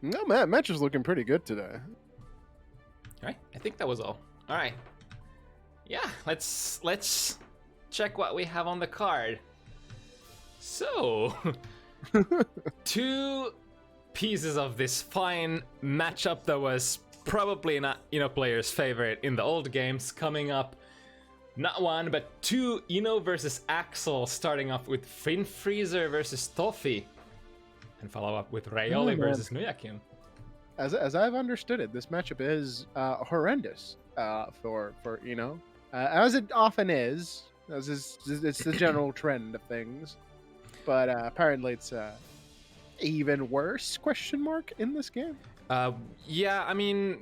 No, match is looking pretty good today. All right, I think that was all. All right. Yeah, let's check what we have on the card. So, two pieces of this fine matchup that was probably not players' favorite in the old games coming up. Not one, but two versus Axel, starting off with FinFreezer versus Tofi, and follow up with Reioli versus Nujakim. As I've understood it, this matchup is horrendous for as it often is. It's the general trend of things, but apparently it's even worse? Question mark in this game. Yeah, I mean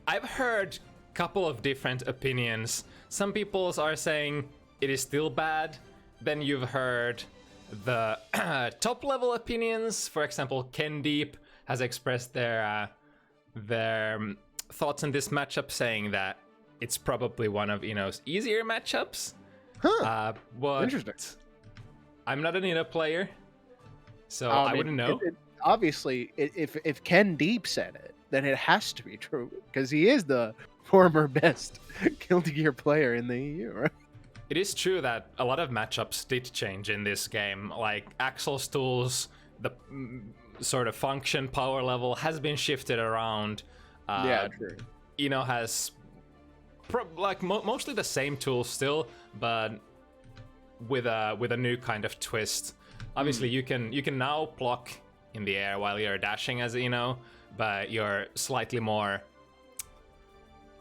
I've heard a couple of different opinions. Some people are saying it is still bad. Then you've heard the top level opinions. For example, Ken Deep has expressed their thoughts on this matchup, saying that it's probably one of easier matchups. But Interesting. I'm not an player, so I wouldn't know. Obviously, if Ken Deep said it, then it has to be true, because he is the former best Guilty Gear player in the EU, right? It is true that a lot of matchups did change in this game. Like Axel's tools, the sort of function power level has been shifted around. Yeah, true. Has mostly the same tools still, but with a new kind of twist. Obviously, you can now block in the air while you're dashing, as but you're slightly more.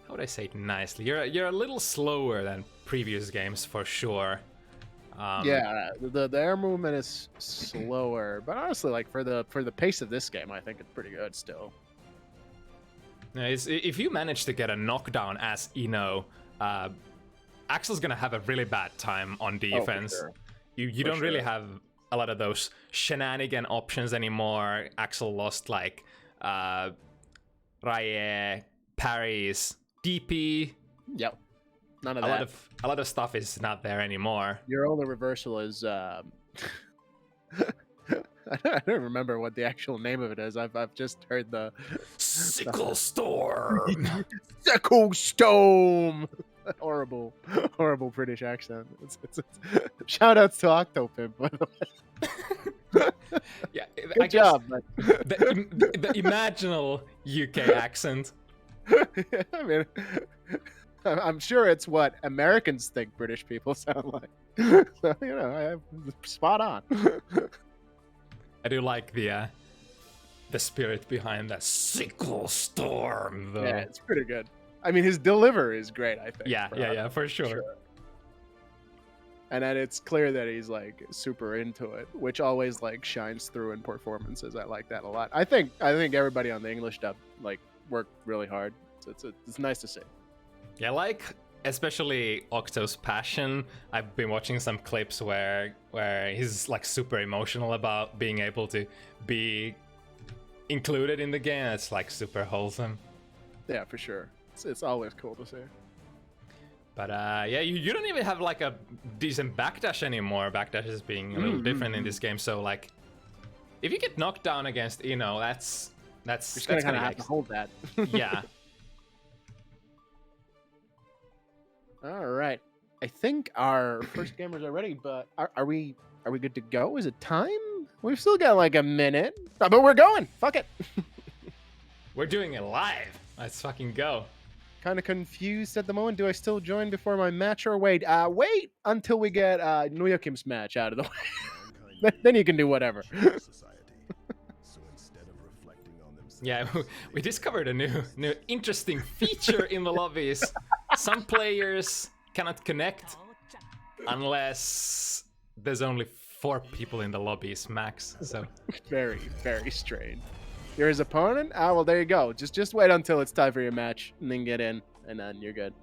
How would I say it nicely? You're a little slower than previous games for sure. Yeah, the air movement is slower, but honestly, like for the pace of this game, I think it's pretty good still. If you manage to get a knockdown as Axel's gonna have a really bad time on defense. Oh, for sure. You don't really have a lot of those shenanigan options anymore. Axel lost like Raye, parries, DP. Yep. None of that. A lot of stuff is not there anymore. Your only reversal is I don't remember what the actual name of it is. I've just heard the Sickle Storm. Sickle Storm. Horrible British accent. It's shout outs to Octopimp, by the way. Yeah, Good job, man. The imaginal UK accent. I mean, I'm sure it's what Americans think British people sound like. So, I'm spot on. I do like the spirit behind that Sickle Storm, though. Yeah, it's pretty good. I mean, his delivery is great, I think. Yeah, for sure. And then it's clear that he's like super into it, which always like shines through in performances. I like that a lot. I think everybody on the English dub like worked really hard. So it's nice to see. Yeah, like especially Octo's passion. I've been watching some clips where he's like super emotional about being able to be included in the game. It's like super wholesome. Yeah, for sure. It's always cool to see. But yeah, you don't even have like a decent backdash anymore. Backdash is being a little different in this game. So like, if you get knocked down against that's you're just gonna kind of have to hold that. Yeah. All right. I think our first gamers are ready, but are we good to go? Is it time? We've still got like a minute, but we're going. Fuck it. We're doing it live. Let's fucking go. Kind of confused at the moment. Do I still join before my match or wait? Wait until we get Nujakim's match out of the way. Then you can do whatever. Yeah, we discovered a new interesting feature in the lobbies. Some players cannot connect unless there's only 4 people in the lobbies max. So very, very strange. You're his opponent? Ah, well, there you go. Just wait until it's time for your match, and then get in, and then you're good.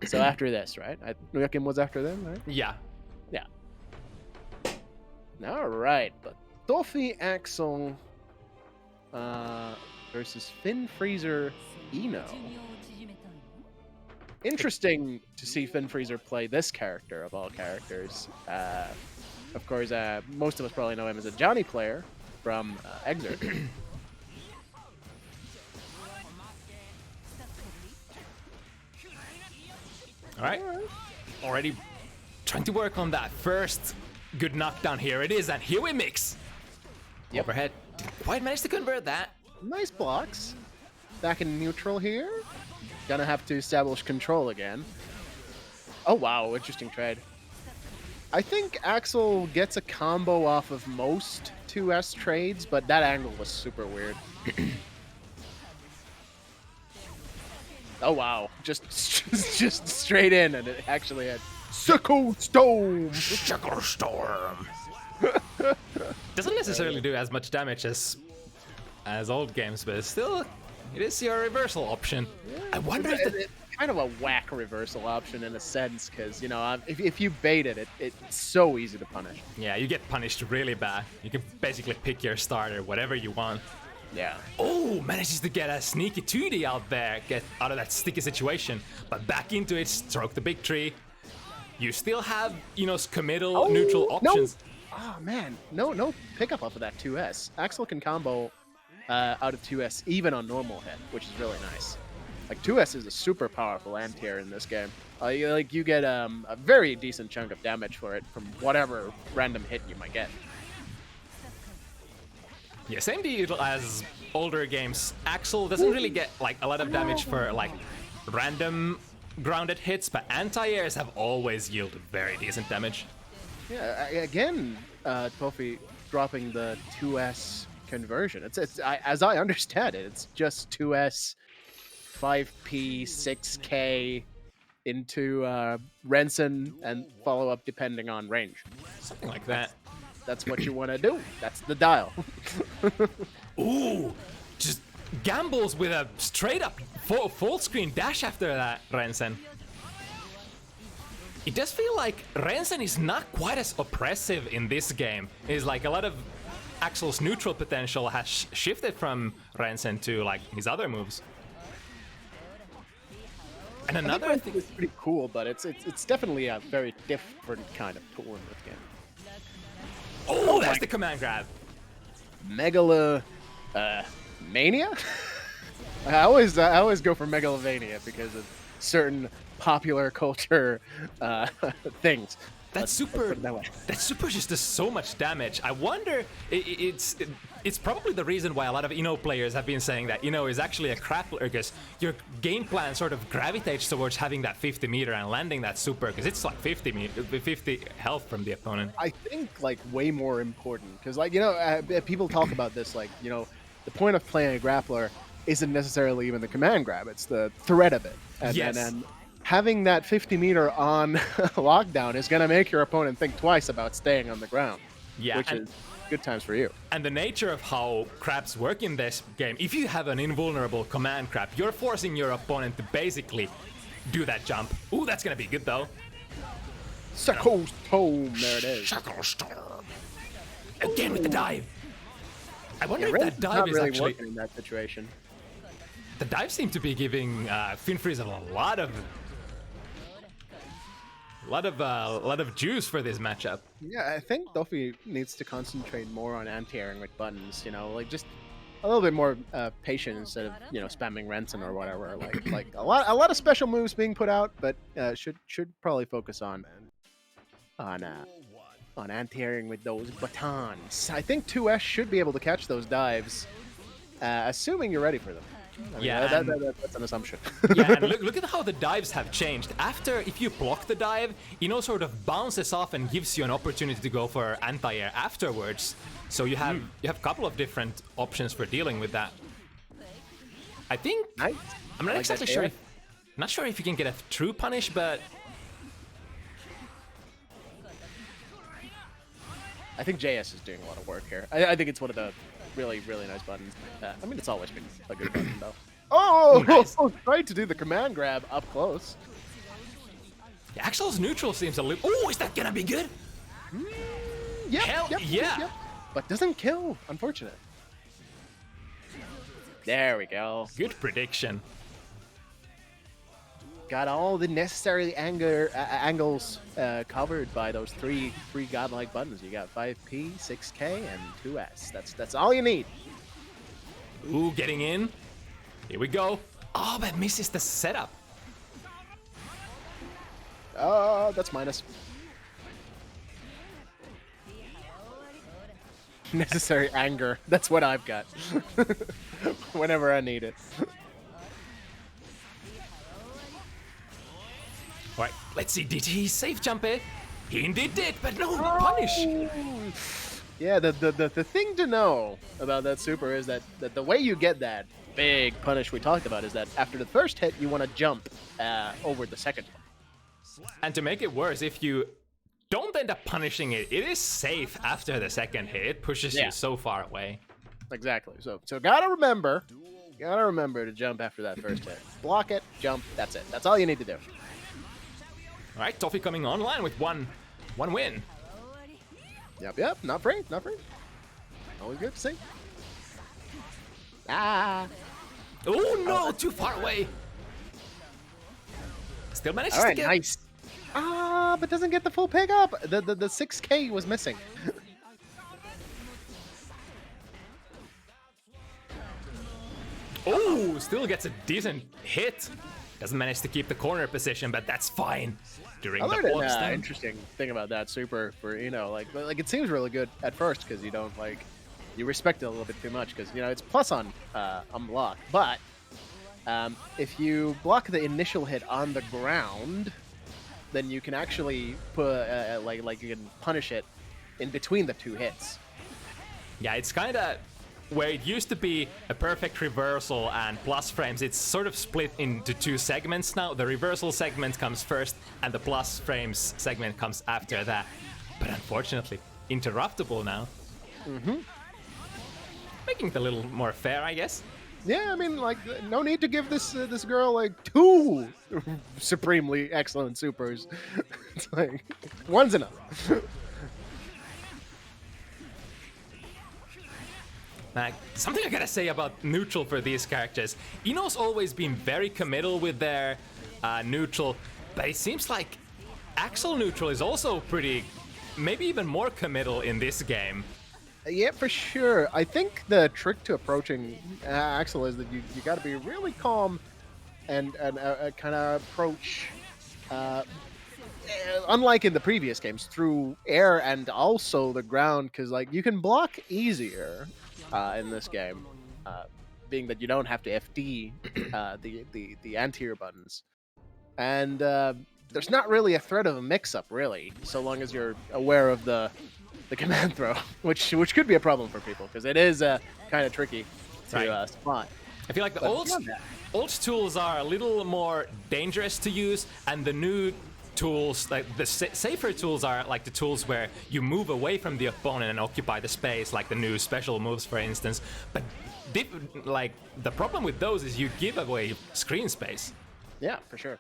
So after this, right? Nujakim was after them, right? Yeah. Yeah. All right, but Tofi Axel versus FinFreezer Eno. Interesting to see FinFreezer play this character of all characters. Of course, most of us probably know him as a Johnny player from Exert. All right. Already trying to work on that first good knockdown. Here it is, and here we mix. Yep. Overhead. Didn't quite managed to convert that. Nice blocks. Back in neutral here. Gonna have to establish control again. Oh wow, interesting trade. I think Axel gets a combo off of most 2S trades, but that angle was super weird. Oh wow, just straight in, and it actually had Sickle Storm. Sickle Storm. Doesn't necessarily do as much damage as old games, but still, it is your reversal option. Yeah, I wonder if it's kind of a whack reversal option in a sense, because you know if you bait it, it's so easy to punish. Yeah, you get punished really bad. You can basically pick your starter, whatever you want. Yeah. Oh, manages to get a sneaky 2D out there, get out of that sticky situation, but back into it, stroke the big tree. You still have, you know, committal neutral options. No. Oh man, no pickup off of that 2S. Axel can combo out of 2S even on normal hit, which is really nice. Like 2S is a super powerful anti-air in this game. You get a very decent chunk of damage for it from whatever random hit you might get. Yeah, same deal as older games. Axel doesn't really get like a lot of damage for like random grounded hits, but anti-airs have always yielded very decent damage. Yeah, again, Tofi dropping the 2S conversion. As I understand it, it's just 2S 5P 6K into Rensen and follow up depending on range. Something like that. That's what you want to do. That's the dial. Ooh, just gambles with a straight up full screen dash after that, Rensen. It does feel like Rensen is not quite as oppressive in this game. It's like a lot of Axel's neutral potential has shifted from Rensen to like his other moves. And another thing is pretty cool, but it's definitely a very different kind of tool in this game. Oh, that's the command grab. Megala Mania? I always go for Megalovania because of certain popular culture things. That's super just does so much damage. I wonder, it's probably the reason why a lot of Ino players have been saying that Ino is actually a grappler, because your game plan sort of gravitates towards having that 50 meter and landing that super, because it's like 50 health from the opponent. I think like way more important, because like, you know, people talk about this, like, you know, the point of playing a grappler isn't necessarily even the command grab, it's the threat of it. And having that 50 meter on lockdown is going to make your opponent think twice about staying on the ground. Yeah, which is good times for you. And the nature of how crabs work in this game, if you have an invulnerable command crab, you're forcing your opponent to basically do that jump. Ooh, that's going to be good though. Sickle Storm, there it is. Sickle Storm. Again with the dive. I wonder if that dive not is really actually working in that situation. The dive seemed to be giving FinFreezer a lot of juice for this matchup. Yeah, I think Tofi needs to concentrate more on anti-airing with buttons. You know, like just a little bit more patient instead of, you know, spamming Rensen or whatever. Like a lot of special moves being put out, but should probably focus on anti-airing with those batons. I think 2S should be able to catch those dives, assuming you're ready for them. I mean, yeah, that's an assumption. Yeah, and look at how the dives have changed. After, if you block the dive, sort of bounces off and gives you an opportunity to go for anti-air afterwards. So you have a couple of different options for dealing with that. I think Nice. I'm not exactly sure. Not sure if you can get a true punish, but I think JS is doing a lot of work here. I think it's one of the really nice buttons. I mean, it's always been a good button though. Oh, nice. Tried to do the command grab up close. Axel's neutral seems a little. Oh, is that gonna be good? Yep. But doesn't kill, unfortunate. There we go. Good prediction. got all the necessary angles covered by those three godlike buttons. You got 5P, 6K, and 2S. That's all you need. Ooh, getting in. Here we go. Oh, but misses the setup. Oh, that's minus. Necessary anger. That's what I've got. Whenever I need it. Alright, let's see. Did he safe jump it? He indeed did, but no punish. Yeah, the thing to know about that super is that the way you get that big punish we talked about is that after the first hit, you want to jump over the second one. And to make it worse, if you don't end up punishing it, it is safe after the second hit. It pushes you so far away. Exactly. So gotta remember to jump after that first hit. Block it, jump. That's it. That's all you need to do. All right, Tofi coming online with one win. Yep. Not free. Always good to see. Ah. Oh no, too far away. Still manages All right, to get. nice. But doesn't get the full pickup. The 6K was missing. Oh, still gets a decent hit. Doesn't manage to keep the corner position, but that's fine. During the block stand. Interesting thing about that super for like it seems really good at first because you don't you respect it a little bit too much because it's plus on block, but if you block the initial hit on the ground, then you can actually put you can punish it in between the two hits. Yeah, it's kind of where it used to be a perfect reversal and plus frames, it's sort of split into two segments now. The reversal segment comes first and the plus frames segment comes after that. But unfortunately, interruptible now. Making it a little more fair, I guess. Yeah, I mean, no need to give this girl two supremely excellent supers. It's one's enough. Something I gotta say about neutral for these characters. Ino's always been very committal with their neutral, but it seems like Axel neutral is also pretty, maybe even more committal in this game. Yeah, for sure. I think the trick to approaching Axel is that you got to be really calm and kind of approach, unlike in the previous games, through air and also the ground, because you can block easier in this game, being that you don't have to FD the anterior buttons, and there's not really a threat of a mix-up really, so long as you're aware of the command throw, which could be a problem for people because it is kind of tricky to spot. I feel like the old tools are a little more dangerous to use, and the new tools, like the safer tools, are like the tools where you move away from the opponent and occupy the space, like the new special moves, for instance. But the problem with those is you give away screen space. Yeah, for sure.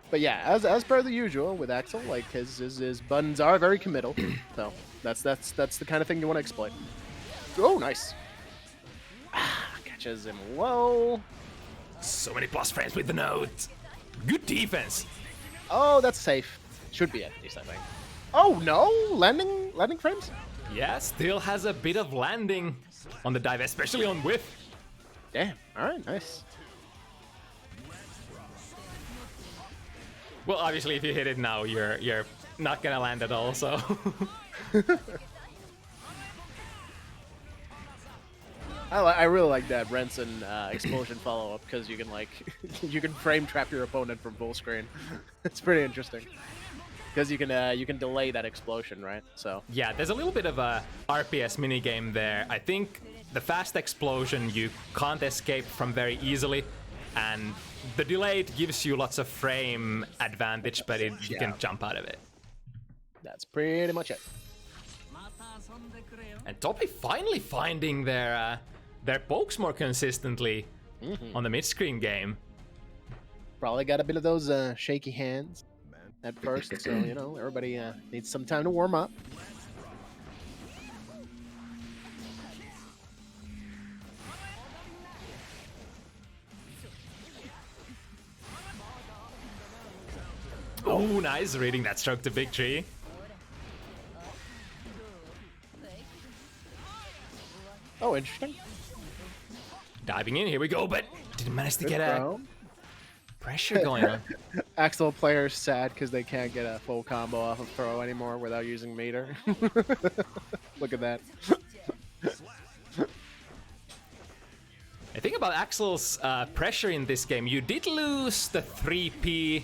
But yeah, as per the usual with Axel, his buttons are very committal, so that's the kind of thing you want to exploit. Oh, nice. Catches him low. So many plus frames with the note. Good defense. Oh, that's safe. Should be at least, I think. Oh no, landing frames. Yeah, still has a bit of landing on the dive, especially on whiff. Damn. All right, nice. Well, obviously, if you hit it now, you're not gonna land at all. So. I really like that Renson explosion follow up because you can you can frame trap your opponent from full screen. It's pretty interesting because you can delay that explosion, right? So yeah, there's a little bit of a RPS minigame there. I think the fast explosion you can't escape from very easily, and the delayed gives you lots of frame advantage, but you can jump out of it. That's pretty much it. And Tofi finally finding their pokes more consistently on the mid-screen game. Probably got a bit of those shaky hands at first, so everybody needs some time to warm up. Oh, nice reading that stroke to big tree. Oh, interesting. Diving in, here we go, but didn't manage to get a Throw. pressure going on. Axel players sad because they can't get a full combo off of throw anymore without using meter. Look at that. I think about Axel's pressure in this game. You did lose the 3P,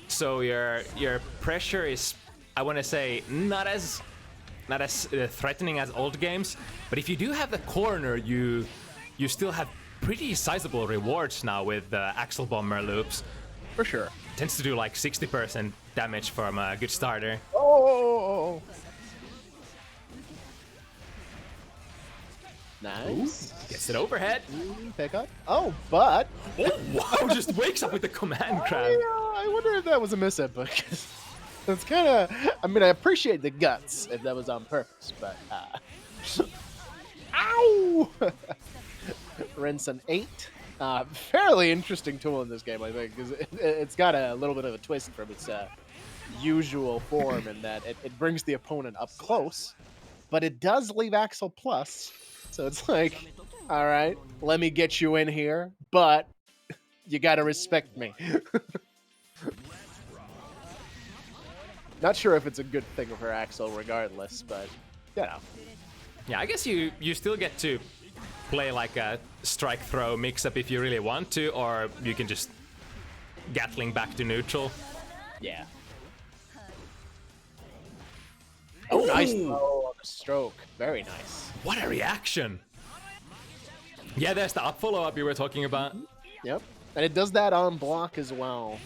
so your pressure is, I want to say, not as threatening as old games. But if you do have the corner, you still have pretty sizable rewards now with Axel Bomber loops. For sure. Tends to do like 60% damage from a good starter. Oh! Nice. Gets it overhead. Pick up. Oh, but Oh wow! Just wakes up with the command crab. I wonder if that was a miss but it's kind of. I mean, I appreciate the guts if that was on purpose, but. Ow! Rinse an 8. Fairly interesting tool in this game, I think, because it's got a little bit of a twist from its usual form in that it brings the opponent up close, but it does leave Axel plus. So it's like, all right, let me get you in here, but you gotta respect me. Not sure if it's a good thing for Axel regardless, but, you know. Yeah, I guess you still get to play like a strike throw mix-up if you really want to, or you can just Gatling back to neutral. Yeah. Oh, nice throw on the stroke. Very nice. What a reaction! Yeah, there's the up follow-up you were talking about. Yep. And it does that on block as well.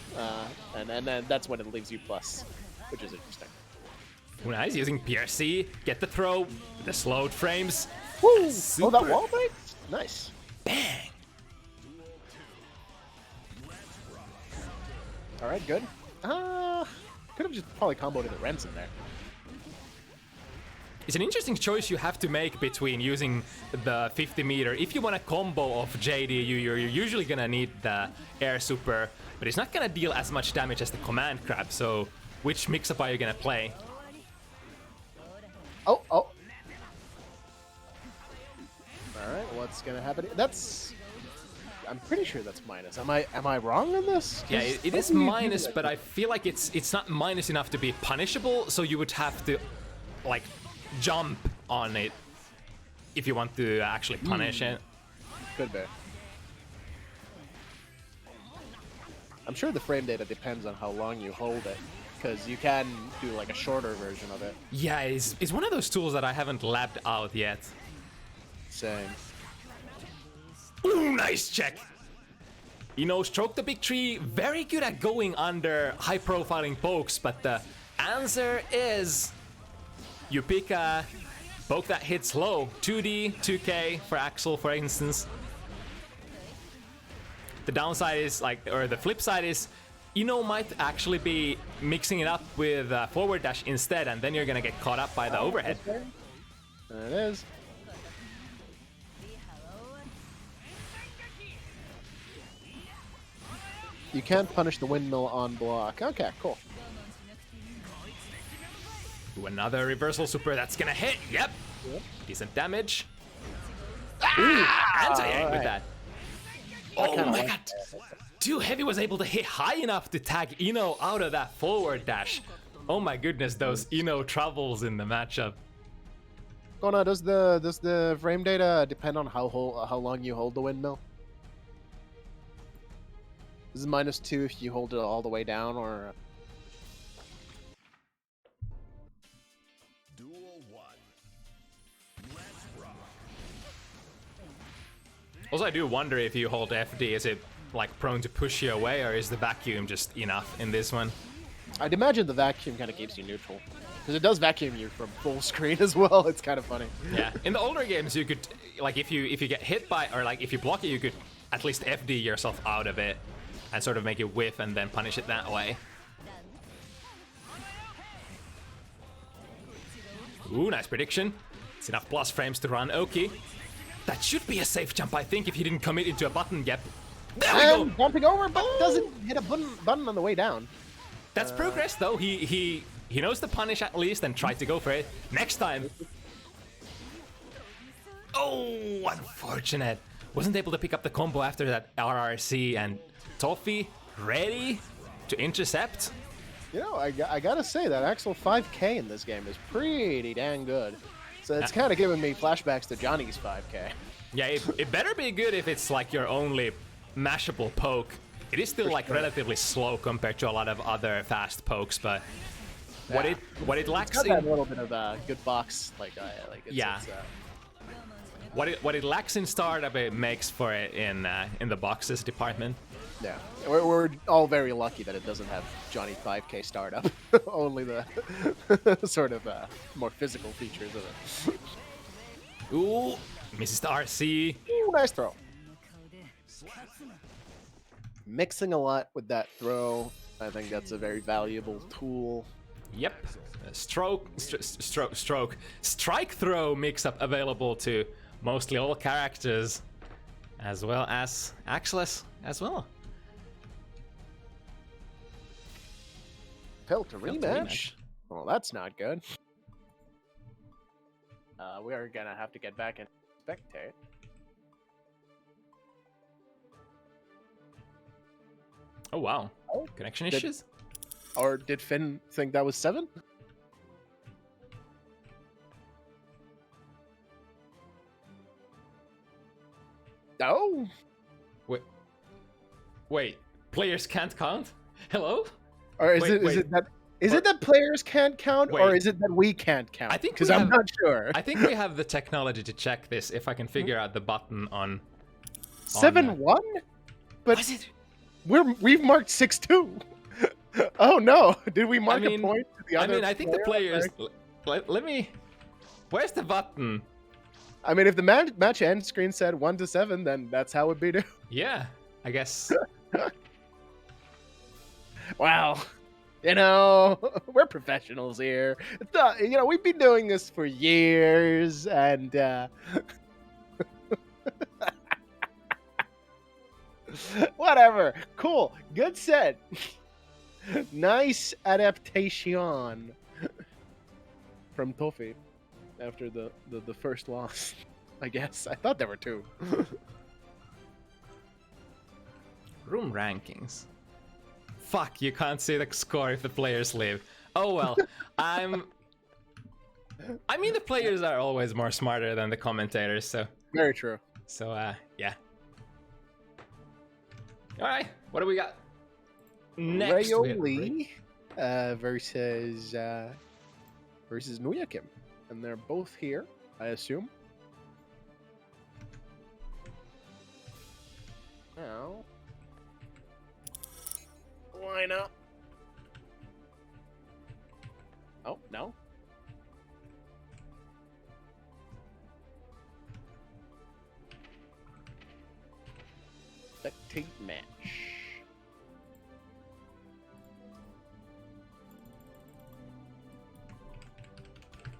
And then that's when it leaves you plus, which is interesting. Nice, using PRC, get the throw, the slowed frames. Woo! Oh, Super. that wall break? Nice. Bang! Alright, good. Could have just probably comboed the Rents in there. It's an interesting choice you have to make between using the 50 meter. If you want a combo of JD, you're usually gonna need the air super, but it's not gonna deal as much damage as the command crab, so which mix-up are you gonna play? Oh. Alright, what's gonna happen? That's... I'm pretty sure that's minus. Am I wrong on this? Yeah, it is minus, but I feel like it's not minus enough to be punishable, so you would have to, like, jump on it if you want to actually punish it. Could be. I'm sure the frame data depends on how long you hold it, because you can do like a shorter version of it. Yeah, it's one of those tools that I haven't labbed out yet. Same. Ooh, nice check! You know, stroke the big tree, very good at going under high-profiling pokes, but the answer is you pick a poke that hits low. 2D, 2K for Axel, for instance. The downside is, like, or the flip side is, might actually be mixing it up with forward dash instead, and then you're gonna get caught up by the overhead. There it is. You can't punish the windmill on block. Okay, cool. Ooh, another reversal super that's gonna hit. Yep. Decent damage. Ooh, anti-egg with that. Oh my god. Too Heavy was able to hit high enough to tag Ino out of that forward dash. Oh my goodness, those Ino troubles in the matchup. Gona, does the frame data depend on how long you hold the windmill? This is -2 if you hold it all the way down, or... Also, I do wonder if you hold FD, is it like prone to push you away, or is the vacuum just enough in this one? I'd imagine the vacuum kind of keeps you neutral, because it does vacuum you from full screen as well. It's kind of funny. Yeah, in the older games, you could, like, if you get hit by, or like if you block it, you could at least FD yourself out of it and sort of make it whiff and then punish it that way. Ooh, nice prediction. It's enough plus frames to run Oki. That should be a safe jump, I think, if he didn't commit into a button gap. There we go! Jumping over, but doesn't hit a button on the way down. That's progress, though. He knows the punish at least and tried to go for it. Next time. Oh, unfortunate. Wasn't able to pick up the combo after that RRC, and Tofi ready to intercept. You know, I gotta say that actual 5K in this game is pretty dang good. So it's kind of giving me flashbacks to Johnny's 5K. Yeah, it better be good if it's like your only mashable poke. It is still like relatively slow compared to a lot of other fast pokes, but what it lacks It's in got that little bit of good box, what it lacks in startup, it makes for it in the boxes department. Yeah, we're all very lucky that it doesn't have Johnny 5K startup. Only the sort of more physical features of it. Ooh, misses the RC. Ooh, nice throw. Mixing a lot with that throw. I think that's a very valuable tool. Yep. Strike throw mix-up available to mostly all characters, as well as Axeles as well. Felt a rematch? Well, that's not good. We are gonna have to get back and spectate. Oh wow. Oh, Connection issues? Or did Finn think that was 7? No. Wait. Players can't count? Hello? Or is it that players can't count, or is it that we can't count? I think because I'm not sure. I think we have the technology to check this if I can figure out the button on 7-1? But was it? we've marked 6-2. Oh no! Did we mark a point to the other? I mean, I think the players. Let me. Where's the button? I mean, if the match end screen said 1-7, then that's how it'd be. Yeah, I guess. Wow. You know, we're professionals here. You know, we've been doing this for years, and whatever. Cool. Good set. Nice adaptation from Tofi after the first loss, I guess. I thought there were 2. Room rankings. Fuck, you can't see the score if the players leave. Oh well, I mean, the players are always more smarter than the commentators, so. Very true. So, yeah. Alright, what do we got? Next, Reioli versus Nujakim. And they're both here, I assume. Now, line up. Oh, no. Spectate match.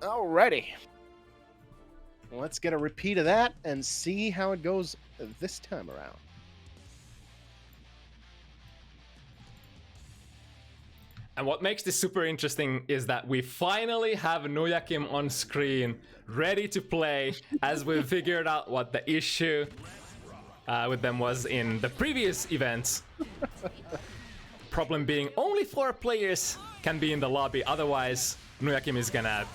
Alrighty. Let's get a repeat of that and see how it goes this time around. And what makes this super interesting is that we finally have Nujakim on screen, ready to play, as we figured out what the issue with them was in the previous events. Problem being, only 4 players can be in the lobby, otherwise Nujakim is gonna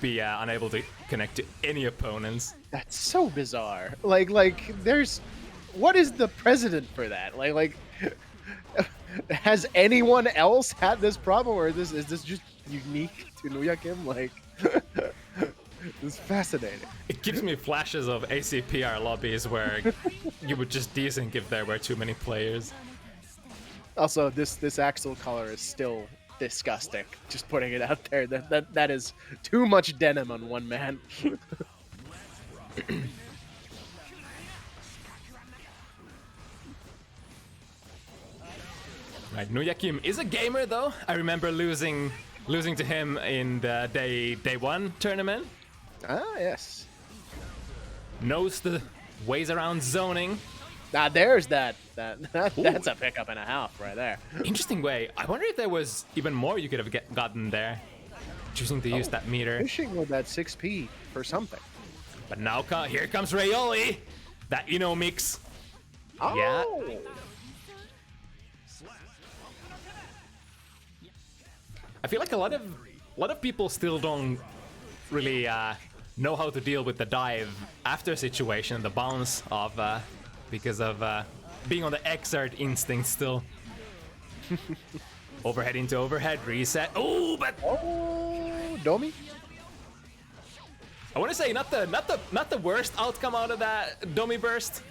be unable to connect to any opponents. That's so bizarre. Like, there's... What is the precedent for that? Like... Has anyone else had this problem, or is this just unique to Nujakim? Like, it's fascinating. It gives me flashes of ACPR lobbies where you would just desync if there were too many players. Also, this Axel color is still disgusting. Just putting it out there. That is too much denim on one man. Right, Nujakim is a gamer though. I remember losing to him in the day 1 tournament. Ah, yes. Knows the ways around zoning. Now there's that's a pickup and a half right there. Interesting way. I wonder if there was even more you could have gotten there. Choosing to use that meter. Fishing with that 6p for something. But now here comes Reioli. That mix. Oh. Yeah. I feel like a lot of people still don't really know how to deal with the dive after situation, the bounce of because of being on the exert instinct still. Overhead into overhead, reset. Oh, but Domi. I want to say not the worst outcome out of that Domi burst.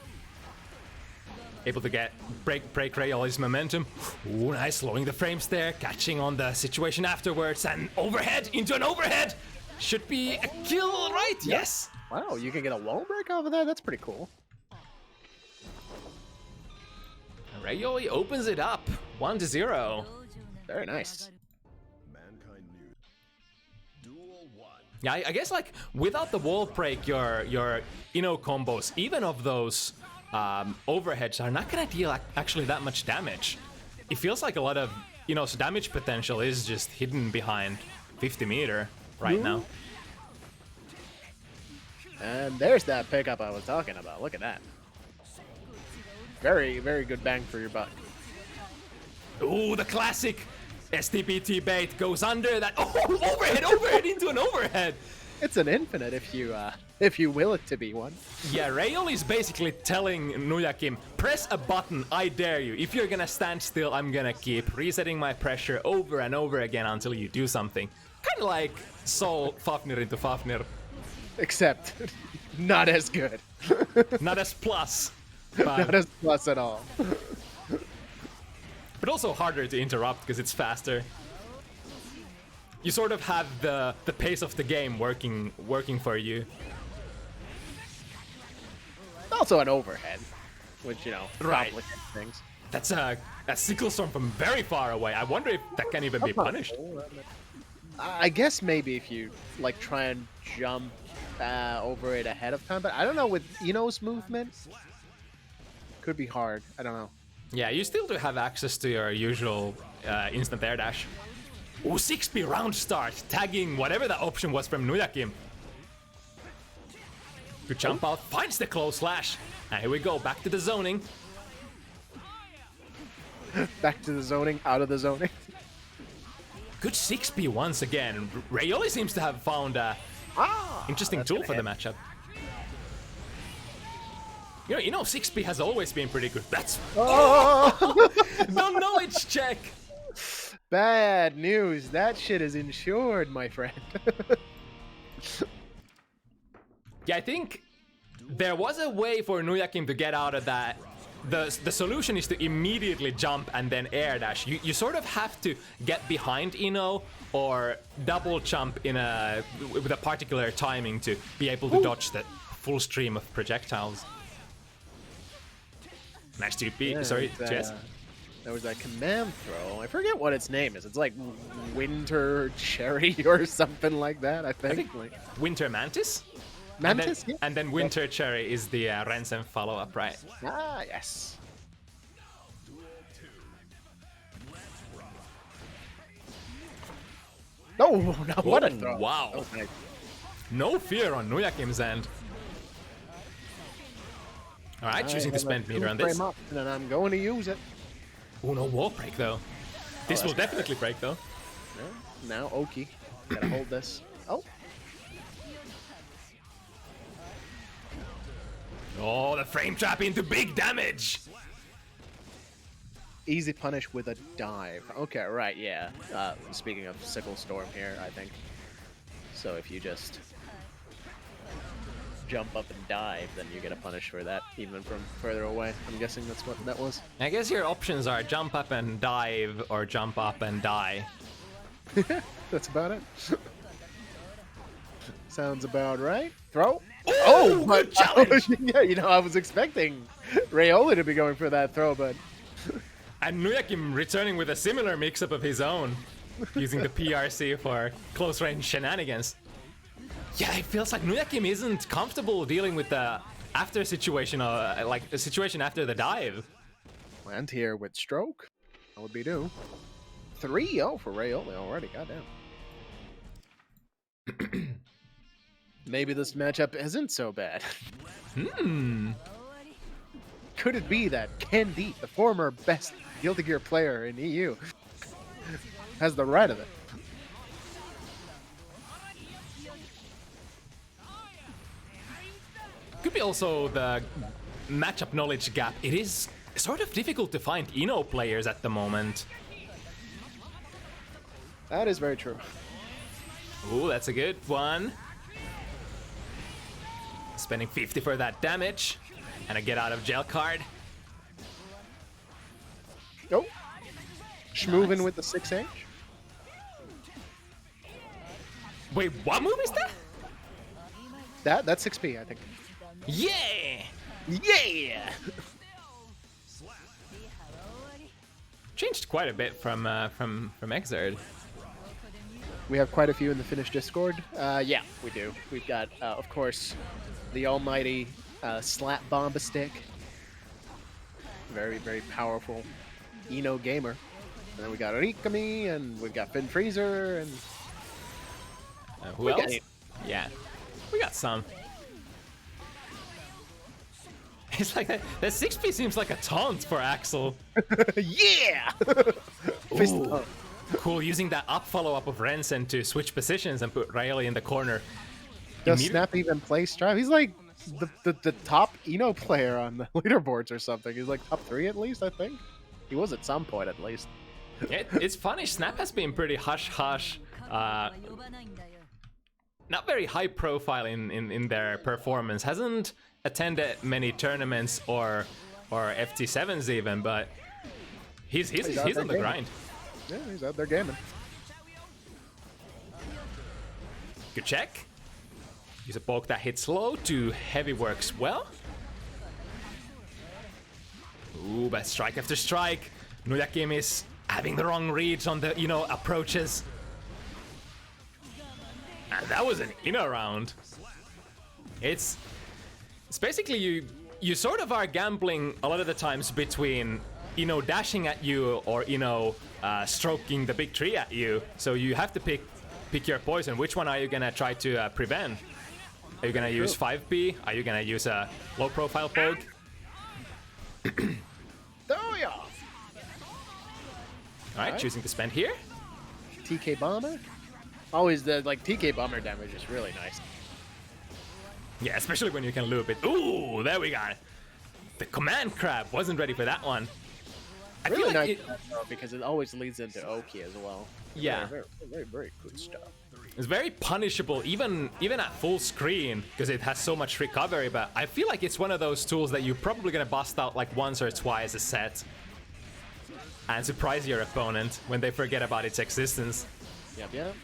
Able to break Reioli's momentum. Ooh, nice, slowing the frames there, catching on the situation afterwards, and overhead into an overhead. Should be a kill, right? Yes. Wow, you can get a wall break off of that. That's pretty cool. Reioli opens it up, 1-0. Very nice. Yeah, I guess like without the wall break, your combos, even of those overheads, are not gonna deal actually that much damage. It feels like a lot of damage potential is just hidden behind 50 meter right now. And there's that pickup I was talking about. Look at that. Very, very good bang for your buck. Ooh, the classic STPT bait goes under that. Oh, overhead into an overhead. It's an infinite if you will it to be one. Yeah, Reioli's basically telling Nujakim, press a button, I dare you. If you're gonna stand still, I'm gonna keep resetting my pressure over and over again until you do something. Kind of like Soul Fafnir into Fafnir. Except, not as good. Not as plus. Not as plus at all. But also harder to interrupt because it's faster. You sort of have the pace of the game working for you. Also an overhead, which Right. complicates things. That's a Sinical Storm from very far away. I wonder if that can even be punished. I guess maybe if you try and jump over it ahead of time, but I don't know with Ino's movement. Could be hard. I don't know. Yeah, you still do have access to your usual instant air dash. Ooh, 6p round start, tagging whatever that option was from Nujakim. Good jump out, finds the close slash. And here we go, back to the zoning. Back to the zoning, out of the zoning. Good 6p once again. Reioli seems to have found a interesting tool for the matchup. 6p has always been pretty good. That's the knowledge check. Bad news. That shit is insured, my friend. Yeah, I think there was a way for Nujakim to get out of that. The solution is to immediately jump and then air dash. You sort of have to get behind Ino or double jump with a particular timing to be able to dodge the full stream of projectiles. Nice 2p. Yeah, Sorry, Jess? There was that command throw. I forget what its name is. It's like Winter Cherry or something like that, I think. Winter Mantis? Mantis? And then Winter Cherry is the Ransom follow-up, right? Ah, yes. No, what a throw. Wow. That was nice. No fear on Nujakim's end. Alright, choosing to spend meter on this. And I'm going to use it. Oh, no wall break though. This will definitely break though. Now, Oki. Gotta hold this. Oh. Oh, the frame trap into big damage. Easy punish with a dive. Okay, right, yeah. Speaking of Sickle Storm here, I think. So if you just jump up and dive, then you get a punish for that, even from further away. I'm guessing that's what that was. I guess your options are jump up and dive or jump up and die. That's about it. Sounds about right. Throw. Oh, good challenge! Yeah, I was expecting Reioli to be going for that throw, but... And Nujakim returning with a similar mix-up of his own, using the PRC for close-range shenanigans. Yeah, it feels like Nujakim isn't comfortable dealing with the after situation, like the situation after the dive. Land here with stroke. That would be due. 3-0 for Reioli already. Goddamn. Maybe this matchup isn't so bad. Could it be that Candide, the former best Guilty Gear player in EU, has the right of it? Could be also the matchup knowledge gap. It is sort of difficult to find Ino players at the moment. That is very true. Ooh, that's a good one. Spending 50 for that damage. And a get out of jail card. Oh. Schmoovin with the 6H. Wait, what move is that? That's 6P, I think. Yeah! Yeah! Changed quite a bit from Exerd. We have quite a few in the Finnish Discord. Yeah, we do. We've got, of course, the almighty Slap Bomba Stick. Very, very powerful Eno gamer. And then we got Rikami, and we've got FinFreezer, and... Who else? Yeah, we got some. It's like that 6P seems like a taunt for Axel. Yeah! Fist pump. Cool, using that up follow-up of Rensen to switch positions and put Reioli in the corner. Does Snap even play Strive? He's like the top Eno player on the leaderboards or something. He's like top 3 at least, I think. He was at some point at least. It's funny, Snap has been pretty hush-hush. Not very high profile in their performance. Hasn't attended many tournaments or FT7s even, but he's on the grind. Yeah, he's out there gaming. Good check. Use a poke that hits low to heavy works well. Ooh, but strike after strike. Nujakim is having the wrong reads on the approaches. And that was an inner round. It's basically you sort of are gambling a lot of the times between dashing at you or stroking the big tree at you. So you have to pick your poison. Which one are you gonna try to prevent? Are you gonna use 5P? Are you gonna use a low profile poke? Oh yeah. Alright, choosing to spend here. TK Bomber. Always the TK Bomber damage is really nice. Yeah, especially when you can loop it. Ooh, there we go. The command crab wasn't ready for that one. I Really feel like nice because it always leads into Oki as well. Yeah, very good stuff. It's very punishable, even at full screen, because it has so much recovery. But I feel like it's one of those tools that you're probably gonna bust out like once or twice a set, and surprise your opponent when they forget about its existence. Yep.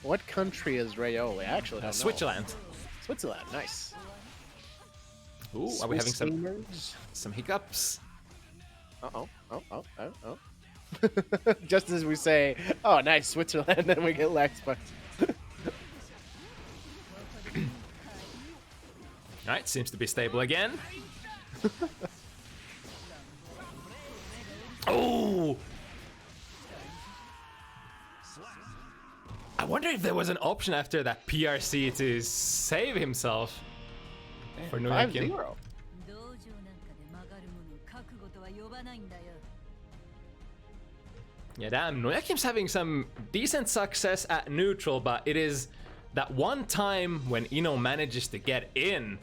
What country is Reioli? I actually don't know. Switzerland. Switzerland, nice. Ooh, are we having some hiccups? Oh. Just as we say, oh, nice, Switzerland, then we get lag spikes. Alright, seems to be stable again. Oh! I wonder if there was an option after that PRC to save himself for Nujakim. 5-0. Yeah, damn, Nujakim's having some decent success at neutral, but it is that one time when Ino manages to get in,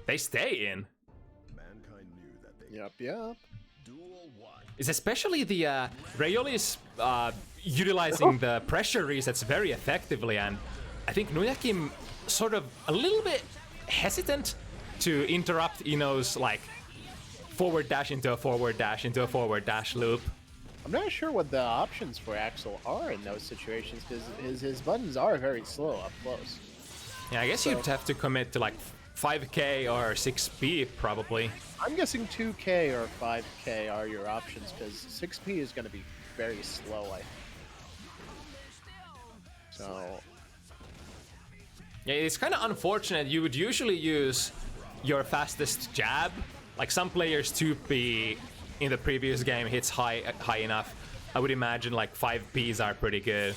they stay in. Yep. It's especially the Reioli's utilizing the pressure resets very effectively, and I think Nujakim sort of a little bit hesitant to interrupt Ino's forward dash into a forward dash into a forward dash loop. I'm not sure what the options for Axel are in those situations because his buttons are very slow up close. Yeah, I guess you'd have to commit to 5K or 6P probably. I'm guessing 2K or 5K are your options because 6P is going to be very slow, I think. So... Yeah, it's kind of unfortunate. You would usually use your fastest jab. Like some players 2P in the previous game hits high enough. I would imagine like 5Ps are pretty good.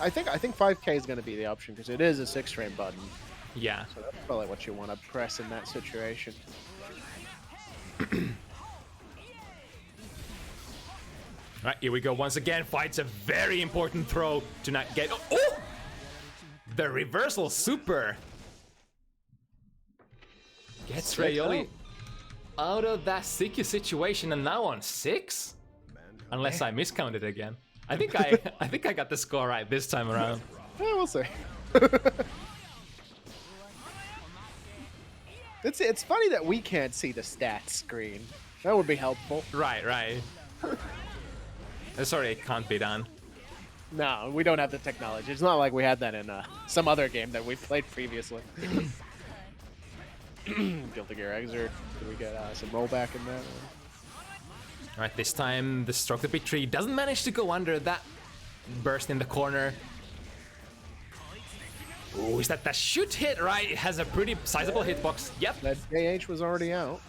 I think 5K is going to be the option because it is a 6-frame button. Yeah. So that's probably what you want to press in that situation. Alright, here we go once again. Fights a very important throw to not get... Oh! The reversal super! Gets Reioli out of that sticky situation and now on 6? Unless I miscounted again. I think I got the score right this time around. Yeah, we'll see. It's funny that we can't see the stats screen. That would be helpful. Right. Sorry, it can't be done. No, we don't have the technology. It's not like we had that in some other game that we played previously. Guilty Gear Exert. Did we get some rollback in that? Alright, this time the stroke the big tree doesn't manage to go under that burst in the corner. Oh, is that the shoot hit, right? It has a pretty sizable hitbox. Yep. That AH was already out.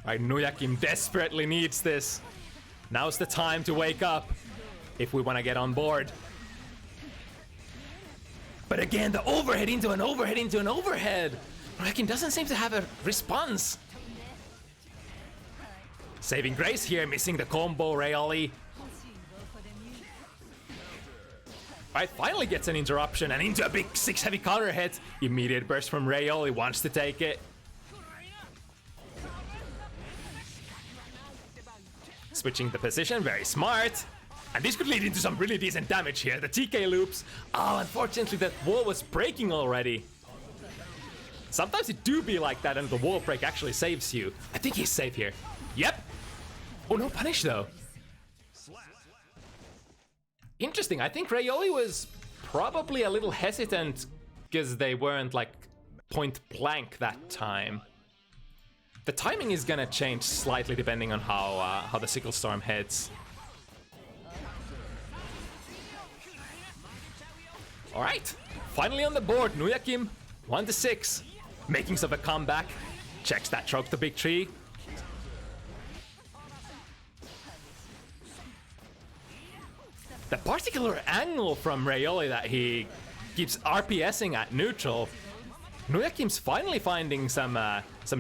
Alright, Nujakim desperately needs this. Now's the time to wake up if we want to get on board. But again, the overhead into an overhead into an overhead. Nujakim doesn't seem to have a response. Saving grace here, missing the combo, Reioli. Alright, finally gets an interruption and into a big 6 heavy counter hit. Immediate burst from Reioli, wants to take it. Switching the position, very smart. And this could lead into some really decent damage here. The TK loops. Oh, unfortunately that wall was breaking already. Sometimes it do be like that and the wall break actually saves you. I think he's safe here. Yep. Oh, no punish though. Interesting. I think Reioli was probably a little hesitant because they weren't like point blank that time. The timing is gonna change slightly depending on how the Sickle Storm hits. All right, finally on the board. Nujakim 1-6, making some of a comeback. Checks that choke the big tree. The particular angle from Reioli that he keeps RPSing at neutral. Nujakim's finally finding some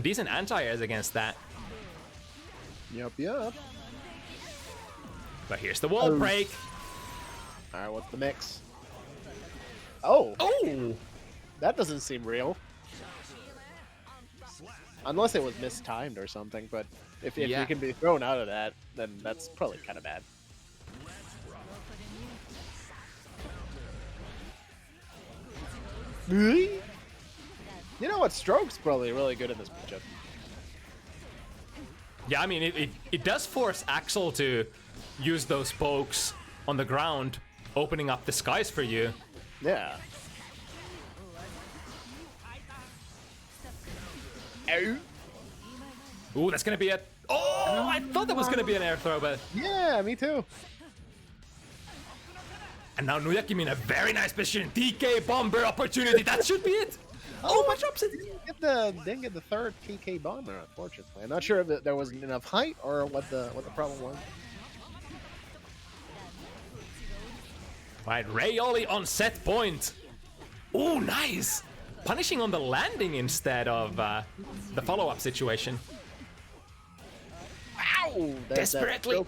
decent anti-airs against that. Yup. But here's the wall break. Alright, what's the mix? Oh! Oh! That doesn't seem real. Unless it was mistimed or something, but if you can be thrown out of that, then that's probably kind of bad. You know what? Stroke's probably really good in this matchup. Yeah, I mean, it does force Axel to use those pokes on the ground, opening up the skies for you. Yeah. Ow. Ooh, that's gonna be a... Oh, I thought that was gonna be an air throw, but... Yeah, me too. And now Nujakim in a very nice position. TK bomber opportunity. That should be it. Oh, much upset. Didn't get the third TK bomber, unfortunately. I'm not sure if there wasn't enough height or what the problem was. Right, Reioli on set point. Ooh, nice. Punishing on the landing instead of the follow-up situation. Wow! Desperately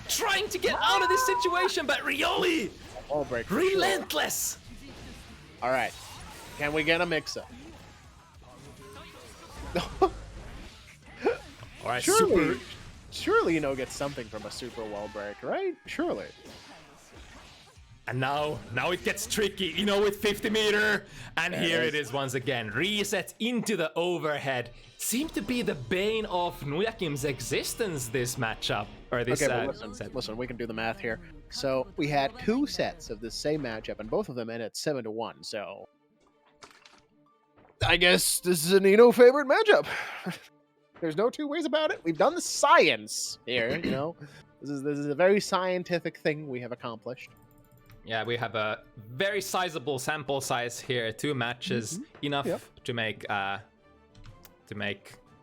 trying to get out of this situation, but Reioli relentless. All right, can we get a mix-up? All right, surely get something from a super wall break, right? Surely. And now it gets tricky, with 50 meter. And here it is once again. Reset into the overhead. Seemed to be the bane of Nujakim's existence this matchup. Or this listen, we can do the math here. So we had 2 sets of the same matchup, and both of them ended 7-1. So I guess this is an Eno favorite matchup. There's no two ways about it. We've done the science here, This is a very scientific thing we have accomplished. Yeah, we have a very sizable sample size here. 2 matches, enough to make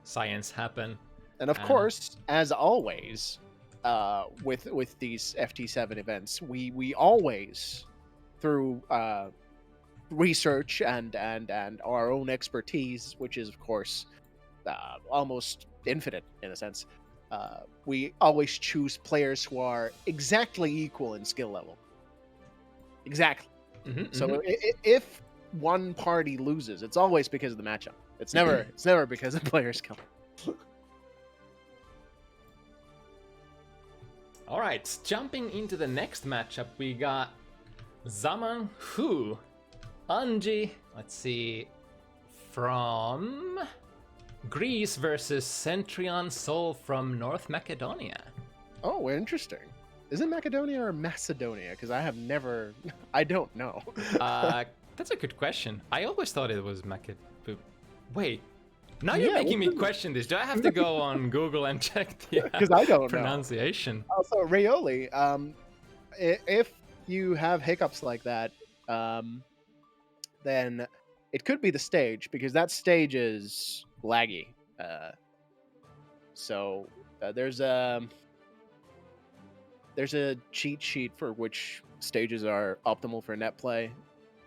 science happen. And of course, as always, with these FT7 events, we always, through research and our own expertise, which is of course almost infinite in a sense, we always choose players who are exactly equal in skill level. Exactly. So if one party loses, it's always because of the matchup. It's never because of player skill. All right, jumping into the next matchup, we got Zaman Hu, Anji, let's see, from Greece versus Sentryon Soul from North Macedonia. Oh, interesting. Is it Macedonia or Macedonia? Because I don't know. That's a good question. I always thought it was Wait, now you're making me question this. Do I have to go on Google and check the I don't pronunciation? Also, Reioli, if you have hiccups like that, then it could be the stage, because that stage is laggy. So there's a cheat sheet for which stages are optimal for net play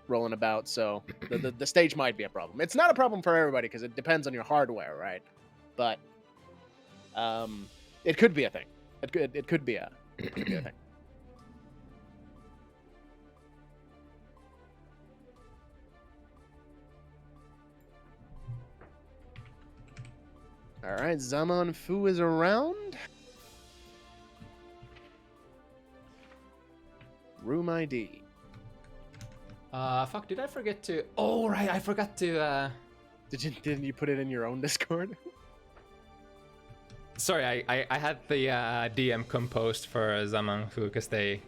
rolling about, so the stage might be a problem. It's not a problem for everybody because it depends on your hardware, right? But it could be a thing. It could be a thing. All right, Zaman Fu is around. Room ID. Fuck, did I forget to... Oh, right, I forgot to... Didn't you put it in your own Discord? Sorry, I had the DM composed for Zaman Fu, because they...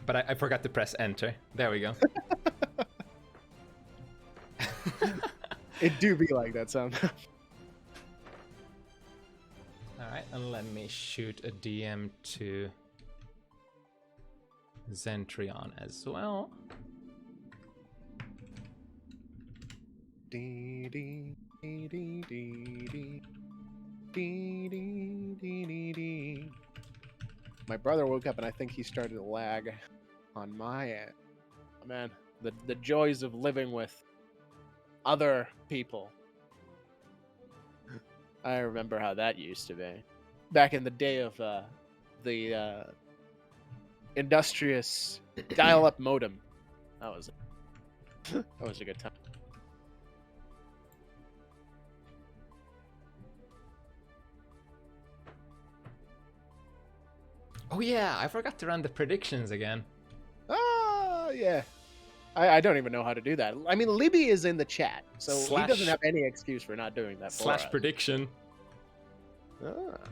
But I forgot to press enter. There we go. It do be like that sometimes. Alright, and let me shoot a DM to Sentryon as well. My brother woke up and I think he started to lag on my end. Oh, man, the joys of living with other people. I remember how that used to be. Back in the day of the industrious dial-up modem. That was a good time. Oh yeah, I forgot to run the predictions again. Oh, yeah. I don't even know how to do that. I mean, Libby is in the chat, so he doesn't have any excuse for not doing that. / prediction.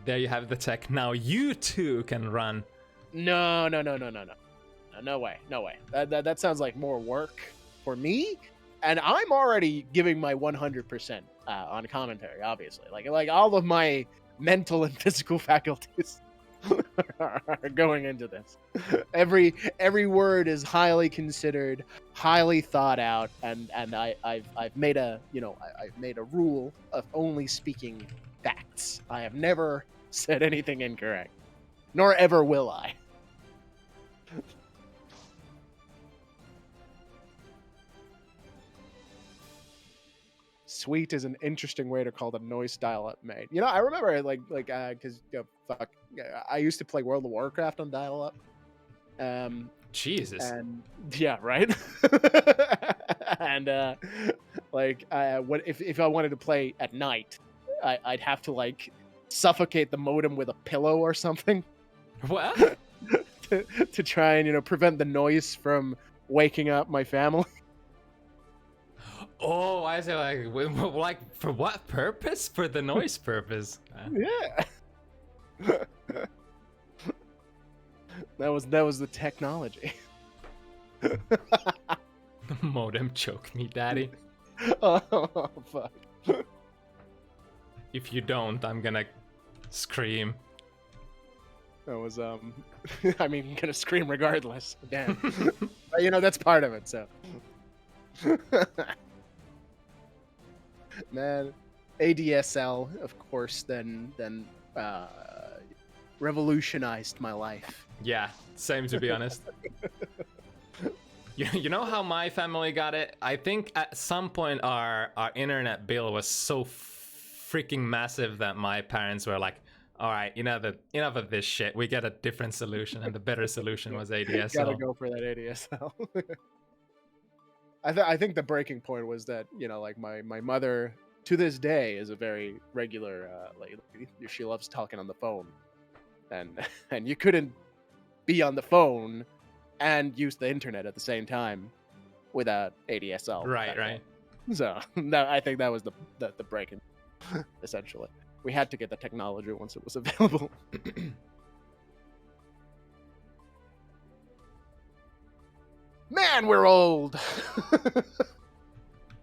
There you have the tech. Now you too can run. No. No way. That sounds like more work for me, and I'm already giving my 100% on commentary. Obviously, like all of my mental and physical faculties are going into this. Every word is highly considered, highly thought out, and I've made a I've made a rule of only speaking facts. I have never said anything incorrect, nor ever will I. Sweet is an interesting way to call the noise dial-up made. I remember because I used to play World of Warcraft on dial-up. Jesus. And yeah, right. And if I wanted to play at night, I'd have to suffocate the modem with a pillow or something. What? to try and prevent the noise from waking up my family. Oh, I say like for what purpose? For the noise purpose. Yeah. That was the technology. The modem choked me, daddy. Oh, fuck. If you don't, I'm gonna scream. That was I mean, gonna scream regardless. Damn. But you know, that's part of it. So, man, ADSL, of course, then revolutionized my life. Yeah, same to be honest. You know how my family got it? I think at some point our internet bill was so freaking massive that my parents were like, all right, enough of this shit. We get a different solution, and the better solution was ADSL. Gotta go for that ADSL. I think the breaking point was that, you know, like my mother to this day is a very regular lady. She loves talking on the phone, and you couldn't be on the phone and use the internet at the same time without ADSL. Right. So I think that was the breaking, essentially. We had to get the technology once it was available. Man, we're old.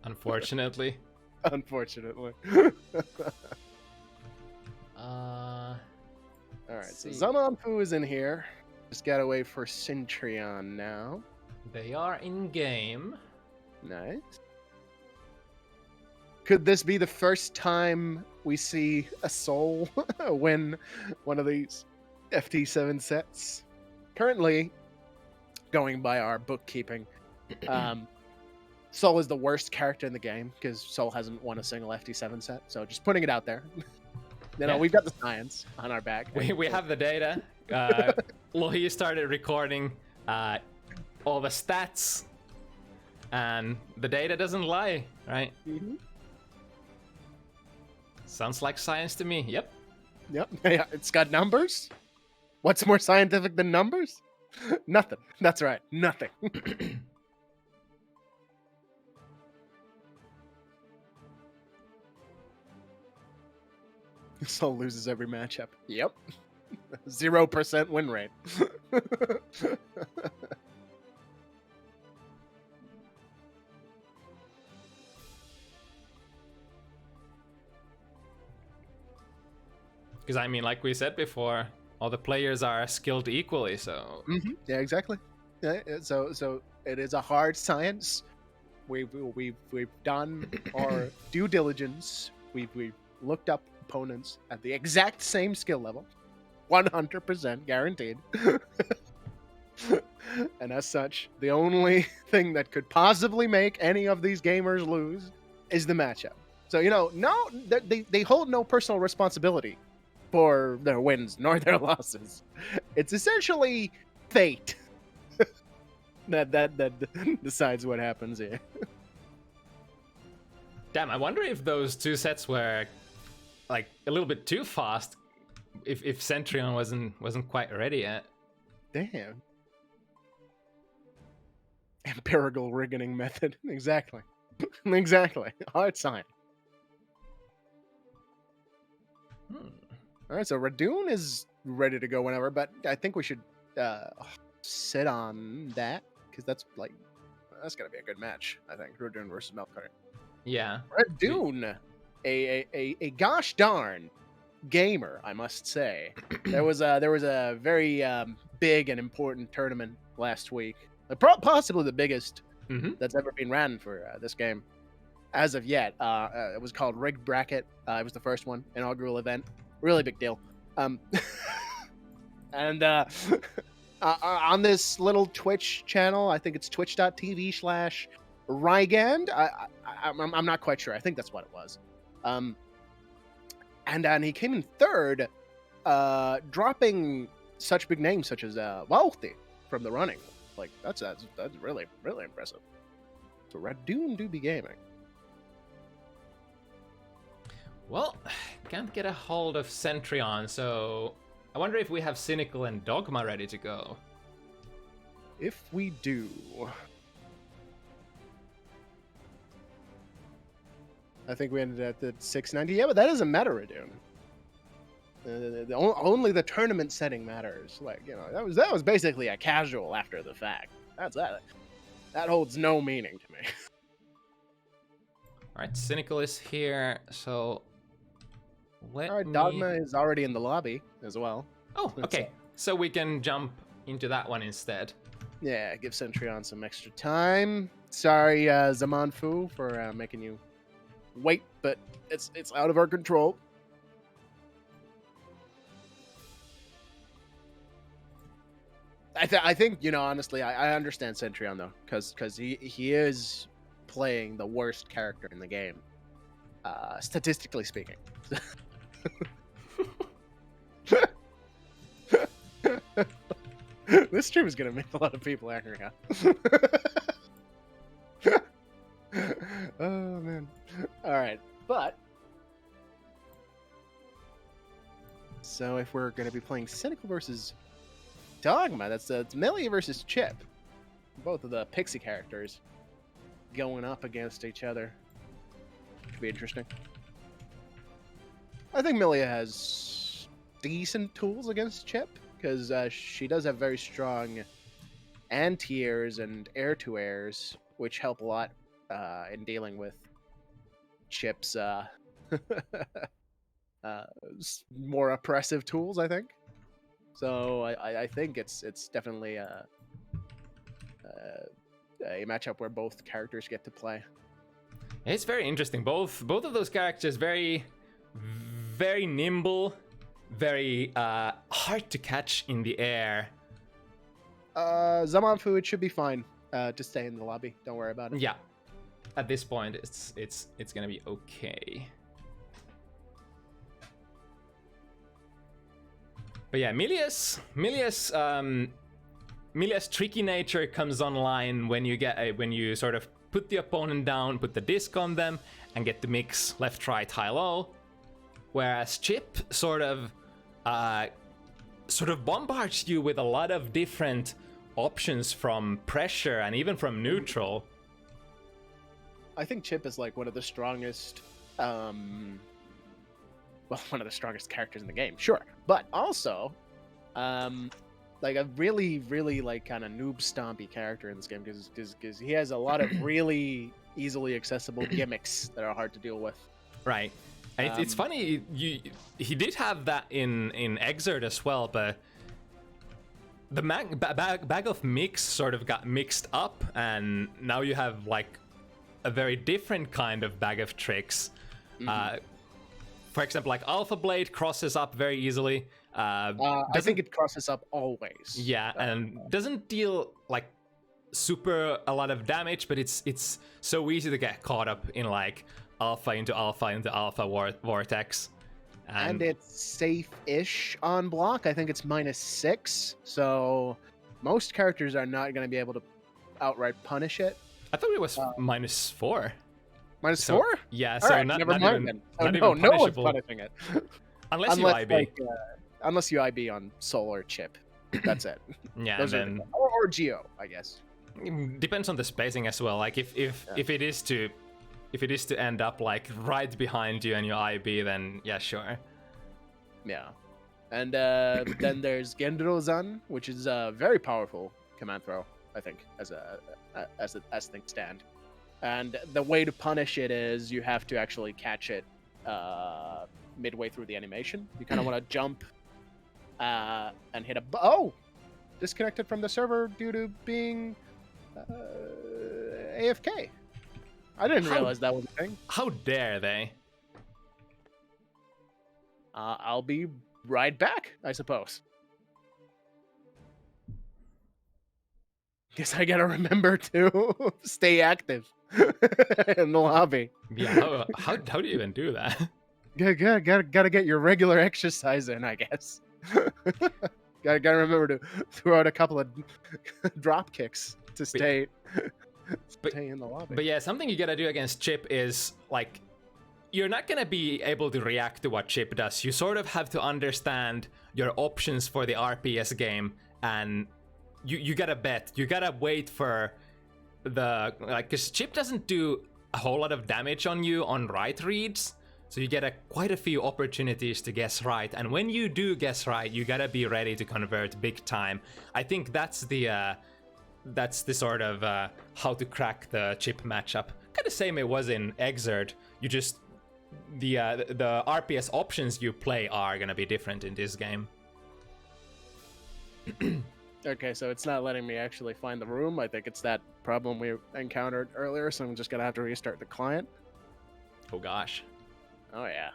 Unfortunately. Unfortunately. All right, so Zamanfu is in here. Just gotta wait for Sentryon now. They are in game. Nice. Could this be the first time we see a Soul win one of these FT7 sets? Currently, going by our bookkeeping, Soul is the worst character in the game because Soul hasn't won a single FT7 set. So just putting it out there. You know, we've got the science on our back. We have the data. Lohi started recording all the stats, and the data doesn't lie, right? Mm-hmm. Sounds like science to me. Yep. Yeah, it's got numbers. What's more scientific than numbers? Nothing. That's right. Nothing. Soul loses every matchup. Yep. 0% win rate. Because I mean, like we said before, all the players are skilled equally, so... Mm-hmm. Yeah, exactly. Yeah, so it is a hard science. We've done our due diligence. We've looked up opponents at the exact same skill level, 100% guaranteed. And as such, the only thing that could possibly make any of these gamers lose is the matchup. So, you know, no, they hold no personal responsibility for their wins nor their losses. It's essentially fate that decides what happens here. Damn, I wonder if those two sets were like a little bit too fast. If Sentryon wasn't quite ready yet. Damn. Empirical rigging method. Exactly. Exactly. Hard science. All right, so Radune is ready to go whenever, but I think we should sit on that because that's gonna be a good match. I think Radune versus melkari. Yeah. Radune, a gosh darn gamer, I must say. There was a very big and important tournament last week, possibly the biggest that's ever been ran for this game as of yet. It was called Rigged Bracket. It was the first one, inaugural event. Really big deal. And on this little Twitch channel, I think it's twitch.tv/Rygand. I'm not quite sure. I think that's what it was. And he came in third, dropping such big names such as wauhti from the running. Like that's really, really impressive. So Radune do be gaming. Well, can't get a hold of Sentryon, so I wonder if we have Sinical and Dogma ready to go. If we do, I think we ended at the 690. Yeah, but that doesn't matter, Radune. Only the tournament setting matters. Like, you know, that was basically a casual after the fact. That holds no meaning to me. All right, Sinical is here, so all right, Dogma is already in the lobby as well. Oh, okay. so we can jump into that one instead. Yeah, give Sentryon some extra time. Sorry, Zamanfu, for making you wait, but it's out of our control. I think, you know, honestly, I understand Sentryon though, because he is playing the worst character in the game, statistically speaking. This stream is gonna make a lot of people angry, huh? Oh man. All right, but so if we're gonna be playing Sinical versus Dogma, that's Melee versus Chip. Both of the pixie characters going up against each other. Should be interesting. I think Melia has decent tools against Chip, because she does have very strong anti-airs and air-to-airs, which help a lot in dealing with Chip's more oppressive tools, I think. So I think it's definitely a matchup where both characters get to play. It's very interesting. Both of those characters very nimble, very hard to catch in the air. Zamanfu, it should be fine to stay in the lobby. Don't worry about it. Yeah, at this point, it's gonna be okay. But yeah, Milia's tricky nature comes online when you sort of put the opponent down, put the disc on them, and get the mix left, right, high, low. Whereas Chip sort of bombards you with a lot of different options from pressure and even from neutral. I think Chip is like one of the strongest, one of the strongest characters in the game, sure, but also, like a really, really like kind of noob stompy character in this game because he has a lot of really easily accessible gimmicks that are hard to deal with. Right. It's funny, he did have that in Exert as well, but the bag of mix sort of got mixed up, and now you have like a very different kind of bag of tricks. Mm-hmm. For example, like Alpha Blade crosses up very easily. I think it crosses up always. Yeah, and doesn't deal like a lot of damage, but it's so easy to get caught up in like alpha into alpha vortex. And it's safe-ish on block. I think it's -6, so most characters are not going to be able to outright punish it. I thought it was -4. -4? Yeah, all so right, not never mind even, then. not even no one's punishable. punishing it. Unless you IB. Like, unless you IB on Soul or Chip. That's it. Yeah, Those then or Geo, I guess. Depends on the spacing as well. Like if it is to end up like right behind you and you IB, then yeah, sure. Yeah. And then there's Gendro-zan, which is a very powerful command throw, I think, as things stand. And the way to punish it is you have to actually catch it midway through the animation. You kind of want to jump and hit disconnected from the server due to being AFK. I didn't realize that was a thing. How dare they? I'll be right back, I suppose. Guess I gotta remember to stay active in the lobby. Yeah, how do you even do that? Gotta get your regular exercise in, I guess. gotta remember to throw out a couple of drop kicks to stay in the lobby. But yeah, something you gotta do against Chip is like, you're not gonna be able to react to what Chip does. You sort of have to understand your options for the RPS game, and you gotta bet. You gotta wait for because Chip doesn't do a whole lot of damage on you on right reads, so you get quite a few opportunities to guess right. And when you do guess right, you gotta be ready to convert big time. I think that's the sort of how to crack the Chip matchup. Kind of same it was in Exert. You just the RPS options you play are gonna be different in this game. Okay, so it's not letting me actually find the room. I think it's that problem we encountered earlier, so I'm just gonna have to restart the client. Oh gosh. Oh yeah.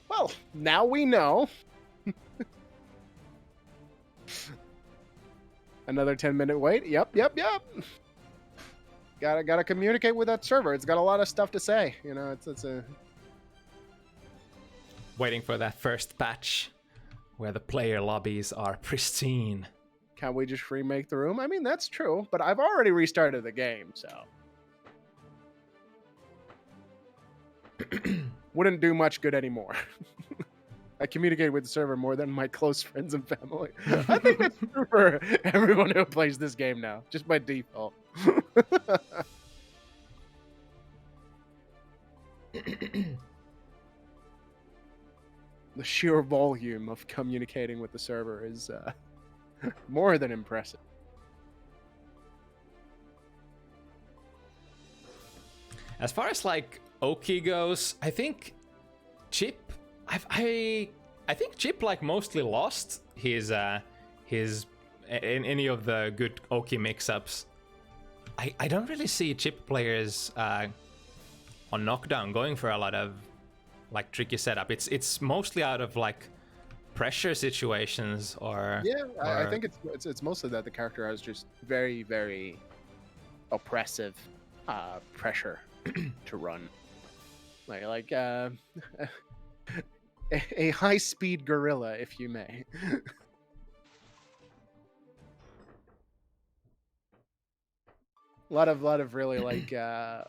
Well, now we know. Another 10-minute wait. Yep. Gotta communicate with that server. It's got a lot of stuff to say. You know, it's a. Waiting for that first patch where the player lobbies are pristine. Can we just remake the room? I mean, that's true, but I've already restarted the game, so. Wouldn't do much good anymore. I communicate with the server more than my close friends and family. I think that's true for everyone who plays this game now, just by default. The sheer volume of communicating with the server is more than impressive. As far as like Oki goes, I think Chip, I think Chip like mostly lost his in any of the good Oki mix-ups. I don't really see Chip players on knockdown going for a lot of like tricky setup. It's mostly out of like pressure situations or I think it's mostly that the character has just very oppressive pressure to run, like a high-speed gorilla, if you may. A lot of really like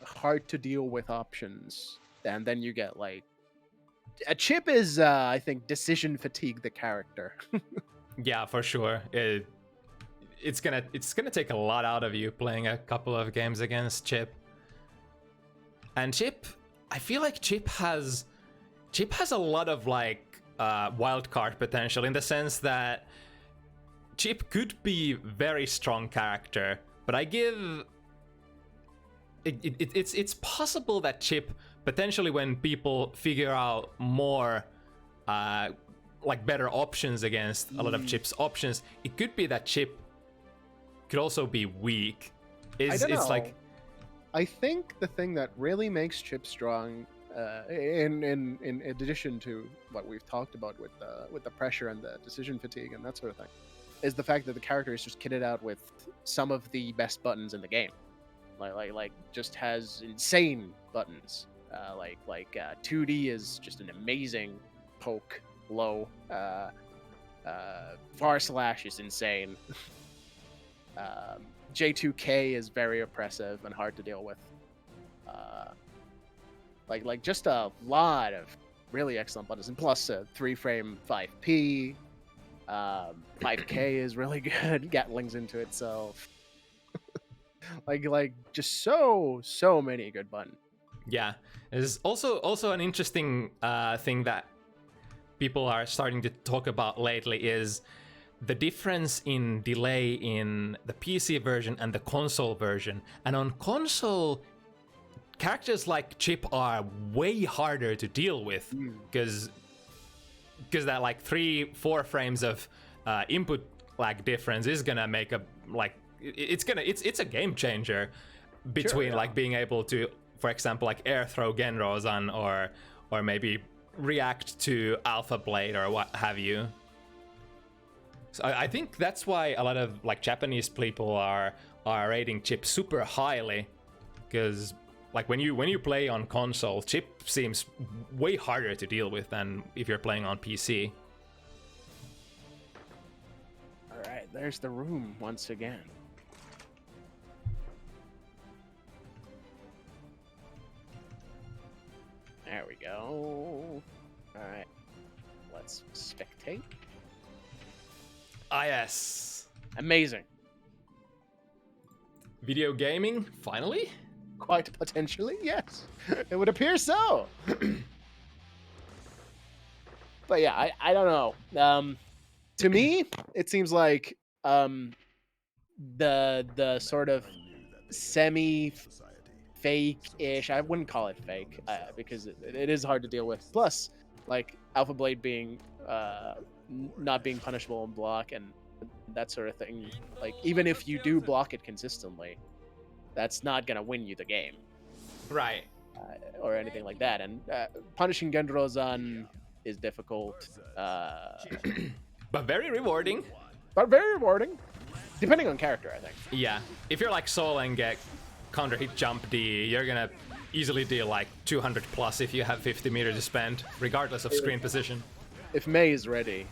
hard to deal with options, and then you get like a Chip is I think decision fatigue the character. Yeah, for sure. It's gonna take a lot out of you playing a couple of games against Chip. And Chip, I feel like Chip has a lot of like wild card potential in the sense that Chip could be very strong character, but I give it's possible that Chip potentially, when people figure out more like better options against a lot of Chip's options, it could be that Chip could also be weak. I don't know. It's like, I think the thing that really makes Chip strong, in addition to what we've talked about with the pressure and the decision fatigue and that sort of thing, is the fact that the character is just kitted out with some of the best buttons in the game. Like just has insane buttons. Like 2D is just an amazing poke low. Far slash is insane. J2K is very oppressive and hard to deal with. Like just a lot of really excellent buttons, and plus 3-frame 5P. 5K is really good. Gatling's into itself. like just so many good buttons. yeah, there's also an interesting thing that people are starting to talk about lately is the difference in delay in the PC version and the console version. And on console, characters like Chip are way harder to deal with because that like 3-4 frames of input lag difference is gonna make a like it's a game changer between like being able to, for example, like air throw Genrozan or maybe react to Alpha Blade or what have you. So I think that's why a lot of like Japanese people are rating Chip super highly, because like when you play on console, Chip seems way harder to deal with than if you're playing on PC. All right, there's the room once again. There we go. All right, let's spectate. Ah, yes. Amazing. Video gaming, finally? Quite potentially, yes. It would appear so. But yeah, I don't know. To me, it seems like the sort of semi fake-ish. I wouldn't call it fake because it is hard to deal with. Plus, like Alpha Blade being not being punishable in block and that sort of thing. Like even if you do block it consistently, that's not gonna win you the game, Right. or anything like that. And punishing Gendrozan is difficult, But very rewarding. but very rewarding, depending on character, I think. Yeah. If you're like Sol and get counter hit jump D, you're gonna easily deal like 200 plus if you have 50 meters to spend, regardless of screen position. If May is ready,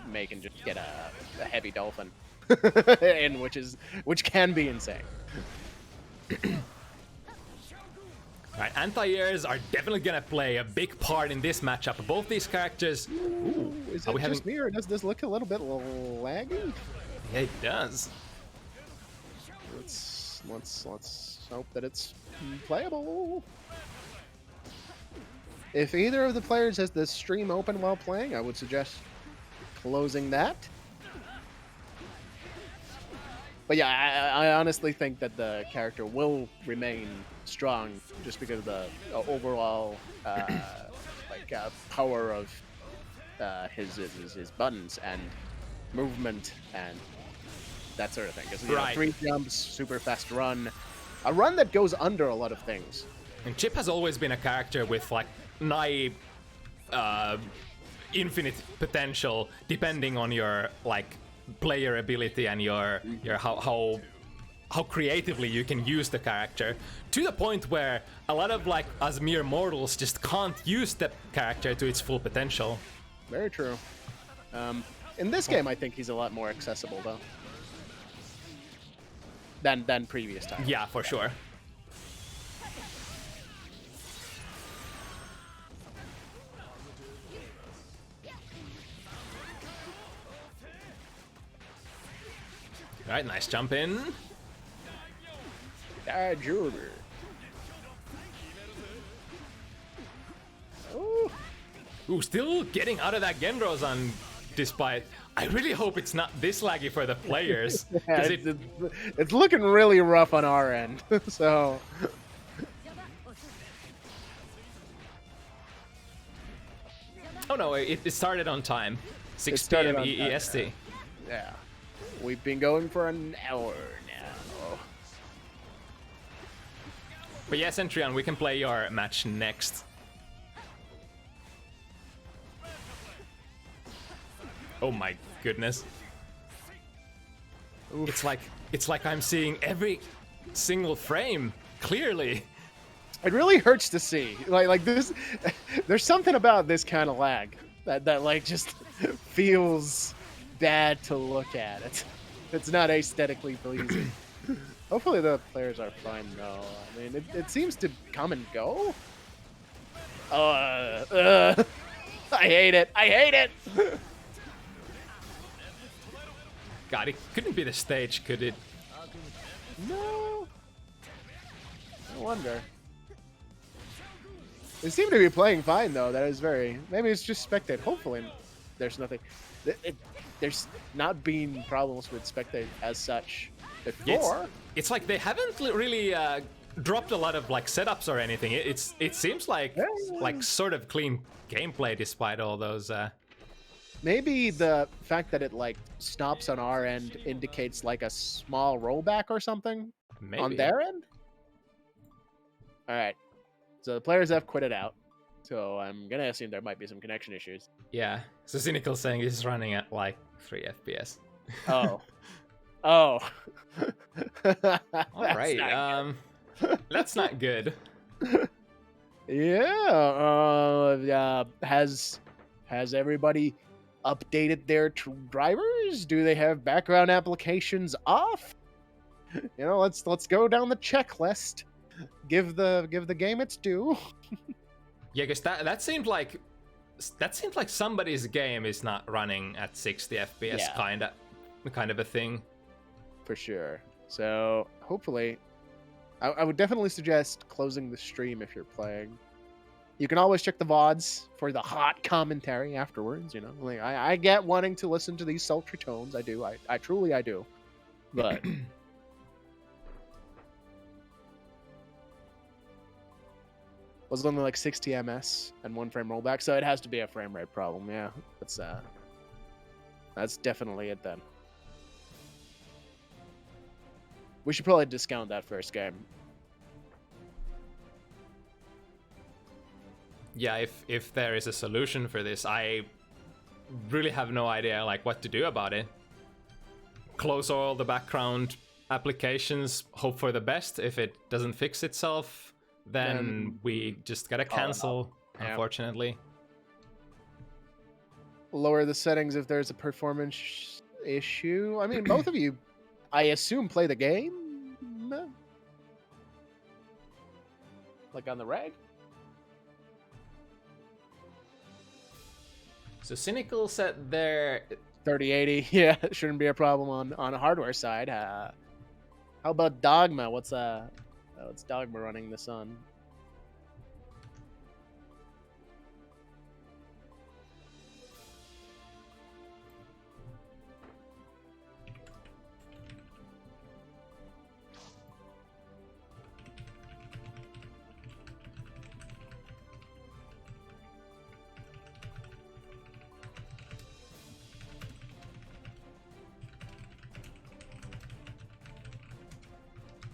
May can just get a heavy dolphin, in which can be insane. Right, anti-airs are definitely gonna play a big part in this matchup. Both these characters. Ooh, is it just me, or does this look a little bit laggy? Yeah, it does. Let's hope that it's playable. If either of the players has the stream open while playing, I would suggest closing that. But yeah, I honestly think that the character will remain strong just because of the overall power of his buttons and movement and that sort of thing. Because Right. 3 jumps, super fast run, a run that goes under a lot of things. And Chip has always been a character with like nigh infinite potential, depending on your like player ability and your how creatively you can use the character, to the point where a lot of like us mere mortals just can't use the character to its full potential. Very true. In this game, I think he's a lot more accessible though than previous times. Yeah, for sure. All right, nice jump in. Junior. Oh, Ooh, still getting out of that Gendrozan, despite... I really hope it's not this laggy for the players. yeah, 'Cause it's looking really rough on our end. So oh no, it started on time. 6 started p.m. on time, EST. yeah, we've been going for an hour now. But yeah, Sentryon, we can play your match next. Oh my goodness. Oof. It's like I'm seeing every single frame clearly. It really hurts to see. Like this, there's something about this kind of lag that like just feels bad to look at. It's not aesthetically pleasing. Hopefully the players are fine though. I mean, it seems to come and go. I hate it. I hate it. God, it couldn't be the stage, could it? No. I wonder. They seem to be playing fine though. That is very. Maybe it's just spectate. Hopefully, there's nothing. There's not been problems with spectate as such before. It's like they haven't really dropped a lot of like setups or anything. It seems like like sort of clean gameplay despite all those. Maybe the fact that it like stops on our end indicates like a small rollback or something Maybe. on their end. All right, so the players have quitted out. So I'm gonna assume there might be some connection issues. Yeah. So Sinical saying he's running at like 3 FPS. Oh. Oh. All right. That's not good. Yeah. Has everybody updated their drivers? Do they have background applications off? You know, let's go down the checklist. Give the game its due. Yeah, because that seemed like somebody's game is not running at 60 FPS, Yeah. kind of a thing. For sure. So hopefully, I would definitely suggest closing the stream if you're playing. You can always check the VODs for the hot commentary afterwards. You know, like I get wanting to listen to these sultry tones. I do. I truly do. But Was only like 60 ms and 1 frame rollback, so it has to be a frame rate problem. Yeah, that's definitely it then. We should probably discount that first game. Yeah, if there is a solution for this, I really have no idea like what to do about it. Close all the background applications, hope for the best. If it doesn't fix itself, then we just gotta cancel, unfortunately. Lower the settings if there's a performance issue. I mean, both of you, I assume, play the game? Like on the reg? So Sinical said there... 3080, yeah, it shouldn't be a problem on a hardware side. How about Dogma? What's Dogma running this on?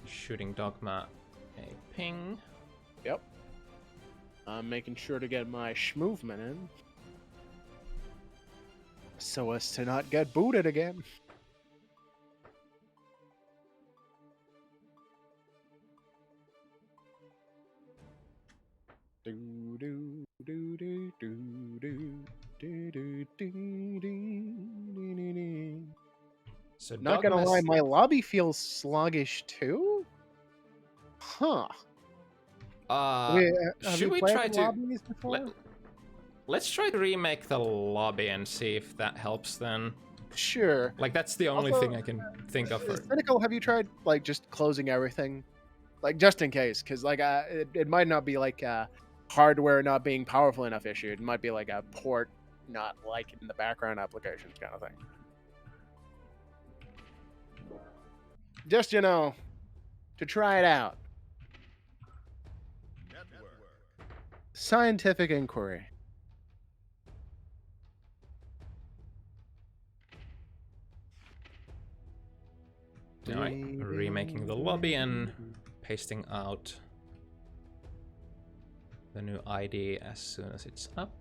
Shooting Dogma a ping. Yep. I'm making sure to get my movement in, so as to not get booted again. Do do do do do do do do do do. So not gonna lie, my lobby feels sluggish too. Huh. Should we try to... Let's try to remake the lobby and see if that helps then. Sure. Like, that's the only thing I can think of. Sinical, have you tried, like, just closing everything? Like, just in case, because, like, it might not be, like, hardware not being powerful enough issue. It might be, like, a port not, like, in the background applications kind of thing. Just, you know, to try it out. Scientific inquiry. Alright, remaking the lobby and pasting out the new ID as soon as it's up.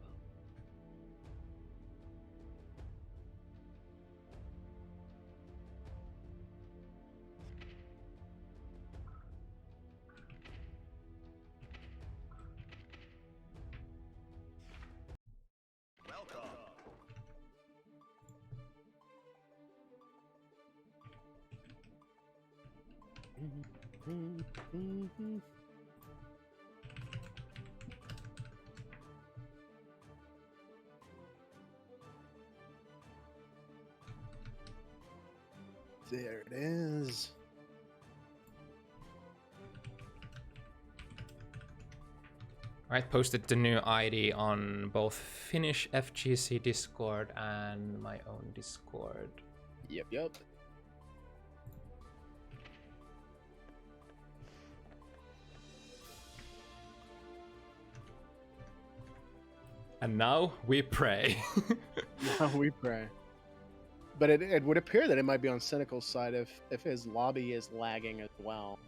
There it is. Alright, posted the new ID on both Finnish FGC Discord and my own Discord. Yep. And now we pray. Now we pray. But it would appear that it might be on Sinical's side if his lobby is lagging as well.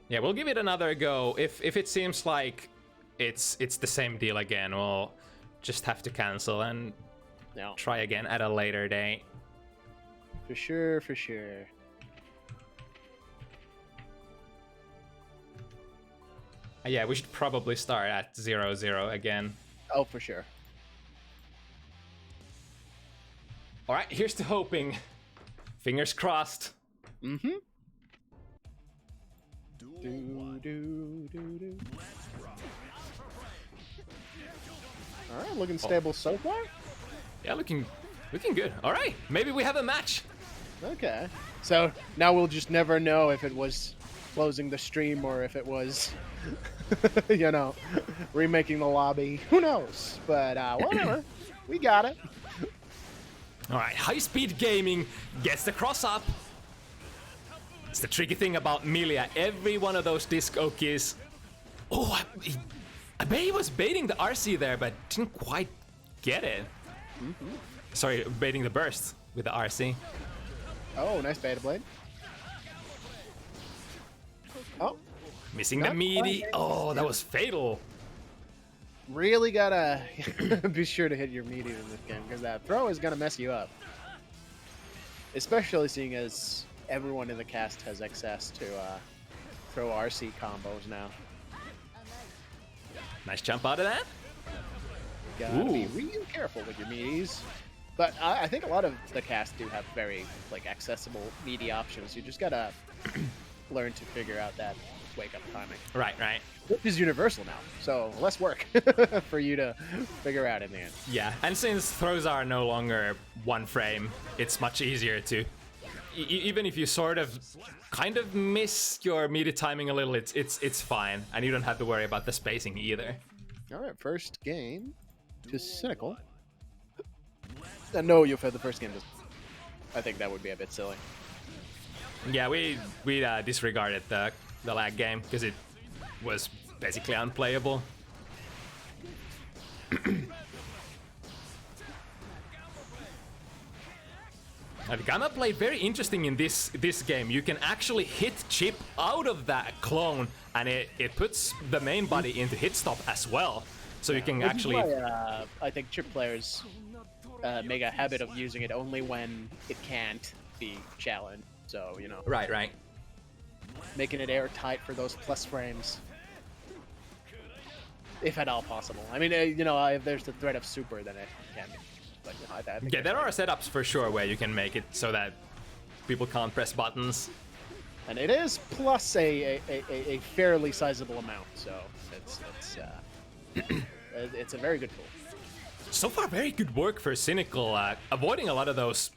Yeah, we'll give it another go. If it seems like it's the same deal again, we'll just have to cancel and try again at a later date. For sure. Yeah, we should probably start at 0-0 again. Oh, for sure. Alright, here's to hoping. Fingers crossed. Mm-hmm. Do. Alright, looking stable so far? Yeah, looking good. Alright, maybe we have a match. Okay. So now we'll just never know if it was closing the stream or if it was you know, remaking the lobby. Who knows? But whatever. We got it. Alright, high-speed gaming gets the cross-up. It's the tricky thing about Milia. Every one of those disc okies Oh, I bet he was baiting the RC there, but didn't quite get it. Sorry, baiting the burst with the RC. Oh, nice beta blade. Oh, Missing the meaty. Oh, that was fatal. really gotta be sure to hit your meaty in this game, because that throw is gonna mess you up. Especially seeing as everyone in the cast has access to throw RC combos now. Nice jump out of that. Gotta be real careful with your meaties. But I think a lot of the cast do have very accessible meaty options. You just gotta learn to figure out that wake up timing. Right. Which is universal now, so less work for you to figure out in the end. Yeah, and since throws are no longer one frame, it's much easier to, even if you kind of miss your meaty timing a little, it's fine, and you don't have to worry about the spacing either. All right, first game to Sinical. No, you've had the first game. I think that would be a bit silly. Yeah, we disregarded the lag game because it was basically unplayable. Gamma played very interesting in this game. You can actually hit Chip out of that clone, and it puts the main body into hit stop as well. So you can actually. Why, I think Chip players make a habit of using it only when it can't be challenged. So Right. Making it airtight for those plus frames, if at all possible. I mean, if there's the threat of super, then it can be. But, I think there are setups for sure where you can make it so that people can't press buttons. And it is plus a fairly sizable amount, so it's a very good tool. So far, very good work for Sinical, avoiding a lot of those,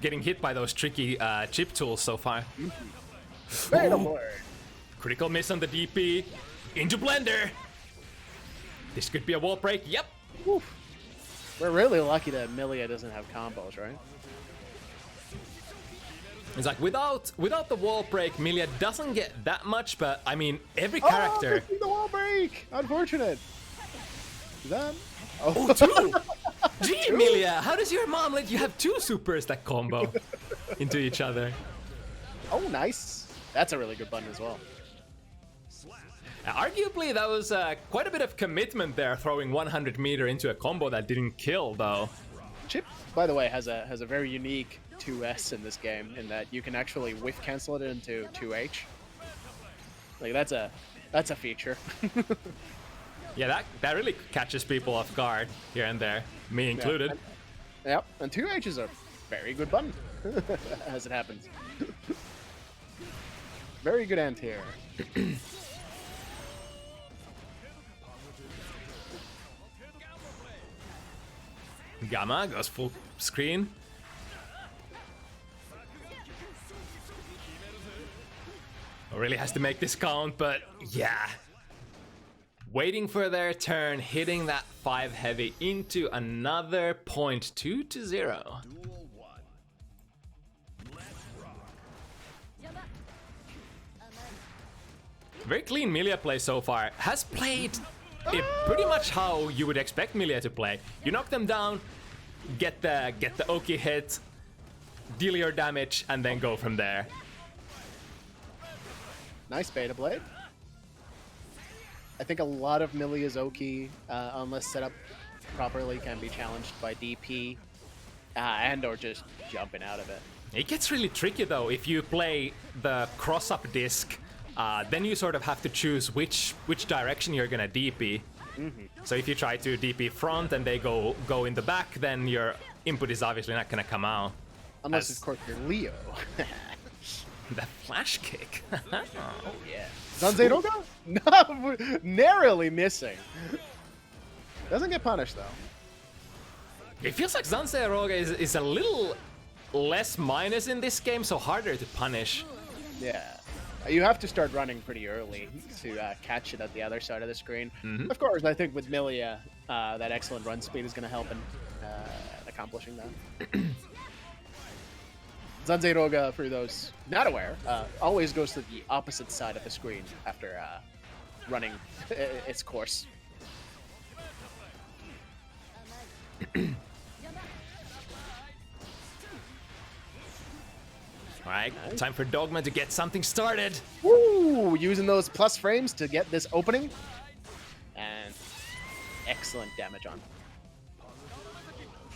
getting hit by those tricky chip tools so far. Critical miss on the DP, into blender. This could be a wall break. Yep. Oof. We're really lucky that Milia doesn't have combos, right? It's like without the wall break, Milia doesn't get that much, but I mean every character. Oh, the wall break! Unfortunate. Is that? Oh, two! Gee, Milia, how does your mom let you have two supers that combo into each other? Oh, nice. That's a really good button as well. Arguably, that was quite a bit of commitment there, throwing 100 meter into a combo that didn't kill, though. Chip, by the way, has a very unique 2S in this game, in that you can actually whiff cancel it into 2H. Like that's a feature. Yeah, that really catches people off guard here and there, me included. Yep, and 2H is a very good button, as it happens. Very good anti-air. Gamma goes full screen. Really has to make this count, but yeah. Waiting for their turn, hitting that 5 heavy into another point, 2-0. Very clean Milia play so far. Has played it pretty much how you would expect Milia to play. You knock them down, get the Oki hit, deal your damage, and then go from there. Nice beta blade. I think a lot of Milia's Oki, unless set up properly, can be challenged by DP and or just jumping out of it. It gets really tricky though if you play the cross-up disc. Then you sort of have to choose which direction you're gonna DP. So if you try to DP front and they go in the back, then your input is obviously not gonna come out. Unless, of course, you're Leo. The flash kick. Oh yeah. Zanzeiroga? No, narrowly missing. Doesn't get punished though. It feels like Zanzeiroga is a little less minus in this game, so harder to punish. Yeah. You have to start running pretty early to catch it at the other side of the screen. Of course, I think with Milia, that excellent run speed is going to help in accomplishing that. Zanzeiroga, for those not aware, always goes to the opposite side of the screen after running its course. Alright, time for Dogma to get something started. Woo! Using those plus frames to get this opening. And excellent damage on.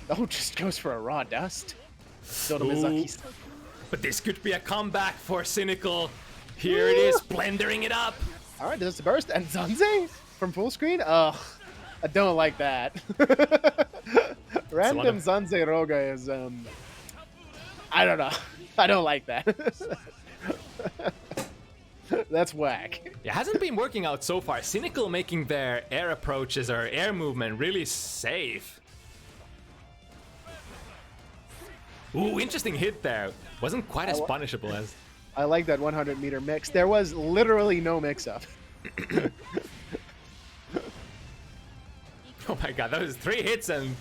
Oh, just goes for a raw dust. Dodomizaki. But this could be a comeback for Sinical. Here it is, blendering it up. Alright, does it burst? And Zanze from full screen? Ugh, I don't like that. Random Zanze Roga is, I don't know. I don't like that. That's whack. It hasn't been working out so far. Sinical making their air approaches or air movement really safe. Ooh, interesting hit there. Wasn't quite as punishable as... I like that 100-meter mix. There was literally no mix-up. Oh my god, that was 3 hits and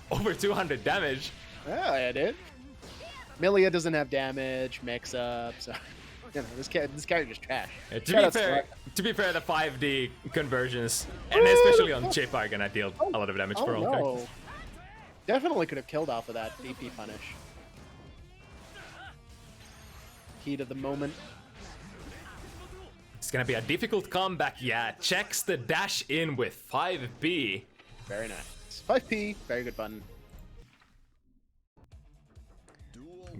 over 200 damage. Yeah, I did. Milia doesn't have damage, mix-up, so... You know, this character's just trash. To be fair, the 5D conversions, and especially on Chip, are gonna deal a lot of damage for all characters. Definitely could have killed off of that DP punish. Heat of the moment. It's gonna be a difficult comeback. Yeah, checks the dash in with 5B. Very nice. 5P, very good button.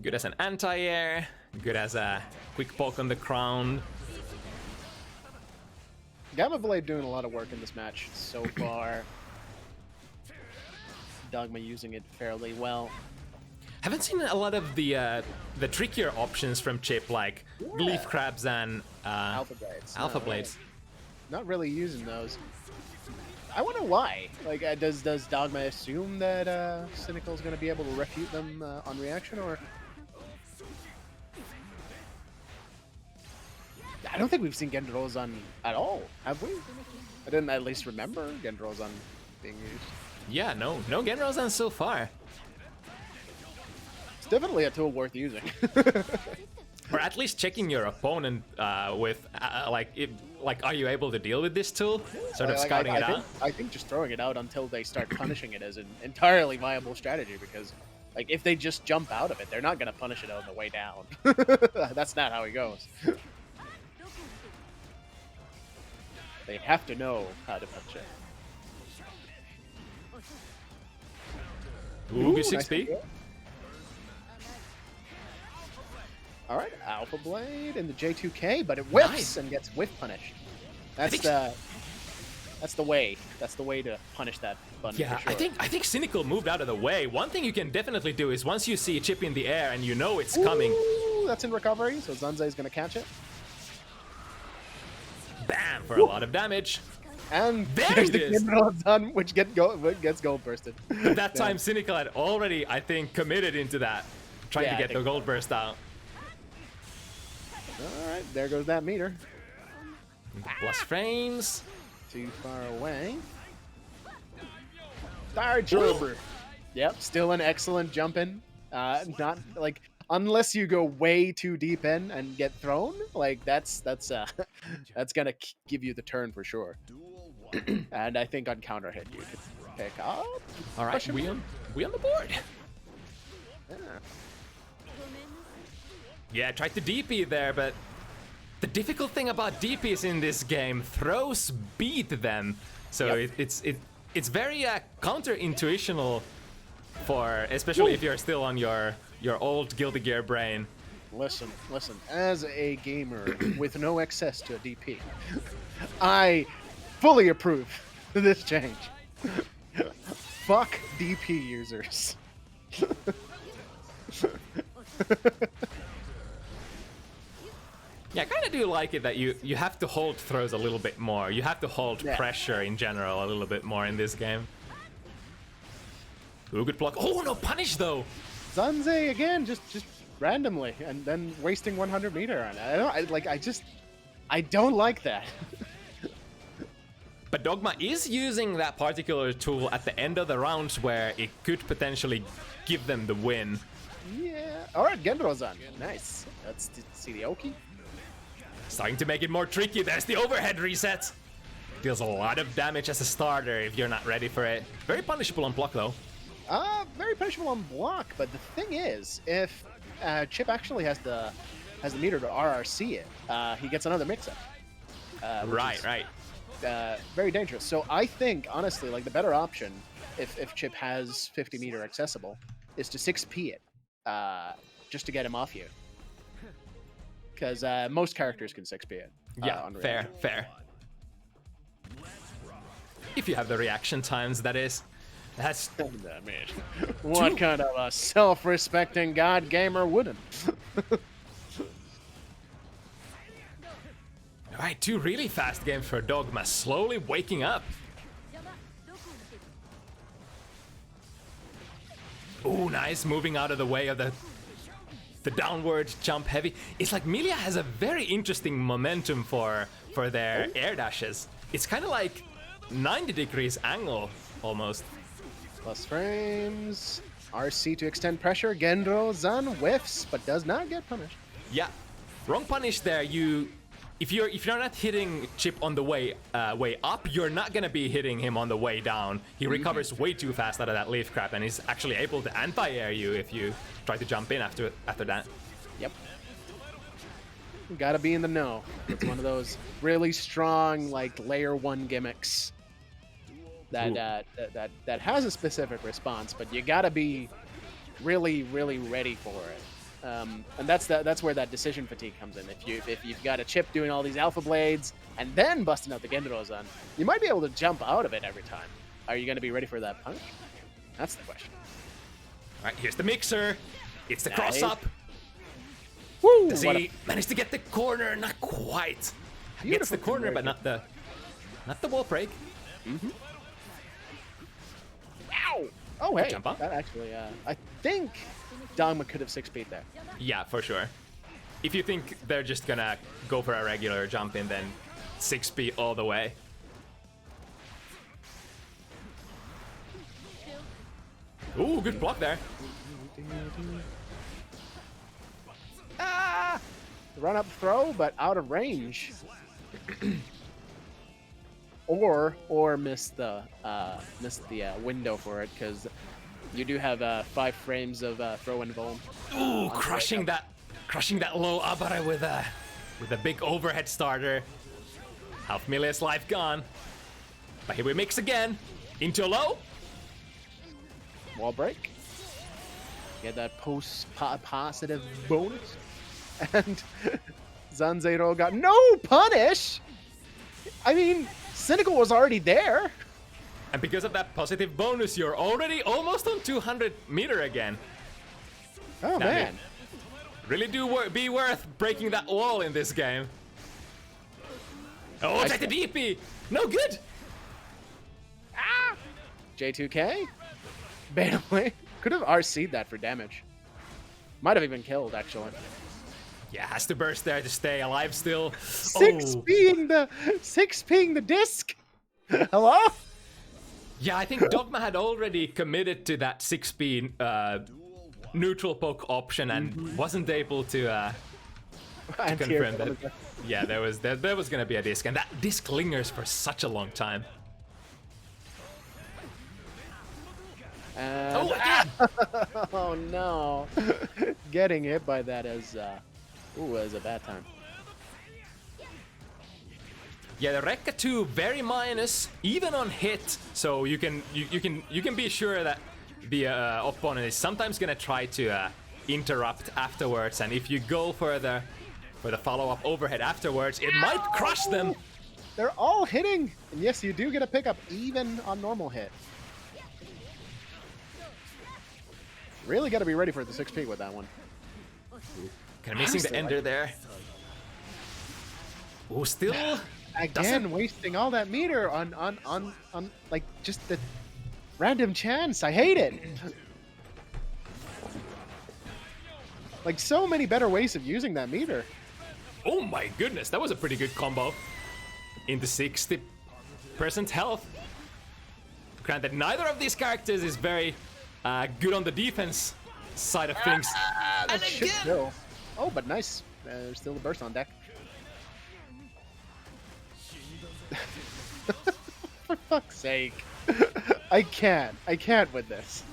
Good as an anti-air. Good as a quick poke on the crown. Gamma Blade doing a lot of work in this match so far. Dogma using it fairly well. Haven't seen a lot of the trickier options from Chip, like Leaf Crabs and Alpha Blades. Alpha Blades. Not really using those. I wonder why. Like, does Dogma assume that Sinical's going to be able to refute them on reaction, or? I don't think we've seen Gendrozan at all, have we? I didn't at least remember Gendrozan being used. Yeah, no Genrozan so far. It's definitely a tool worth using. Or at least checking your opponent with, are you able to deal with this tool? Sort of scouting it out. I think just throwing it out until they start punishing it is an entirely viable strategy, because, like, if they just jump out of it, they're not going to punish it on the way down. That's not how it goes. They have to know how to punch it. Ooh, good 6B. Nice. Alright, Alpha Blade in the J2K, but it whiffs and gets whiff punished. That's the way. That's the way to punish that button. Yeah, for sure. I think Sinical moved out of the way. One thing you can definitely do is once you see Chip in the air and you know it's coming. That's in recovery, so Zanze is going to catch it. Bam! For a lot of damage. And there's the Gendrozan, which gets gold bursted. But that time, Sinical had already, I think, committed into that, trying to get the gold burst out. Alright, there goes that meter. Plus frames. Too far away. Star Jumper. Yep, still an excellent jump in. Not like, unless you go way too deep in and get thrown, like that's gonna give you the turn for sure. And I think on counter hit you could pick up. All right, we on the board. Yeah, tried to DP there, but the difficult thing about DPs in this game, throws beat them. So it's very counter-intuitional for, especially if you're still on your old Guilty Gear brain. Listen. As a gamer with no access to a DP, I fully approve this change. Fuck DP users. Yeah, I kind of do like it that you have to hold throws a little bit more. You have to hold pressure in general a little bit more in this game. Ooh, good block. Oh, no punish though. Zanze again, just randomly, and then wasting 100 meter on it. I don't like that. But Dogma is using that particular tool at the end of the rounds where it could potentially give them the win. Yeah. All right, Gendrozan. Nice. Let's see the Oki. Starting to make it more tricky. There's the overhead reset. Deals a lot of damage as a starter if you're not ready for it. Very punishable on block though. Very punishable on block, but the thing is, if Chip actually has the meter to RRC it, he gets another mix-up. Right. Very dangerous. So I think, honestly, like the better option, if Chip has 50 meter accessible, is to 6p it, just to get him off you. Because most characters can 6p it. Yeah, fair. If you have the reaction times, that is. That's... What kind of a self-respecting god gamer wouldn't? Alright, 2 really fast games for Dogma, slowly waking up. Ooh, nice, moving out of the way of the downward jump heavy. It's like Melia has a very interesting momentum for their air dashes. It's kind of like 90 degrees angle, almost. Plus frames, RC to extend pressure, Gendro Zan whiffs, but does not get punished. Yeah, wrong punish there. If you're not hitting Chip on the way up, you're not gonna be hitting him on the way down. He recovers way too fast out of that leaf crap, and he's actually able to anti-air you if you try to jump in after that. Yep. You gotta be in the know. It's one of those really strong, like layer 1 gimmicks that has a specific response, but you gotta be really ready for it. And that's where that decision fatigue comes in. If you've got a Chip doing all these alpha blades and then busting out the Gendrozan, you might be able to jump out of it every time. Are you going to be ready for that punch? That's the question. All right, here's the mixer. It's the cross up. Woo! Does he manage to get the corner? Not quite. Gets the corner, but not the wall break. Ow! Oh, hey, jump up. That actually, I think Dogma could have 6-beat there. Yeah, for sure. If you think they're just gonna go for a regular jump in, then 6-beat all the way. Ooh, good block there. Ah! Run up throw, but out of range. or miss the window for it, because you do have 5 frames of throw and vol. Ooh, crushing that low Abare with a big overhead starter. Half Melia's life gone. But here we mix again. Into a low. Wall break. Get that positive bonus. And Zanzero got no punish. I mean, Sinical was already there. And because of that positive bonus, you're already almost on 200 meter again. Oh, now, man. Really be worth breaking that wall in this game. Oh, take the DP. No good. Ah! J2K? Barely. Could have RC'd that for damage. Might have even killed, actually. Yeah, has to burst there to stay alive still. 6P'ing the disc. Hello? Yeah, I think Dogma had already committed to that 6-speed neutral poke option and wasn't able to confirm that. Yeah, there was gonna be a disc, and that disc lingers for such a long time. And, oh no! Getting hit by that is a bad time. Yeah, the Rekka 2 very minus, even on hit, so you can be sure that the opponent is sometimes gonna try to interrupt afterwards, and if you go for the follow-up overhead afterwards, it might crush them. They're all hitting, and yes, you do get a pickup even on normal hit. Really got to be ready for the 6P with that one. Kind of missing the ender there. Oh, still again wasting all that meter on like just the random chance. I hate it. Like so many better ways of using that meter. Oh my goodness, that was a pretty good combo. Into 60% health. Granted, neither of these characters is very good on the defense side of things. And again! Oh, but nice. There's still a burst on deck. fuck's sake. I can't with this.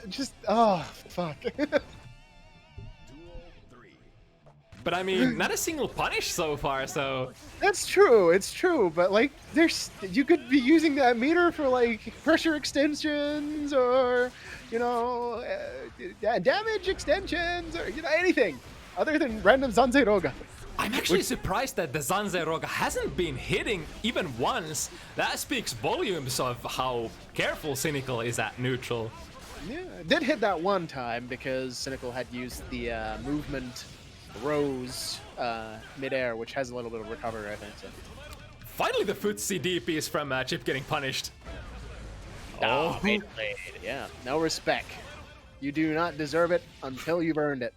Just, oh, fuck. But I mean, not a single punish so far, so... That's true, it's true, but like, you could be using that meter for like pressure extensions or, you know, damage extensions or, you know, anything other than random Zanzeiroga. I'm actually surprised that the Zanzeiroga hasn't been hitting even once. That speaks volumes of how careful Sinical is at neutral. Yeah, it did hit that one time because Sinical had used the movement rose midair, which has a little bit of recovery, I think. So. Finally, the footsie DPs from Chip getting punished. Oh, yeah, no respect. You do not deserve it until you've earned it.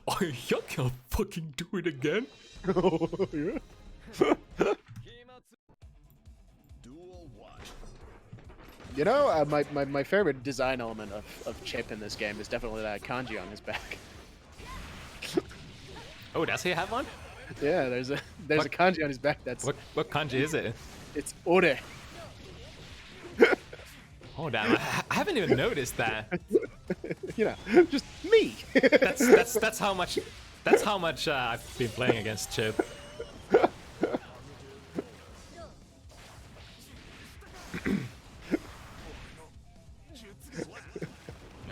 Oh, you can't fucking do it again. Oh, yeah. You know, my favorite design element of Chip in this game is definitely that kanji on his back. Oh, does he have one? Yeah, there's a kanji on his back. That's what kanji is it? It's ore. Oh damn! I haven't even noticed that. You know, just me. That's how much. That's how much I've been playing against Chip.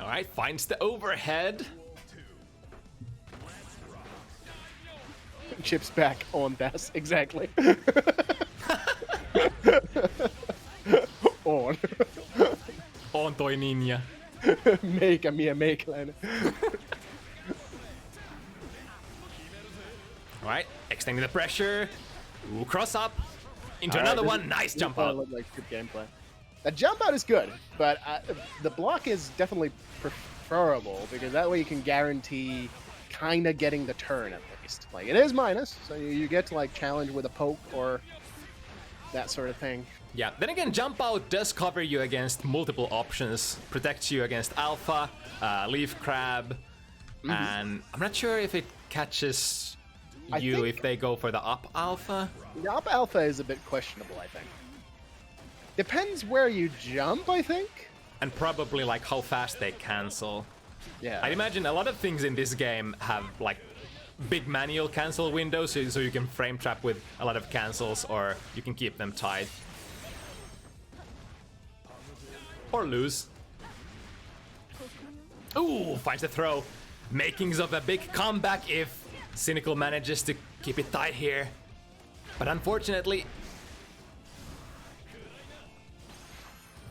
All right, finds the overhead. Chip's back on this, exactly. On. On toi ninja. Make a mia make line. Alright, extending the pressure. Ooh, cross up. Into another one. Nice jump out. Look like good gameplay. The jump out is good, but the block is definitely preferable because that way you can guarantee kind of getting the turn at least. Like, it is minus, so you get to like challenge with a poke or that sort of thing. Yeah, then again, jump out does cover you against multiple options, protects you against alpha, leaf crab, and I'm not sure if it catches you if they go for the up alpha. The up alpha is a bit questionable, I think. Depends where you jump, I think. And probably like how fast they cancel. Yeah. I'd imagine a lot of things in this game have like big manual cancel windows, so you can frame trap with a lot of cancels, or you can keep them tied. Or lose. Ooh, finds the throw. Makings of a big comeback if Sinical manages to keep it tight here. But unfortunately...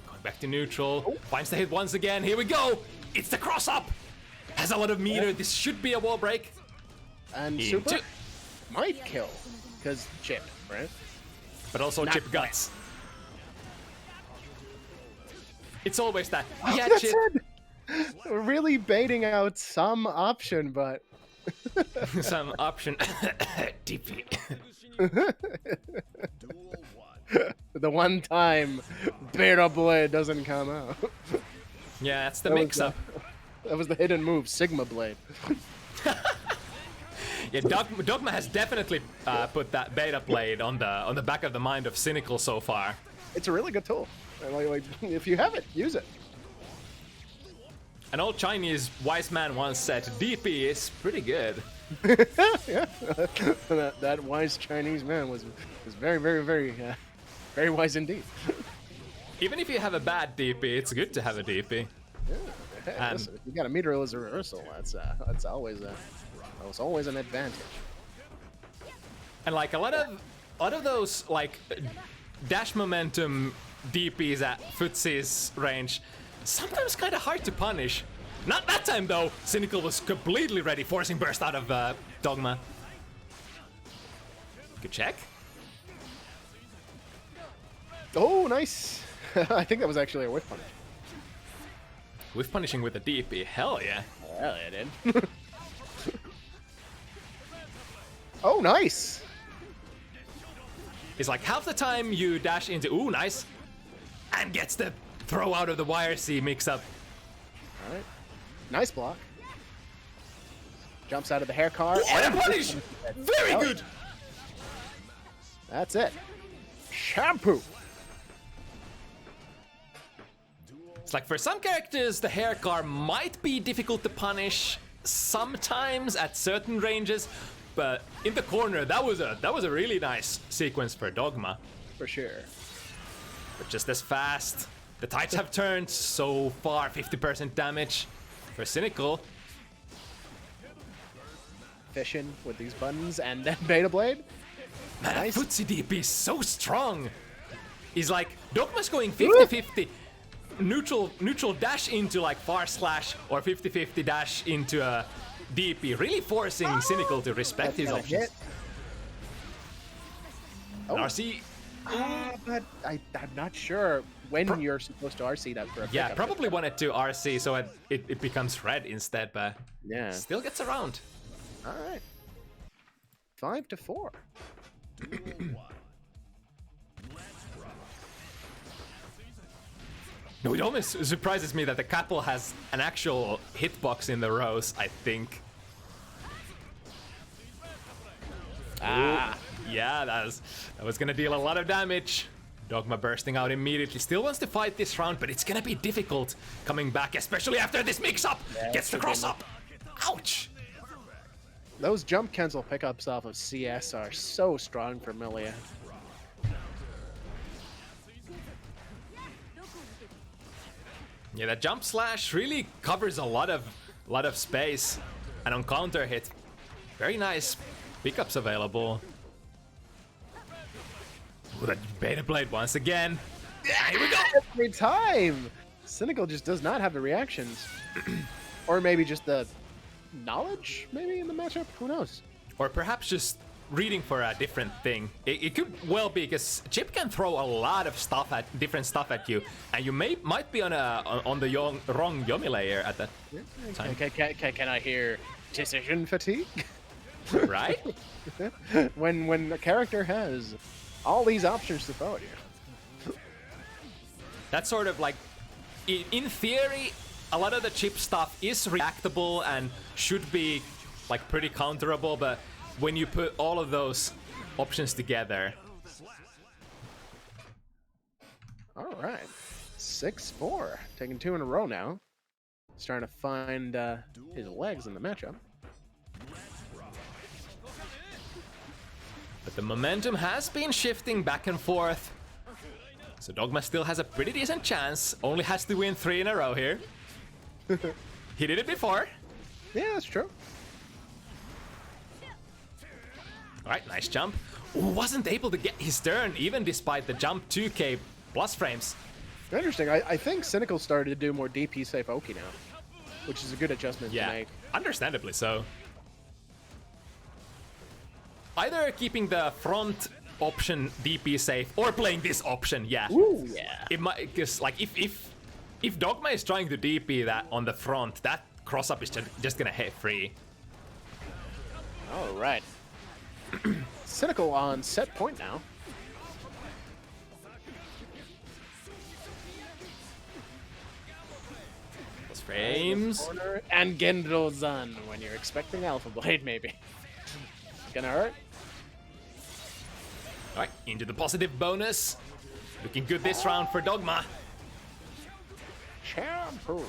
Going back to neutral. Finds the hit once again. Here we go! It's the cross-up! Has a lot of meter. This should be a wall break. And super might kill. Because Chip, right? But also Chip guts. It's always that. Yeah, that's Chip. It. Really baiting out some option, but some option. DP. The one time Beta Blade doesn't come out. Yeah, that's the mix-up. That was the hidden move, Sigma Blade. Yeah, Dogma has definitely put that Beta Blade on the back of the mind of Sinical so far. It's a really good tool. Like, if you have it, use it. An old Chinese wise man once said, DP is pretty good. Yeah, that wise Chinese man was very, very, very, very wise indeed. Even if you have a bad DP, it's good to have a DP. Yeah. Hey, listen, if you got a meter as a reversal, that's always an advantage. And like a lot of those like dash momentum DPs at Footsie's range, sometimes kind of hard to punish. Not that time though. Sinical was completely ready, forcing burst out of Dogma. Good check. Oh, nice. I think that was actually a whiff punish. Whiff punishing with a DP, hell yeah. Hell yeah, dude. Oh, nice. It's like half the time you dash into, ooh, nice, and gets the throw out of the wire C mix up. All right. Nice block. Jumps out of the hair car. And a punish! Very good! That's it. Shampoo. It's like for some characters, the hair car might be difficult to punish sometimes at certain ranges, but in the corner, that was a really nice sequence for Dogma. For sure. But just as fast. The tides have turned so far. 50% damage for Sinical. Fishing with these buttons and then Beta Blade. Man, Nice. that footsie DP is so strong. He's like, Dogma's going 50-50. Neutral dash into like far slash or 50-50 dash into a DP. Really forcing Sinical to respect his options. Hit. Oh. RC. But I'm not sure when you're supposed to RC that for a Yeah, pickup. probably wanted to RC so it becomes red instead, but Yeah. still gets around. All right. 5-4. No, it almost surprises me that the couple has an actual hitbox in the rows, I think. Ah. Yeah, that was gonna deal a lot of damage. Dogma bursting out immediately. Still wants to fight this round, but it's gonna be difficult coming back, especially after this mix-up. Yeah, Gets the it's cross up. Ouch! Those jump cancel pickups off of CS are so strong for Milia. Yeah, that jump slash really covers a lot of space, and on counter hit, very nice pickups available. Ooh, that Beta Blade once again. Yeah, here we go. Every time! Sinical just does not have the reactions. Or maybe just the knowledge, maybe, in the matchup? Who knows? Or perhaps just reading for a different thing. It could well be, because Chip can throw a lot of stuff at different stuff at you, and you might be on the wrong Yomi layer at that time. Can I hear decision fatigue? Right? when a character has all these options to throw at you. That's sort of like, in theory, a lot of the Chip stuff is reactable and should be like pretty counterable, but when you put all of those options together. All right. 6-4. Taking 2 in a row now. Starting to find his legs in the matchup. But the momentum has been shifting back and forth. So Dogma still has a pretty decent chance. Only has to win 3 in a row here. He did it before. Yeah, that's true. Alright, nice jump. Ooh, wasn't able to get his turn even despite the jump 2k plus frames. Interesting. I think Sinical started to do more DP safe Oki now, which is a good adjustment to Yeah, make. understandably so. Either keeping the front option DP safe or playing this option, yeah. Ooh, yeah. It might, because like if Dogma is trying to DP that on the front, that cross up is just gonna hit free. All right. Sinical on set point now. Frames. Corner and Gendro-zan when you're expecting Alpha Blade, maybe. Gonna hurt. Alright, into the positive bonus. Looking good this round for Dogma. Shampoo.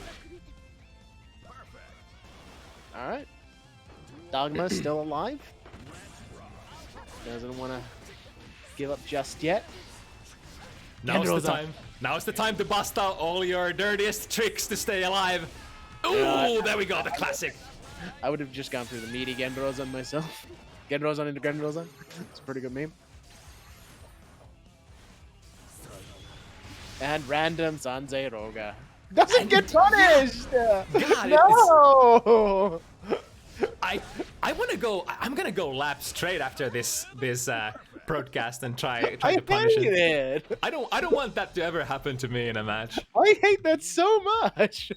All right. Dogma's still alive. Doesn't want to give up just yet. Now's the Gendro-zan. time. Now's the time to bust out all your dirtiest tricks to stay alive. Ooh, Yeah. there we go, the classic. I would have just gone through the meaty Gendro-zan myself. Gendro-zan into Gendro-zan. It's a pretty good meme. And random Sanzei Roga. Doesn't get punished! God, No! I want to go. I'm gonna go lap straight after this broadcast and try I to punish hate him. it! I don't want that to ever happen to me in a match. I hate that so much!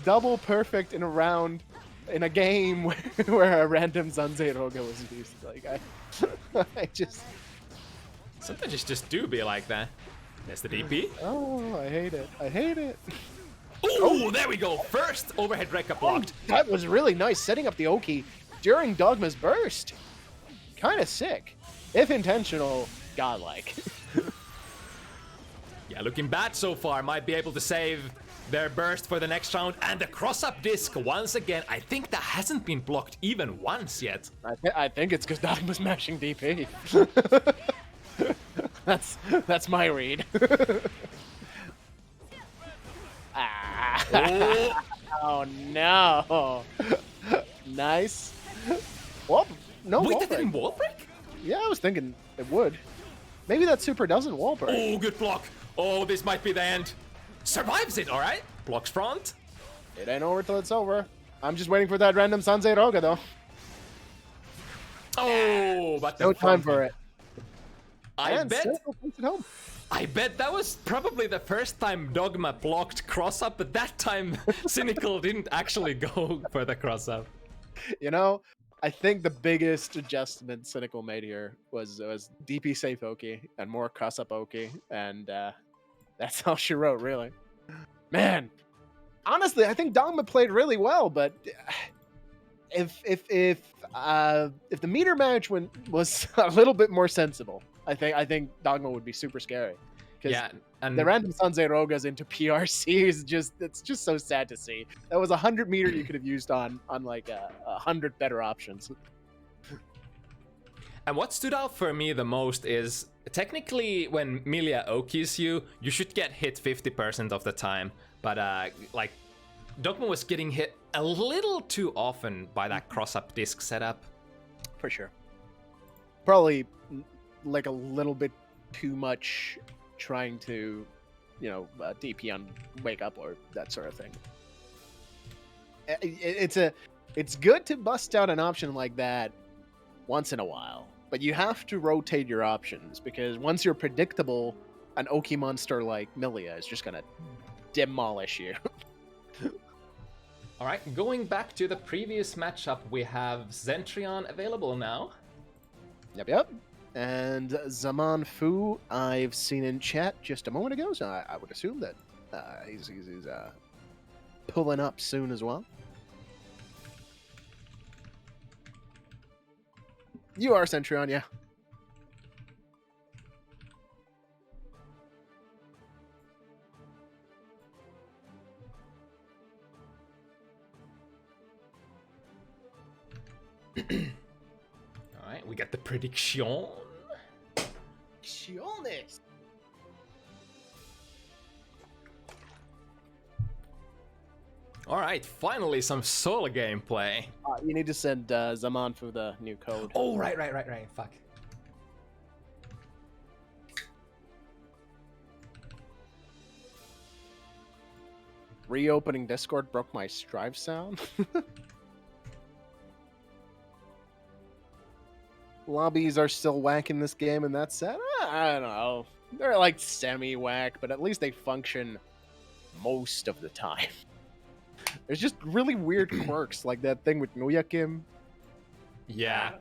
Double perfect in a round, in a game where a random Sanzei Roga was used. Like, I just... Sometimes it just do be like that. There's the DP. Oh, I hate it. I hate it. Ooh, there we go. First overhead Rekka blocked. That was really nice, setting up the Oki during Dogma's burst. kind of sick. If intentional, godlike. Yeah, looking bad so far. Might be able to save their burst for the next round. And the cross-up disc once again. I think that hasn't been blocked even once yet. I think it's because Dogma's mashing DP. That's my read. Oh. Oh no! Nice. Well, no Wait, wall that didn't break. wall break? Yeah, I was thinking it would. Maybe that super doesn't wall break. Oh, good block. Oh, this might be the end. Survives it, all right. Blocks front. It ain't over till it's over. I'm just waiting for that random Sanzei Roga though. Oh, but No time for it. I And bet. Sinical takes it home. I bet that was probably the first time Dogma blocked cross-up, but that time Sinical didn't actually go for the cross-up. You know, I think the biggest adjustment Sinical made here was DP safe Oki and more cross up Oki, and that's all she wrote, really. Man, honestly, I think Dogma played really well, but if the meter management was a little bit more sensible, I think Dogma would be super scary. Yeah, and The random Sanzei Rogas into PRC is it's just so sad to see. That was 100 meter you could have used on like 100 better options. And what stood out for me the most is technically when Milia Okis you should get hit 50% of the time. But like Dogma was getting hit a little too often by that cross-up disc setup. For sure. Probably like a little bit too much trying to, DP on wake up or that sort of thing. It's good to bust out an option like that once in a while, but you have to rotate your options because once you're predictable, an Oki monster like Milia is just gonna demolish you. All right, going back to the previous matchup, we have Sentryon available now. Yep. And Zaman Fu, I've seen in chat just a moment ago, so I would assume that he's pulling up soon as well. You are Sentryon, yeah. All right, we got the prediction. Predicciones. All right, finally some solo gameplay. You need to send Zaman Fu the new code. Oh, right. Fuck. Reopening Discord broke my Strive sound. Lobbies are still whack in this game, and that's sad. I don't know. They're like semi-whack, but at least they function most of the time. There's just really weird quirks, like that thing with Nujakim. Yeah.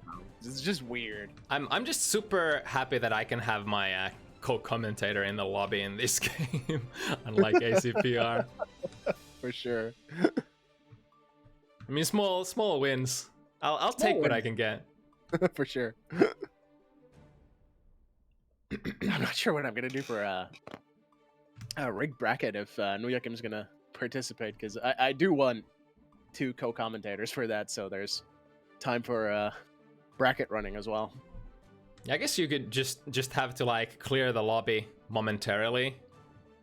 It's just weird. I'm just super happy that I can have my co-commentator in the lobby in this game, unlike ACPR. For sure. I mean, small wins. I'll take what I can get. For sure. I'm not sure what I'm gonna do for a rig bracket if Nujakim's gonna participate, because I do want 2 co-commentators for that, so there's time for bracket running as well. Yeah, I guess you could just have to like clear the lobby momentarily.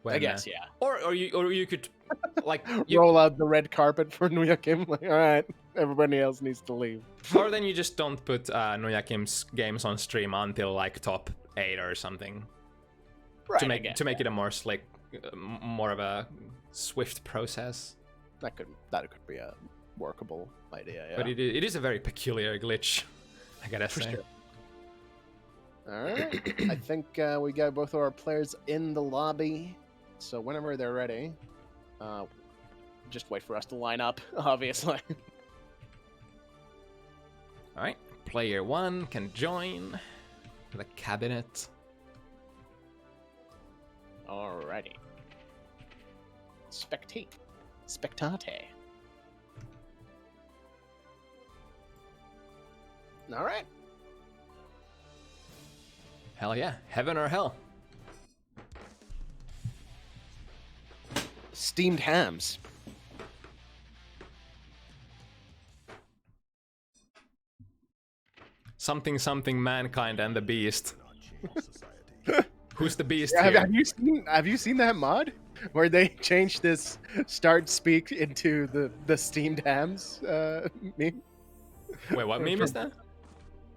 I guess, yeah. Or you could like roll out the red carpet for Nujakim. Like, all right, everybody else needs to leave. Or then you just don't put Nujakim's games on stream until like top 8 or something. Right, to make it a more slick, more of a swift process. That could be a workable idea. Yeah. But it is a very peculiar glitch, I gotta say. Sure. All right, I think we got both of our players in the lobby, so whenever they're ready, just wait for us to line up. Obviously. All right, player 1 can join the cabinet. Alrighty. Spectate. All right. Hell yeah, heaven or hell. Steamed hams. Something something mankind and the beast. Who's the beast Have, here? have you seen that mod where they changed this start speak into the steamed hams meme? Wait, what meme is that?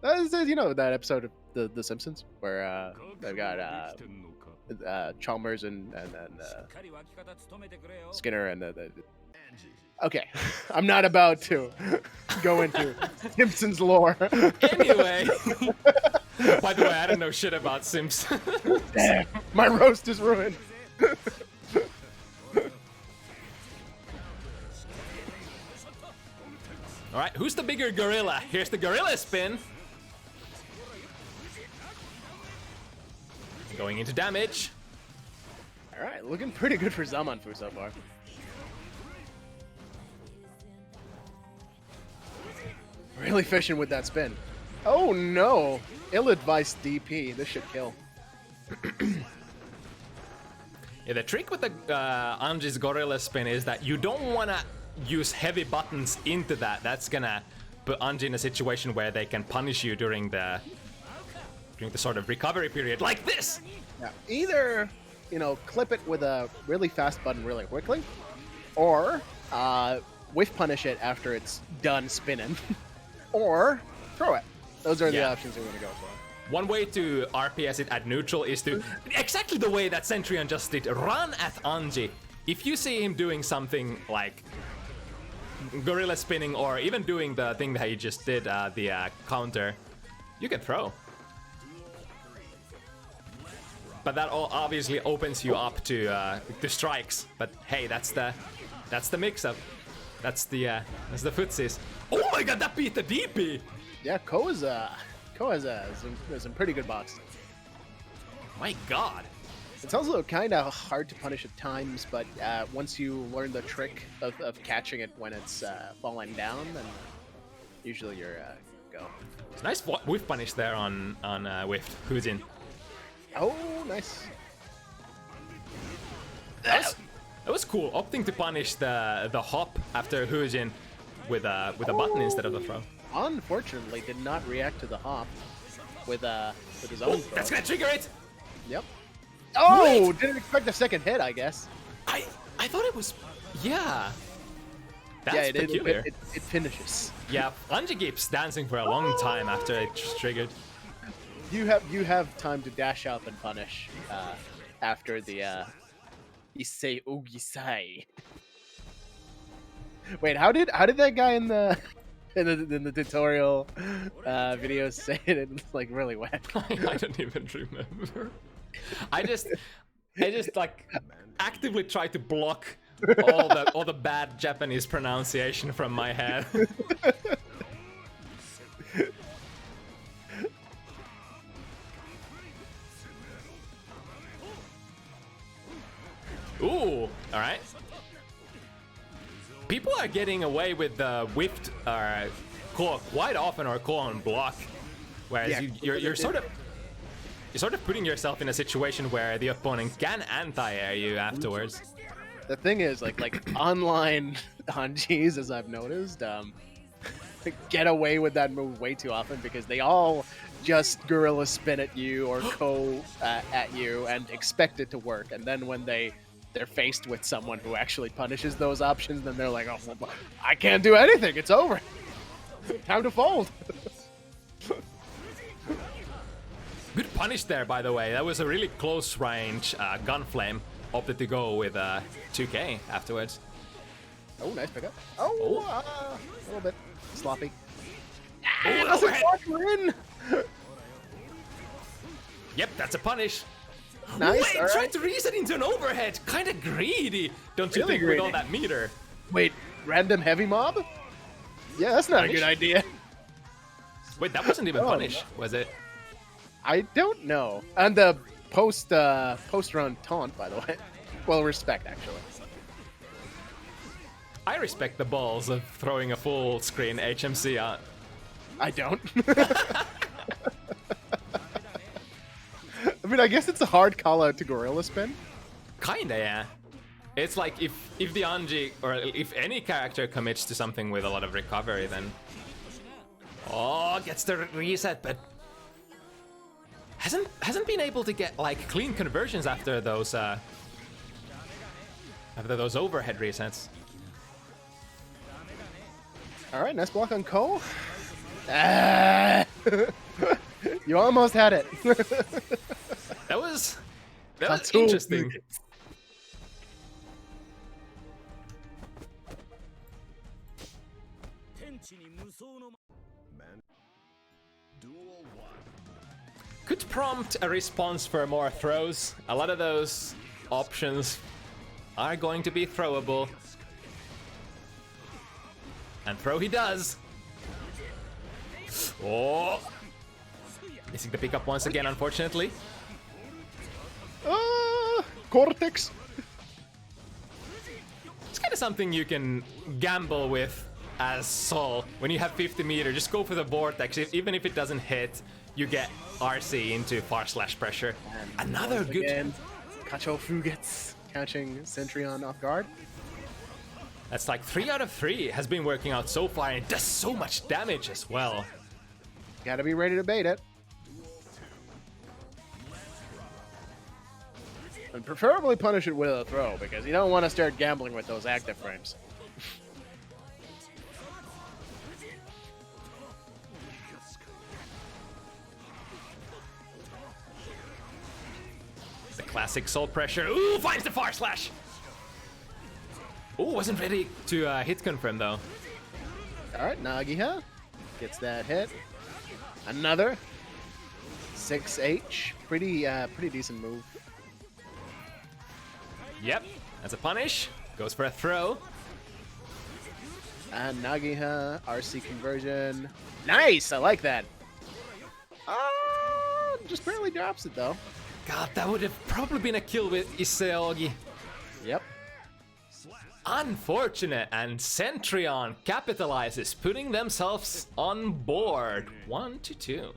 You know that episode of the Simpsons where they've got Chalmers and Skinner and the Okay, I'm not about to go into Simpsons lore. Anyway, by the way, I don't know shit about Sims. Damn, my roast is ruined. All right, who's the bigger gorilla? Here's the gorilla spin. Going into damage. All right, looking pretty good for Zamanfu so far. Really fishing with that spin. Oh no! Ill-advised DP. This should kill. Yeah, the trick with the Anji's gorilla spin is that you don't want to use heavy buttons into that. That's gonna put Anji in a situation where they can punish you during the sort of recovery period, like this. Yeah. Either, you know, clip it with a really fast button really quickly, or whiff punish it after it's done spinning, or throw it. Those are the options we're gonna go for. One way to RPS it at neutral is to exactly the way that Sentryon just did. Run at Anji. If you see him doing something like gorilla spinning or even doing the thing that he just did, the counter, you can throw. But that all obviously opens you up to strikes. But hey, that's the mix-up. That's the footsies. Oh my god, that beat the DP! Yeah, Ko has some pretty good boxing. My god. It's also kind of hard to punish at times, but once you learn the trick of catching it when it's falling down, then usually you're go. It's nice whiff punish there on whiff. Who's in? Oh, nice. That was cool. Opting to punish the hop after Hujin with a button instead of the throw. Unfortunately, did not react to the hop with his own throw. That's gonna trigger it. Yep. Oh, Wait! didn't expect a second hit, I guess. I thought it was yeah. That's Yeah, peculiar. It finishes. Yeah, Anji keeps dancing for a long time after it's triggered. You have time to dash up and punish after the Issei Ogisai. Wait, how did that guy in the in the tutorial video say it? It's like really whack. I don't even remember. I just like actively try to block all the bad Japanese pronunciation from my head. Ooh, all right. People are getting away with the whiffed claw quite often, or claw on block, whereas yeah, you're sort of putting yourself in a situation where the opponent can anti-air you afterwards. The thing is, like online Hanjis, as I've noticed, get away with that move way too often because they all just gorilla spin at you or Ko at you and expect it to work, and then when they're faced with someone who actually punishes those options, then they're like, oh, I can't do anything. It's over. Time to fold. Good punish there, by the way. That was a really close range gun flame. Opted to go with 2K afterwards. Oh, nice pickup. Oh, a little bit sloppy. Oh, That's overhead. we're in. Yep, that's a punish. Nice. Wait, all tried right. to reset into an overhead. Kind of greedy, don't you Really think, greedy. with all that meter? Wait, random heavy mob? Yeah, that's not a good idea. Wait, that wasn't even Oh, punish, was it? I don't know. And the post run taunt, by the way. Well, respect actually. I respect the balls of throwing a full screen HMC out. I don't. I mean, I guess it's a hard call out to Gorilla Spin. Kinda, yeah. It's like if the Anji, or if any character commits to something with a lot of recovery, then... Oh, gets the reset, but... Hasn't been able to get, like, clean conversions after those overhead resets. Alright, nice block on Cole. Ah! You almost had it. That was interesting. Could prompt a response for more throws. A lot of those options are going to be throwable. And throw he does. Oh! Missing the pickup once again, unfortunately. Cortex. It's kind of something you can gamble with as Sol. When you have 50 meter, just go for the vortex. Even if it doesn't hit, you get RC into /slash pressure. And another good... Again, Kachofu gets catching Sentryon off guard. That's like 3 out of 3 has been working out so far, and it does so much damage as well. Gotta be ready to bait it. And preferably punish it with a throw, because you don't want to start gambling with those active frames. The classic soul pressure. Ooh, finds the /slash. Ooh, wasn't ready to hit confirm though. Alright, Nagiha gets that hit. Another 6H. Pretty decent move. Yep, that's a punish. Goes for a throw. And Nagiha, RC conversion. Nice! I like that. Just barely drops it though. God, that would have probably been a kill with Iseogi. Yep. Unfortunate, and Sentryon capitalizes, putting themselves on board. 1-2.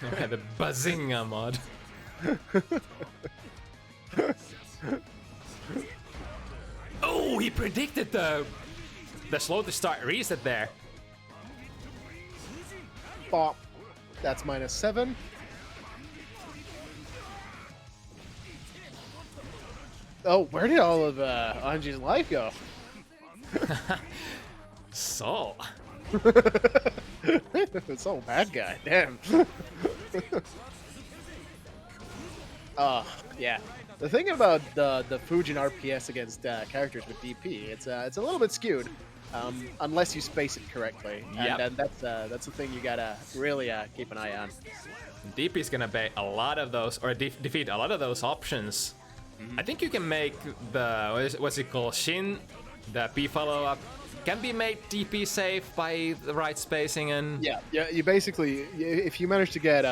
The Bazinga mod. Oh, he predicted the slow to start reset there. Bop. That's -7. Oh, where did all of Anji's life go? So. It's all bad guy. Damn. Yeah. The thing about the Fujin RPS against characters with DP, it's a little bit skewed, unless you space it correctly. Yep. And that's the thing you gotta really keep an eye on. DP is gonna bait a lot of those, or defeat a lot of those options. I think you can make the what's it called, Shin, the P follow-up, can be made DP safe by the right spacing and yeah. You basically, if you manage to get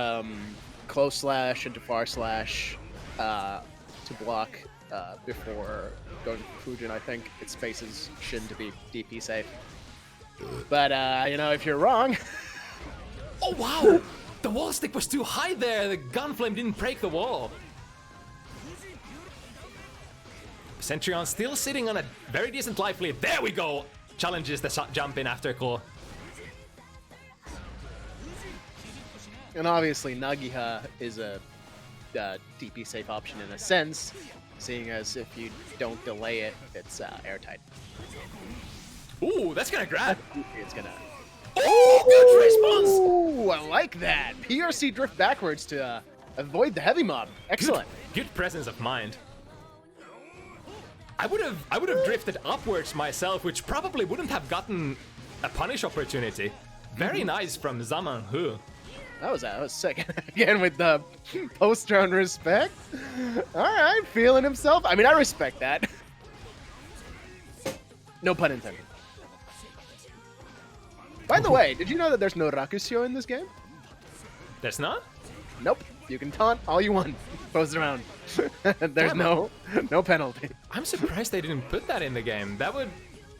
close slash into /slash to block before going to Fujin, I think it spaces Shin to be DP safe. But you know, if you're wrong, oh wow, the wall stick was too high there. The gun flame didn't break the wall. Sentryon still sitting on a very decent life lead. There we go! Challenges the jump in after core. and obviously Nagiha is a DP safe option in a sense, seeing as if you don't delay it, it's airtight. Ooh, that's gonna grab. It's gonna. Oh, good response! Ooh, I like that. PRC drift backwards to avoid the heavy mob. Excellent. Good presence of mind. I would have drifted upwards myself, which probably wouldn't have gotten a punish opportunity. Very nice from Zaman Hu. That was sick. Again with the post-round respect. All right, feeling himself. I mean, I respect that. No pun intended. By the way, did you know that there's no Rakusho in this game? There's not? Nope. You can taunt all you want. Post around. There's no penalty. I'm surprised they didn't put that in the game.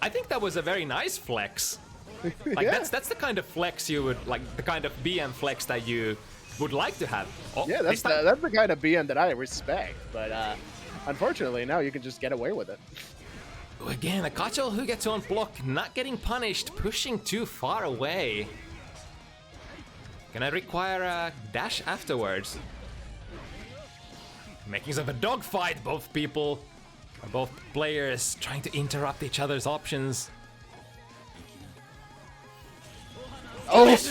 I think that was a very nice flex. Like Yeah. that's the kind of flex you would like, the kind of BM flex that you would like to have. Oh, Yeah, this time- that's the kind of BM that I respect. But unfortunately, now you can just get away with it. Again, a Kacho who gets on block, not getting punished, pushing too far away. Gonna require a dash afterwards. Makings of a dogfight, both players trying to interrupt each other's options. Oh, is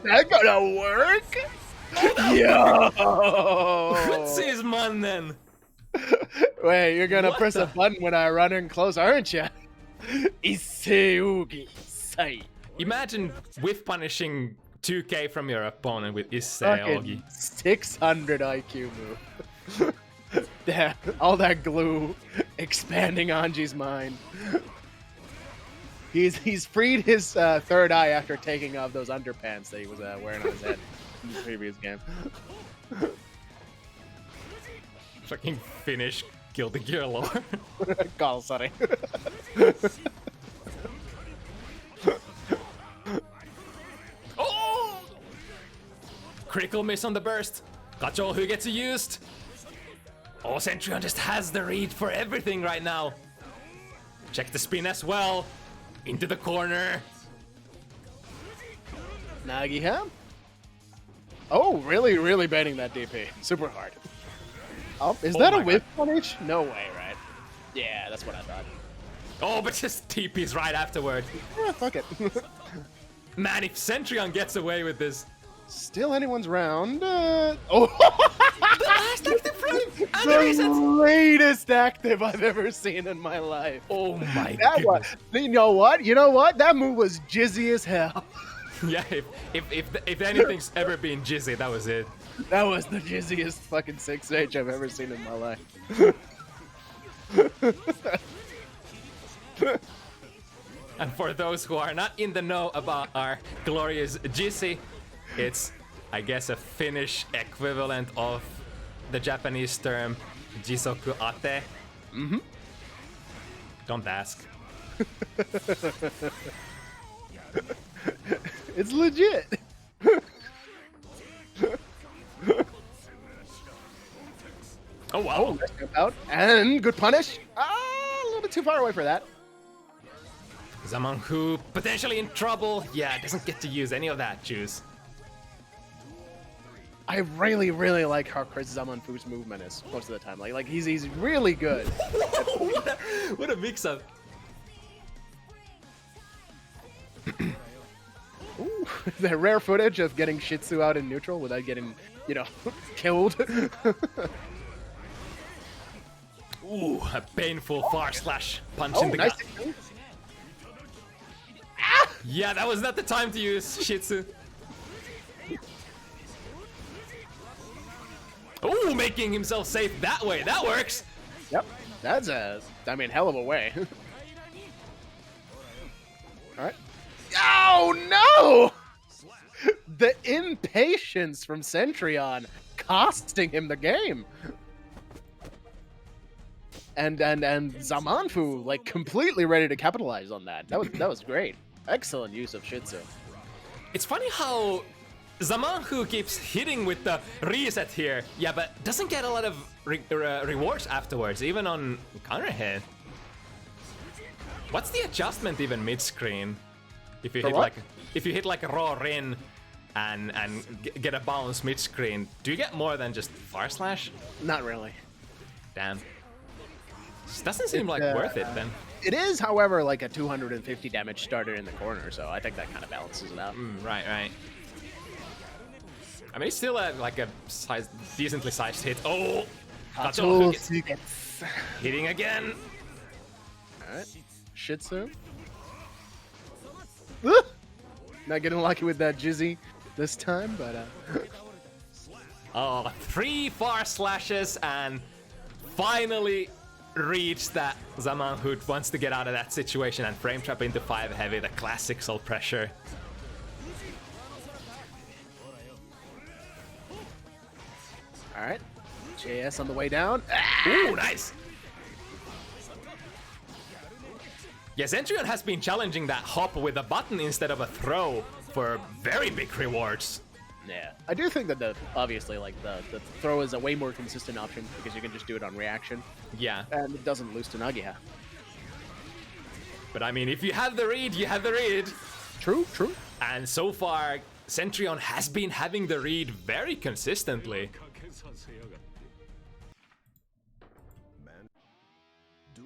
that gonna work? Yo! His man then. Wait, you're gonna What press the- a button when I run in close, aren't you? Iseugi Sai. Imagine whiff punishing 2k from your opponent with Fucking Isseogi. 600 IQ move. Damn, all that glue expanding Anji's mind. He's freed his third eye after taking off those underpants that he was wearing on his head in the previous game. Fucking finish Kill the Gear lore. Call, sorry. Oh! Critical miss on the burst. Kacho who gets used. Oh, Sentryon just has the read for everything right now. Check the spin as well. Into the corner. Nagiham? Oh, really baiting that DP. Super hard. Oh, is that my a whiff punish? No way, right? Yeah, that's what I thought. Oh, but just TP's right afterward. Yeah, fuck it. Man, if Sentryon gets away with this. Still anyone's round. The last active frame! And the The reset! greatest active I've ever seen in my life. Oh my That was, goodness. you know what? You know what? That move was jizzy as hell. Yeah, if anything's ever been jizzy, that was it. That was the jizziest fucking 6H I've ever seen in my life. And for those who are not in the know about our glorious jizzy, it's, I guess, a Finnish equivalent of the Japanese term jisoku ate. Mm-hmm. Don't ask. It's legit. Oh wow. Nice jump out. And good punish. A little bit too far away for that. Zaman who potentially in trouble. Yeah, doesn't get to use any of that juice. I really like how Chris Zamanfu's movement is most of the time. Like he's really good. What a mix-up. Ooh, the rare footage of getting Shih Tzu out in neutral without getting, killed. Ooh, a painful far slash punch Oh, in the nice. gut. Yeah, that was not the time to use Shih Tzu. Ooh, making himself safe that way. That works. Yep, that's hell of a way. All right. Oh no! The impatience from Sentryon costing him the game. And Zamanfu like completely ready to capitalize on that. That was great. Excellent use of Shih Tzu. It's funny how Zamanhu keeps hitting with the reset here. Yeah, but doesn't get a lot of rewards afterwards, even on counter hit. What's the adjustment even mid-screen? If you For hit what? like a raw Rin and get a bounce mid-screen, do you get more than just far slash? Not really. Damn. This doesn't seem like worth it then. It is, however, like a 250 damage starter in the corner, so I think that kind of balances it out. Right. I mean, it's still like a decently sized hit. Oh! Kacho gets hitting again. Alright. Shih Tzu. Ah! Not getting lucky with that Jizzy this time, but Oh, 3 far slashes and finally reached that Zamanhood wants to get out of that situation and frame trap into 5 heavy, the classic soul pressure. alright. JS on the way down. Ooh, nice! Yeah, Sentryon has been challenging that hop with a button instead of a throw for very big rewards. Yeah, I do think that obviously like the throw is a way more consistent option because you can just do it on reaction. Yeah. And it doesn't lose to Nagia. But I mean, if you have the read, you have the read. True, true. And so far, Sentryon has been having the read very consistently.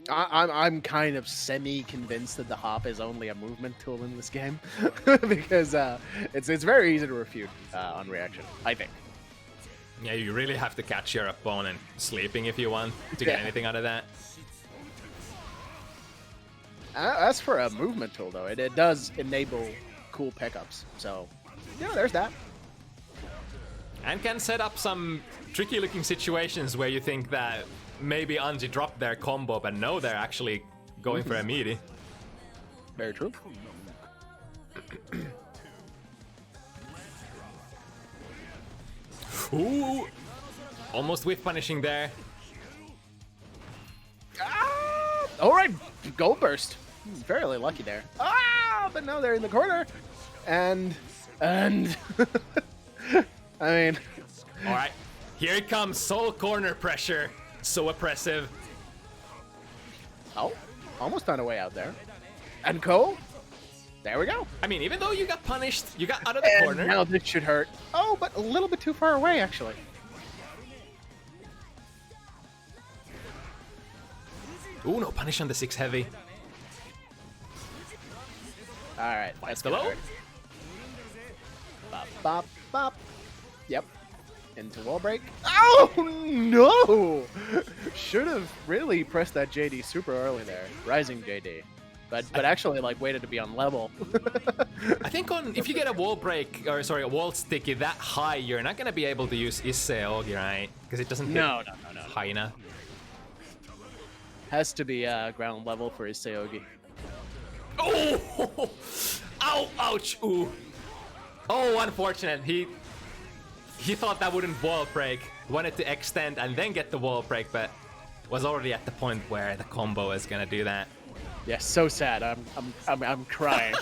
I'm kind of semi-convinced that the hop is only a movement tool in this game because it's very easy to refute on reaction, I think. Yeah, you really have to catch your opponent sleeping if you want to get anything out of that. As for a movement tool, though, it does enable cool pickups. So, yeah, there's that. And can set up some tricky-looking situations where you think that maybe Anji dropped their combo, but no, they're actually going for a meaty. Very true. Ooh! Almost whiff punishing there. Ah! All right, gold burst. Fairly lucky there. Ah! But no, they're in the corner. And... I mean... All right, here it comes. Soul corner pressure. So oppressive. Oh, almost found a way out there. And Cole, there we go. I mean, even though you got punished, you got out of the corner. Now this should hurt. Oh, but a little bit too far away, actually. Ooh, no punish on the 6 heavy. All right, that's below. Bop, bop, bop. Yep. Into wall break. Oh no! Should have really pressed that JD super early there. Rising JD. But actually like waited to be on level. I think if you get a wall break, or sorry, a wall sticky that high, you're not gonna be able to use Iseogi, right? Because it doesn't hit high enough. Has to be ground level for his Seogi. Oh! Ow! Ouch! Ooh! Oh, unfortunate. He thought that wouldn't wall break, wanted to extend and then get the wall break, but was already at the point where the combo is gonna do that. Yeah, so sad. I'm crying.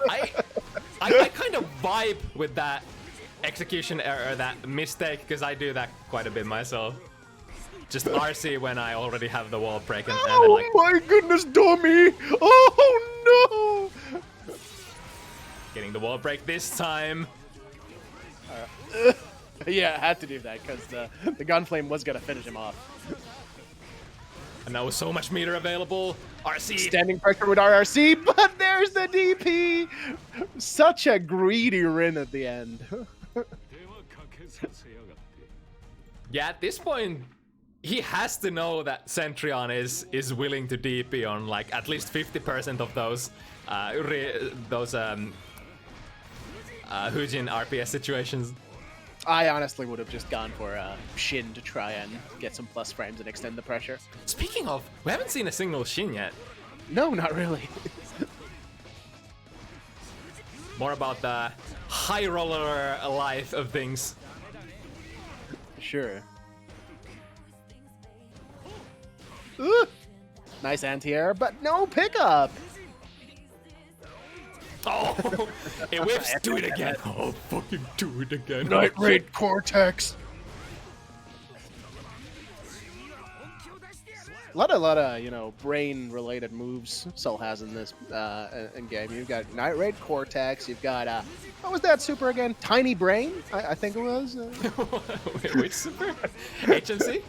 I kind of vibe with that execution error, that mistake, because I do that quite a bit myself. Just RC when I already have the wall break and oh like, my goodness, dummy! Oh no! Getting the wall break this time. Yeah, I had to do that because the Gunflame was gonna finish him off. And now with so much meter available, RC. Standing pressure with RRC, but there's the DP! Such a greedy Rin at the end. Yeah, at this point, he has to know that Sentryon is willing to DP on like at least 50% of those Hujin RPS situations. I honestly would have just gone for Shin to try and get some plus frames and extend the pressure. Speaking of, we haven't seen a single Shin yet. No, not really. More about the high roller life of things. Sure. Nice anti-air, but no pickup! Oh, it whips. Do it again. Oh, fucking do it again. Night Raid Cortex. A lot of you know, brain-related moves Soul has in this in game. You've got Night Raid Cortex. You've got what was that super again? Tiny Brain, I think it was. Which super? HMC?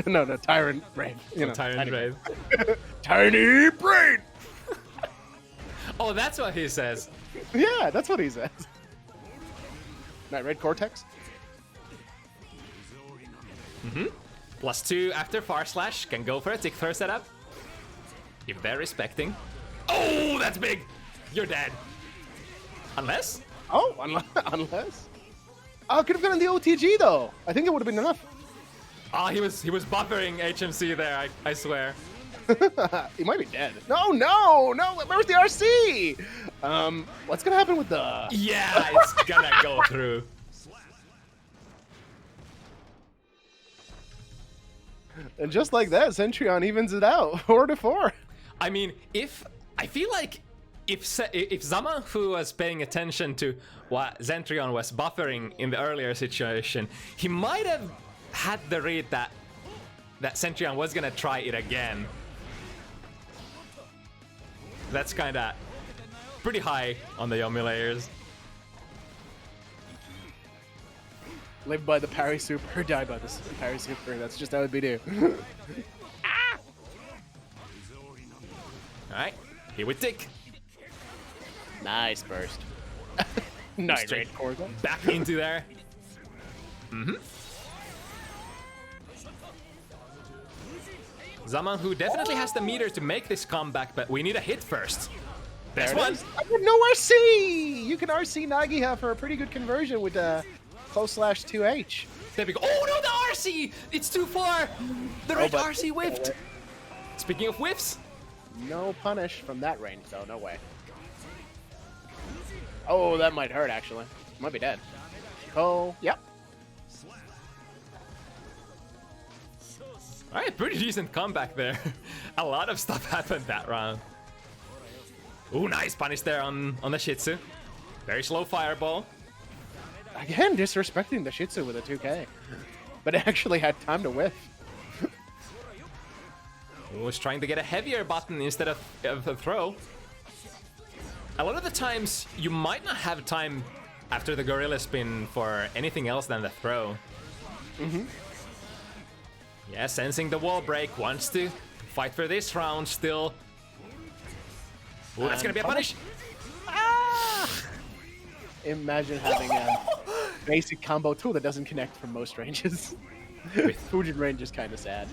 No, Tyrant Brain. You know, Tyrant Brain. Tiny Brain. Oh, that's what he says. Yeah, that's what he says. Night Raid Cortex. +2 after far slash. Can go for a tick throw setup. If they're respecting. Oh, that's big. You're dead. Unless? Oh, unless. Oh, could have gotten the OTG though. I think it would have been enough. Ah, he was buffering HMC there. I swear. He might be dead. No! Where's the RC? What's gonna happen with the? Yeah, it's gonna go through. And just like that, Sentryon evens it out, 4-4. I mean, I feel like if Zama, who was paying attention to what Sentryon was buffering in the earlier situation, he might have had the read that Sentryon was gonna try it again. That's kind of pretty high on the Yomi layers. Live by the parry super, die by the parry super. That's just how it be do. Alright, here we tick. Nice burst. Nice Straight great core. back into there. Zaman, who definitely has the meter to make this comeback, but we need a hit first. There's one. No RC! You can RC Nagiha for a pretty good conversion with close /2H. There we go. Oh no, the RC! It's too far! The red RC whiffed! Speaking of whiffs, no punish from that range, though. No way. Oh, that might hurt, actually. Might be dead. Oh, yep. Alright, pretty decent comeback there. A lot of stuff happened that round. Ooh, nice punish there on the Shih Tzu. Very slow fireball. Again, disrespecting the Shih Tzu with a 2K. But it actually had time to whiff. Was trying to get a heavier button instead of a throw. A lot of the times, you might not have time after the gorilla spin for anything else than the throw. Yeah, sensing the wall break, wants to fight for this round still. Ooh, that's gonna be a punish. Ah! Imagine having a basic combo tool that doesn't connect from most ranges. Fujin range is kind of sad.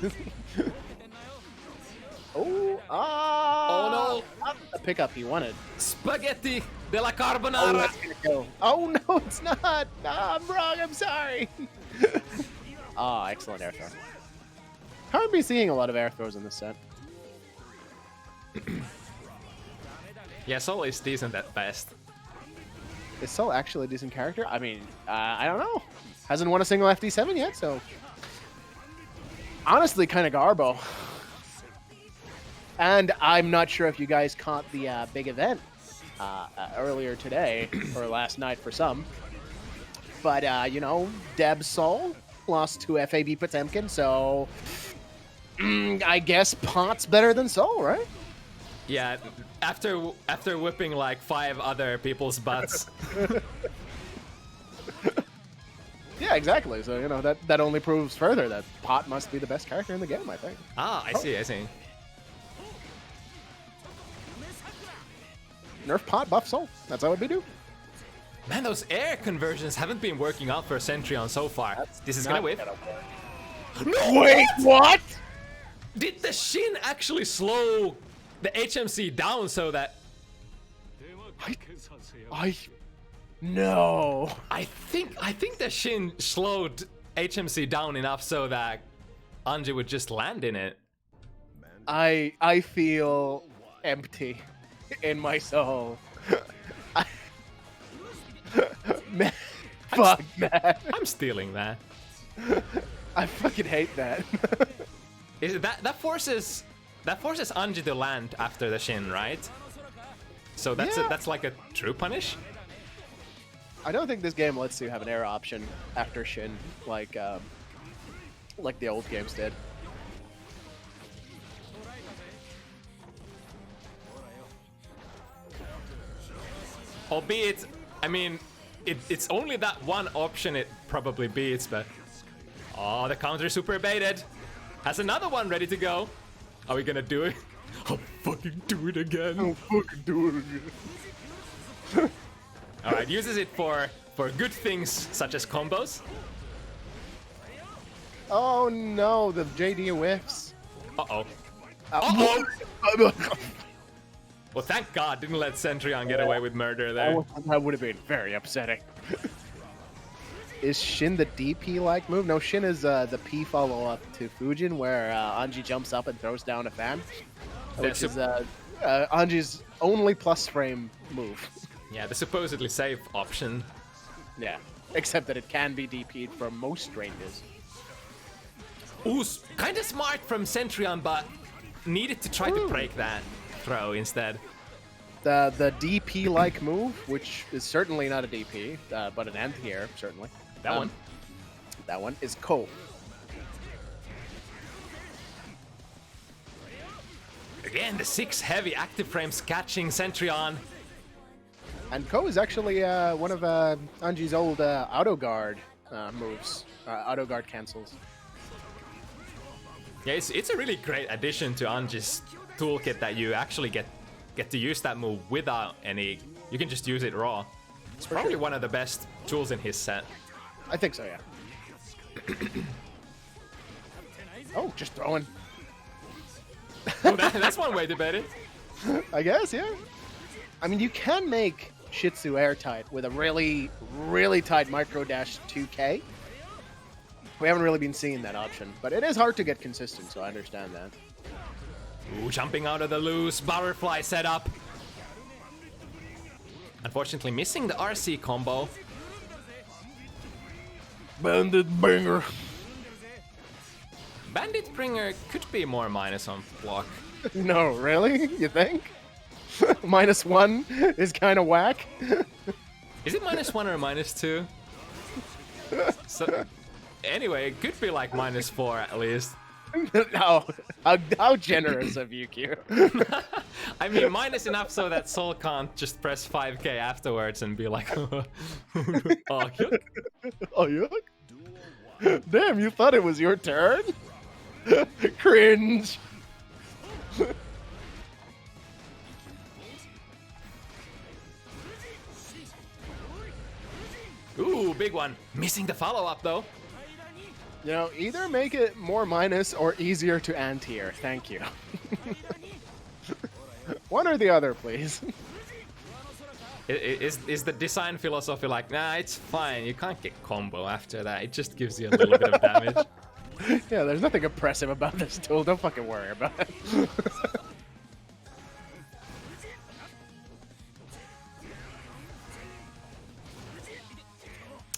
Oh no! Not the pickup he wanted. Spaghetti della Oh, carbonara. that's gonna go. Oh no, it's not. Nah, I'm wrong. I'm sorry. Ah, excellent air throw. Haven't been seeing a lot of air throws in this set. Yeah, Soul is decent at best. Is Soul actually a decent character? I mean, I don't know. Hasn't won a single FT7 yet, so honestly, kind of garbo. And I'm not sure if you guys caught the big event earlier today, or last night for some. But, you know, Deb Soul lost to FAB Potemkin, so I guess Pot's better than Soul, right? Yeah, after whipping like 5 other people's butts. Yeah, exactly. So, you know, that only proves further that Pot must be the best character in the game, I think. Ah, I see. Nerf Pot, buff Soul. That's how it be do. Man, those air conversions haven't been working out for Sentryon so far. This is gonna whip. No, wait, what? Did the Shin actually slow the HMC down so that... No. I think the Shin slowed HMC down enough so that Anji would just land in it. I feel empty in my soul. Man, fuck that. I'm stealing that. I fucking hate that. Is it that forces Anji to land after the Shin, right? So that's like a true punish? I don't think this game lets you have an air option after Shin, like the old games did. Albeit, I mean, it's only that one option it probably beats, but... Oh, the counter super baited. Has another one ready to go. Are we gonna do it? I'll fucking do it again. I'll fucking do it again. Alright, uses it for good things such as combos. Oh no, the JD whiffs. Uh-oh. Uh-oh. Well, thank God didn't let Sentryon get away with murder there. That would have been very upsetting. Is Shin the DP-like move? No, Shin is the P follow-up to Fujin, where Anji jumps up and throws down a fan, which is Anji's only plus frame move. Yeah, the supposedly safe option. Yeah, except that it can be DP'd from most ranges. Ooh, kind of smart from Sentryon, but needed to try to break that throw instead. The DP-like move, which is certainly not a DP, but an anti-air, certainly. That one. That one is Ko. Again, the 6 heavy active frames catching Sentryon. And Ko is actually one of Anji's old auto guard moves, auto guard cancels. Yeah, it's a really great addition to Anji's toolkit that you actually get to use that move without any. You can just use it raw. It's probably one of the best tools in his set. I think so, yeah. Oh, just throwing. Oh, that's one way to bet it. I guess, yeah. I mean, you can make Shih Tzu airtight with a really, really tight micro dash 2K. We haven't really been seeing that option, but it is hard to get consistent, so I understand that. Ooh, jumping out of the loose, butterfly setup. Unfortunately, missing the RC combo. Bandit Bringer. Bandit Bringer could be more minus on block. No, really? You think? -1 is kind of whack. Is it -1 or -2? So, anyway, it could be like -4 at least. No, how generous of you, Q. I mean, minus enough so that Soul can't just press 5k afterwards and be like, oh, yuck. Oh, yuck. Damn, you thought it was your turn? Cringe. Ooh, big one. Missing the follow-up, though. You know, either make it more minus or easier to anti-air. Thank you. One or the other, please. Is the design philosophy like, nah, it's fine, you can't get combo after that, it just gives you a little bit of damage? Yeah, there's nothing oppressive about this tool, don't fucking worry about it.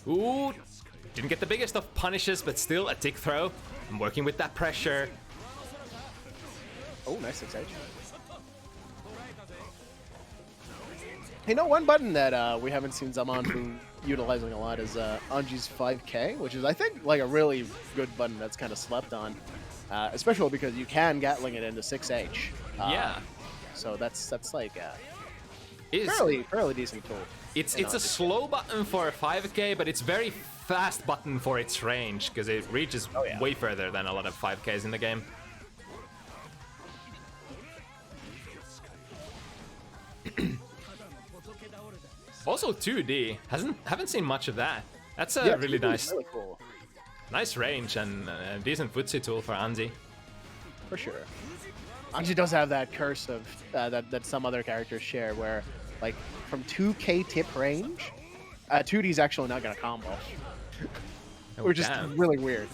Ooh, didn't get the biggest of punishes, but still a tick throw. I'm working with that pressure. Oh, nice 6H. You know, one button that we haven't seen Zaman utilizing a lot is Anji's 5K, which is, I think, like a really good button that's kind of slept on. Especially because you can Gatling it into 6H. Yeah. So that's like a Is fairly decent tool. It's a slow button for 5k, but it's very fast button for its range, because it reaches way further than a lot of 5ks in the game. Also 2D, haven't seen much of that. That's a really nice, really cool. Nice range and a decent footsie tool for Anji. For sure. Anji does have that curse of that some other characters share, where like from 2k tip range, 2D's actually not gonna combo, which is really weird.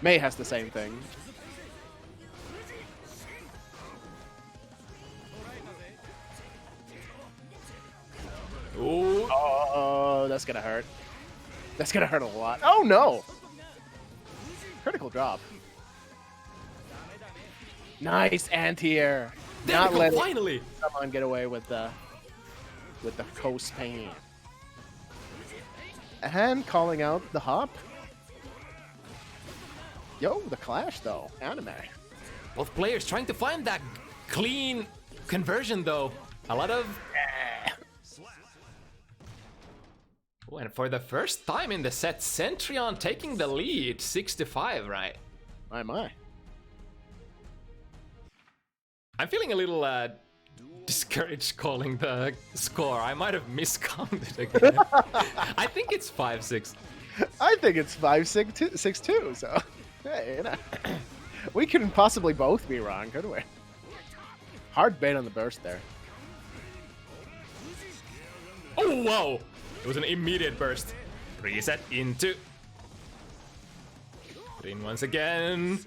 Mei has the same thing. Ooh. Oh, that's gonna hurt. That's gonna hurt a lot. Oh no! Critical drop. Nice anti-air. Not letting finally someone get away with the coast pain. And calling out the hop. Yo, the clash though. Anime. Both players trying to find that clean conversion though. A lot of... Oh, and for the first time in the set, Sentryon taking the lead, 6-5, right? My. I'm feeling a little discouraged calling the score. I might have miscounted again. I think it's 5-6. I think it's 5-6-2, so hey, you know. We couldn't possibly both be wrong, could we? Hard bait on the burst there. Oh, whoa! It was an immediate burst. Reset into... Green once again.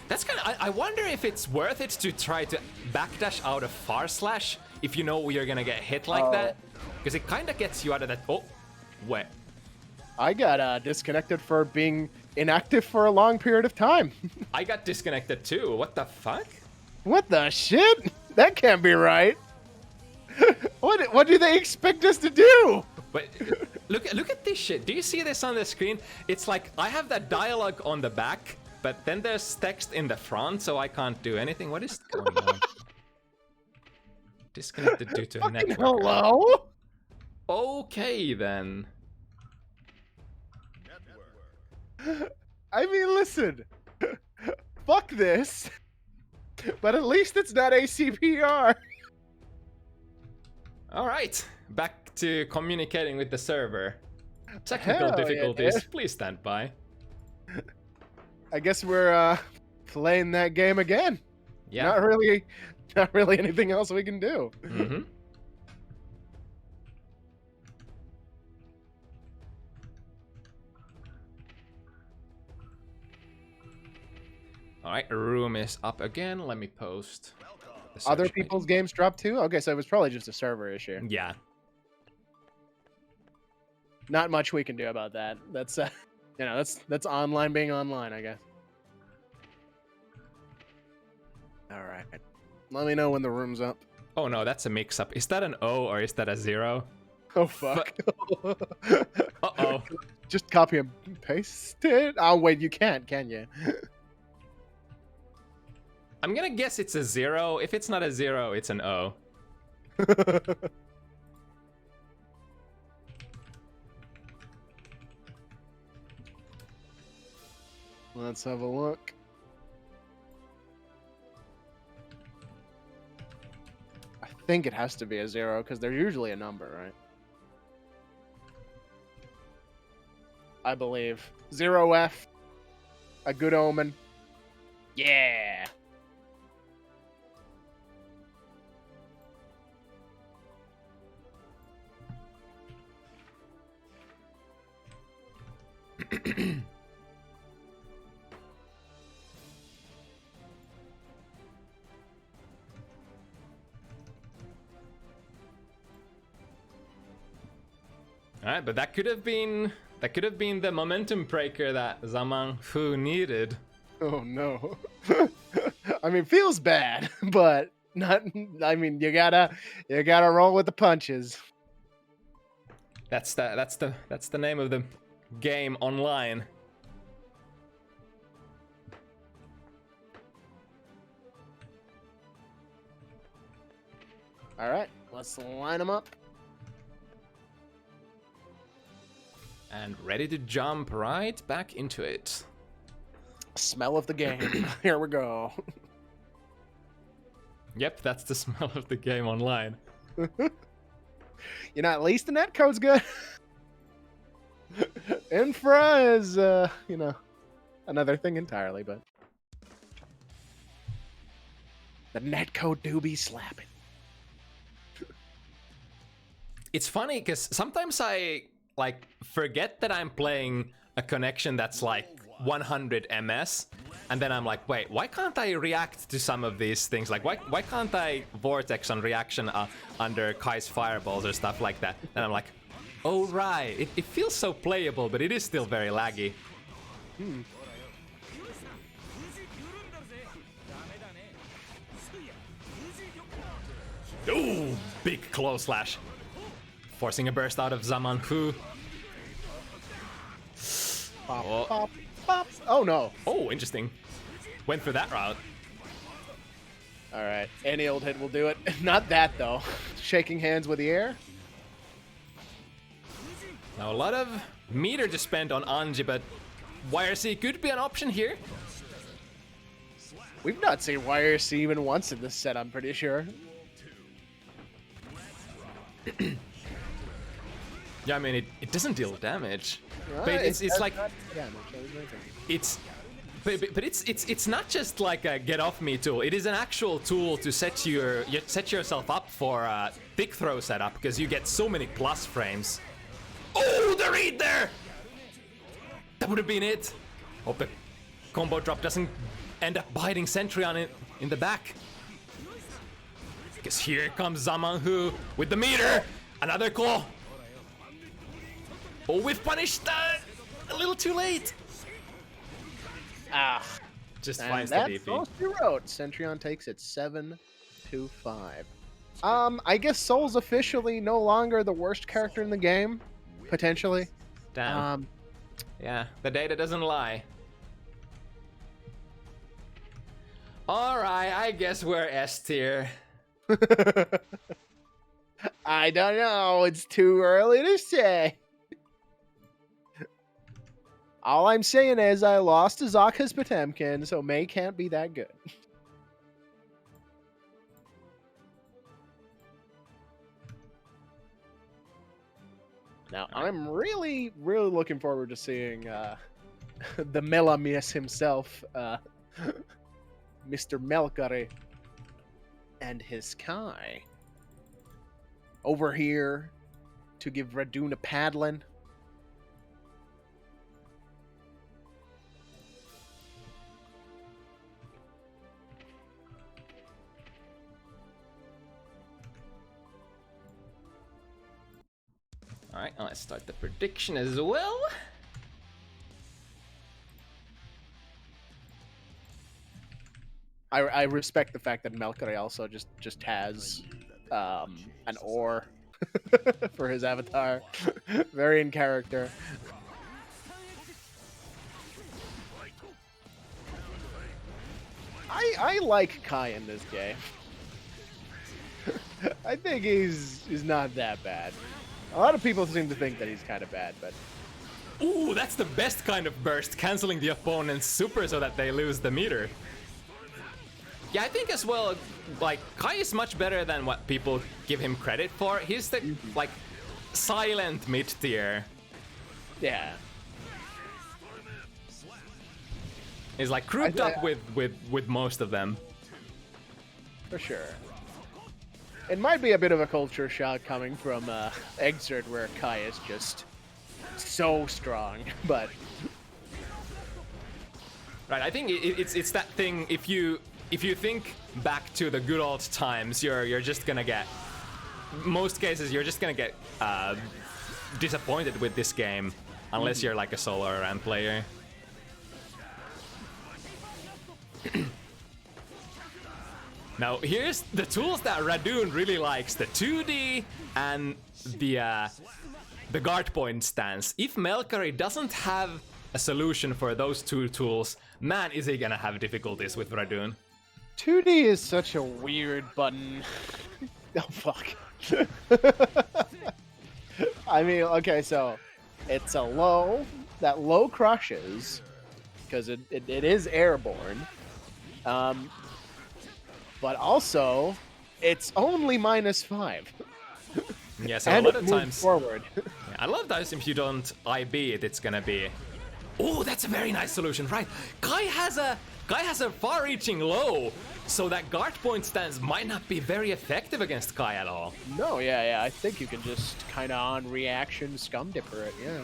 That's kind of... I wonder if it's worth it to try to backdash out of far slash if you know you're gonna get hit like that. Because it kind of gets you out of that. Oh, wait. I got disconnected for being inactive for a long period of time. I got disconnected too. What the fuck? What the shit? That can't be right. What do they expect us to do? But look at this shit. Do you see this on the screen? It's like I have that dialogue on the back, but then there's text in the front, so I can't do anything. What is going on? Disconnected due to a network. Hello? Okay then. I mean, listen. Fuck this. But at least it's not ACPR. All right, back to communicating with the server. Technical Hell difficulties, yeah. please stand by. I guess we're playing that game again. Yeah. Not really anything else we can do. Mm-hmm. All right, room is up again. Let me post. the Other search people's games drop too? Okay, so it was probably just a server issue. page. Yeah. Not much we can do about that. That's that's online being online, I guess. All right. Let me know when the room's up. Oh no, that's a mix-up. Is that an O or is that a 0? Oh fuck. Uh-oh. Just copy and paste it. Oh wait, you can't, can you? I'm gonna guess it's a 0. If it's not a 0, it's an O. Let's have a look. I think it has to be a 0 because they're usually a number, right? I believe 0F, a good omen. Yeah. Alright, but that could have been the momentum breaker that Zaman Fu needed. Oh no. I mean, feels bad, but not. I mean, you gotta roll with the punches. That's the name of the game online. All right, let's line them up. And ready to jump right back into it. Smell of the game. Here we go. Yep, that's the smell of the game online. You know, at least the netcode's good. Infra is, another thing entirely, but the netcode do be slapping. It's funny because sometimes I forget that I'm playing a connection that's like 100 ms, and then I'm like, wait, why can't I react to some of these things? Like, why can't I vortex on reaction under Kai's fireballs or stuff like that? And I'm like, oh right, it feels so playable, but it is still very laggy. Ooh, big close slash. Forcing a burst out of Zaman Fu. Pop, Oh. pop, pop. Oh no. Oh, interesting. Went for that route. All right, any old hit will do it. Not that though. Shaking hands with the air. Now a lot of meter to spend on Anji, but YRC could be an option here. We've not seen YRC even once in this set, I'm pretty sure. Yeah, I mean it doesn't deal damage, Right, but it's like not damage, I was making. it's. But it's not just like a get off me tool. It is an actual tool to set yourself up for a thick throw setup because you get so many plus frames. Oh, the read there! That would have been it. Hope the combo drop doesn't end up biting Sentryon in the back. Because here comes Zamanhu with the meter. Another claw. Oh, we've punished a little too late. Ah. Just And finds the that's DP. all she wrote. Sentryon takes it 7-5. I guess Soul's officially no longer the worst character in the game, potentially. Damn. Yeah, the data doesn't lie. Alright, I guess we're S tier. I don't know. It's too early to say. All I'm saying is I lost to Zakha's Potemkin, so May can't be that good. Now, I'm really, really looking forward to seeing the Melamius himself, Mr. Melkari, and his Kai over here to give Radune a paddling. Alright, let's start the prediction as well. I respect the fact that Melkari also just has an ore for his avatar. Very in character. I like Kai in this game. I think he's not that bad. A lot of people seem to think that he's kind of bad, but... Ooh, that's the best kind of burst, canceling the opponent's super so that they lose the meter. Yeah, I think as well, like, Kai is much better than what people give him credit for. He's the, like, silent mid-tier. Yeah. He's, like, grouped up with most of them. For sure. It might be a bit of a culture shock coming from Exert, where Kai is just so strong, but... Right, I think it's that thing, if you think back to the good old times, you're just gonna get... Most cases, you're just gonna get disappointed with this game, unless you're like a solo RAM player. Now, here's the tools that Radune really likes, the 2D and the guard point stance. If Melkari doesn't have a solution for those two tools, man, is he gonna have difficulties with Radune. 2D is such a weird button. Oh, fuck. I mean, okay, so it's a low. That low crushes, because it is airborne. But also, it's only -5. Yeah, so And a lot of it moves times... forward. A lot of times if you don't IB it, it's gonna be... Oh, that's a very nice solution, right? Kai has a far-reaching low, so that guard point stance might not be very effective against Kai at all. No, yeah, I think you can just kind of on reaction scum dipper it, yeah.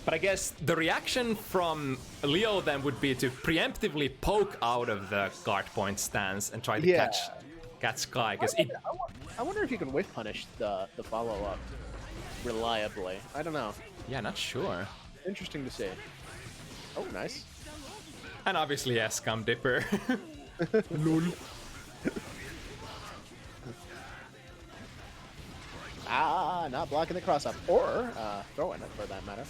But I guess the reaction from Leo then would be to preemptively poke out of the guard point stance and try to catch Kai, because I wonder if you can whiff punish the follow-up reliably. I don't know. Yeah, not sure. Interesting to see. Oh, nice. And obviously, yeah, Scum Dipper. Lol. Not blocking the cross-up. Or throwing it, for that matter.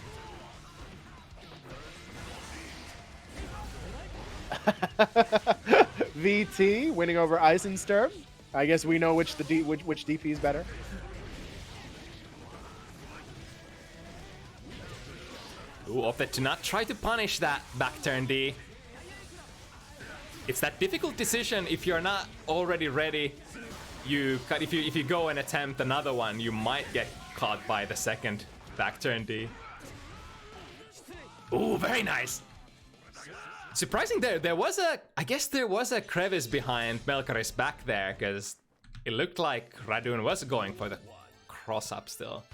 VT winning over Eisensturm. I guess we know which DP is better. Ooh, opted to not try to punish that back turn D. It's that difficult decision if you're not already ready. If you go and attempt another one, you might get caught by the second back turn D. Ooh, very nice. Surprising I guess there was a crevice behind Melkari's back there, because it looked like Radune was going for the cross up still.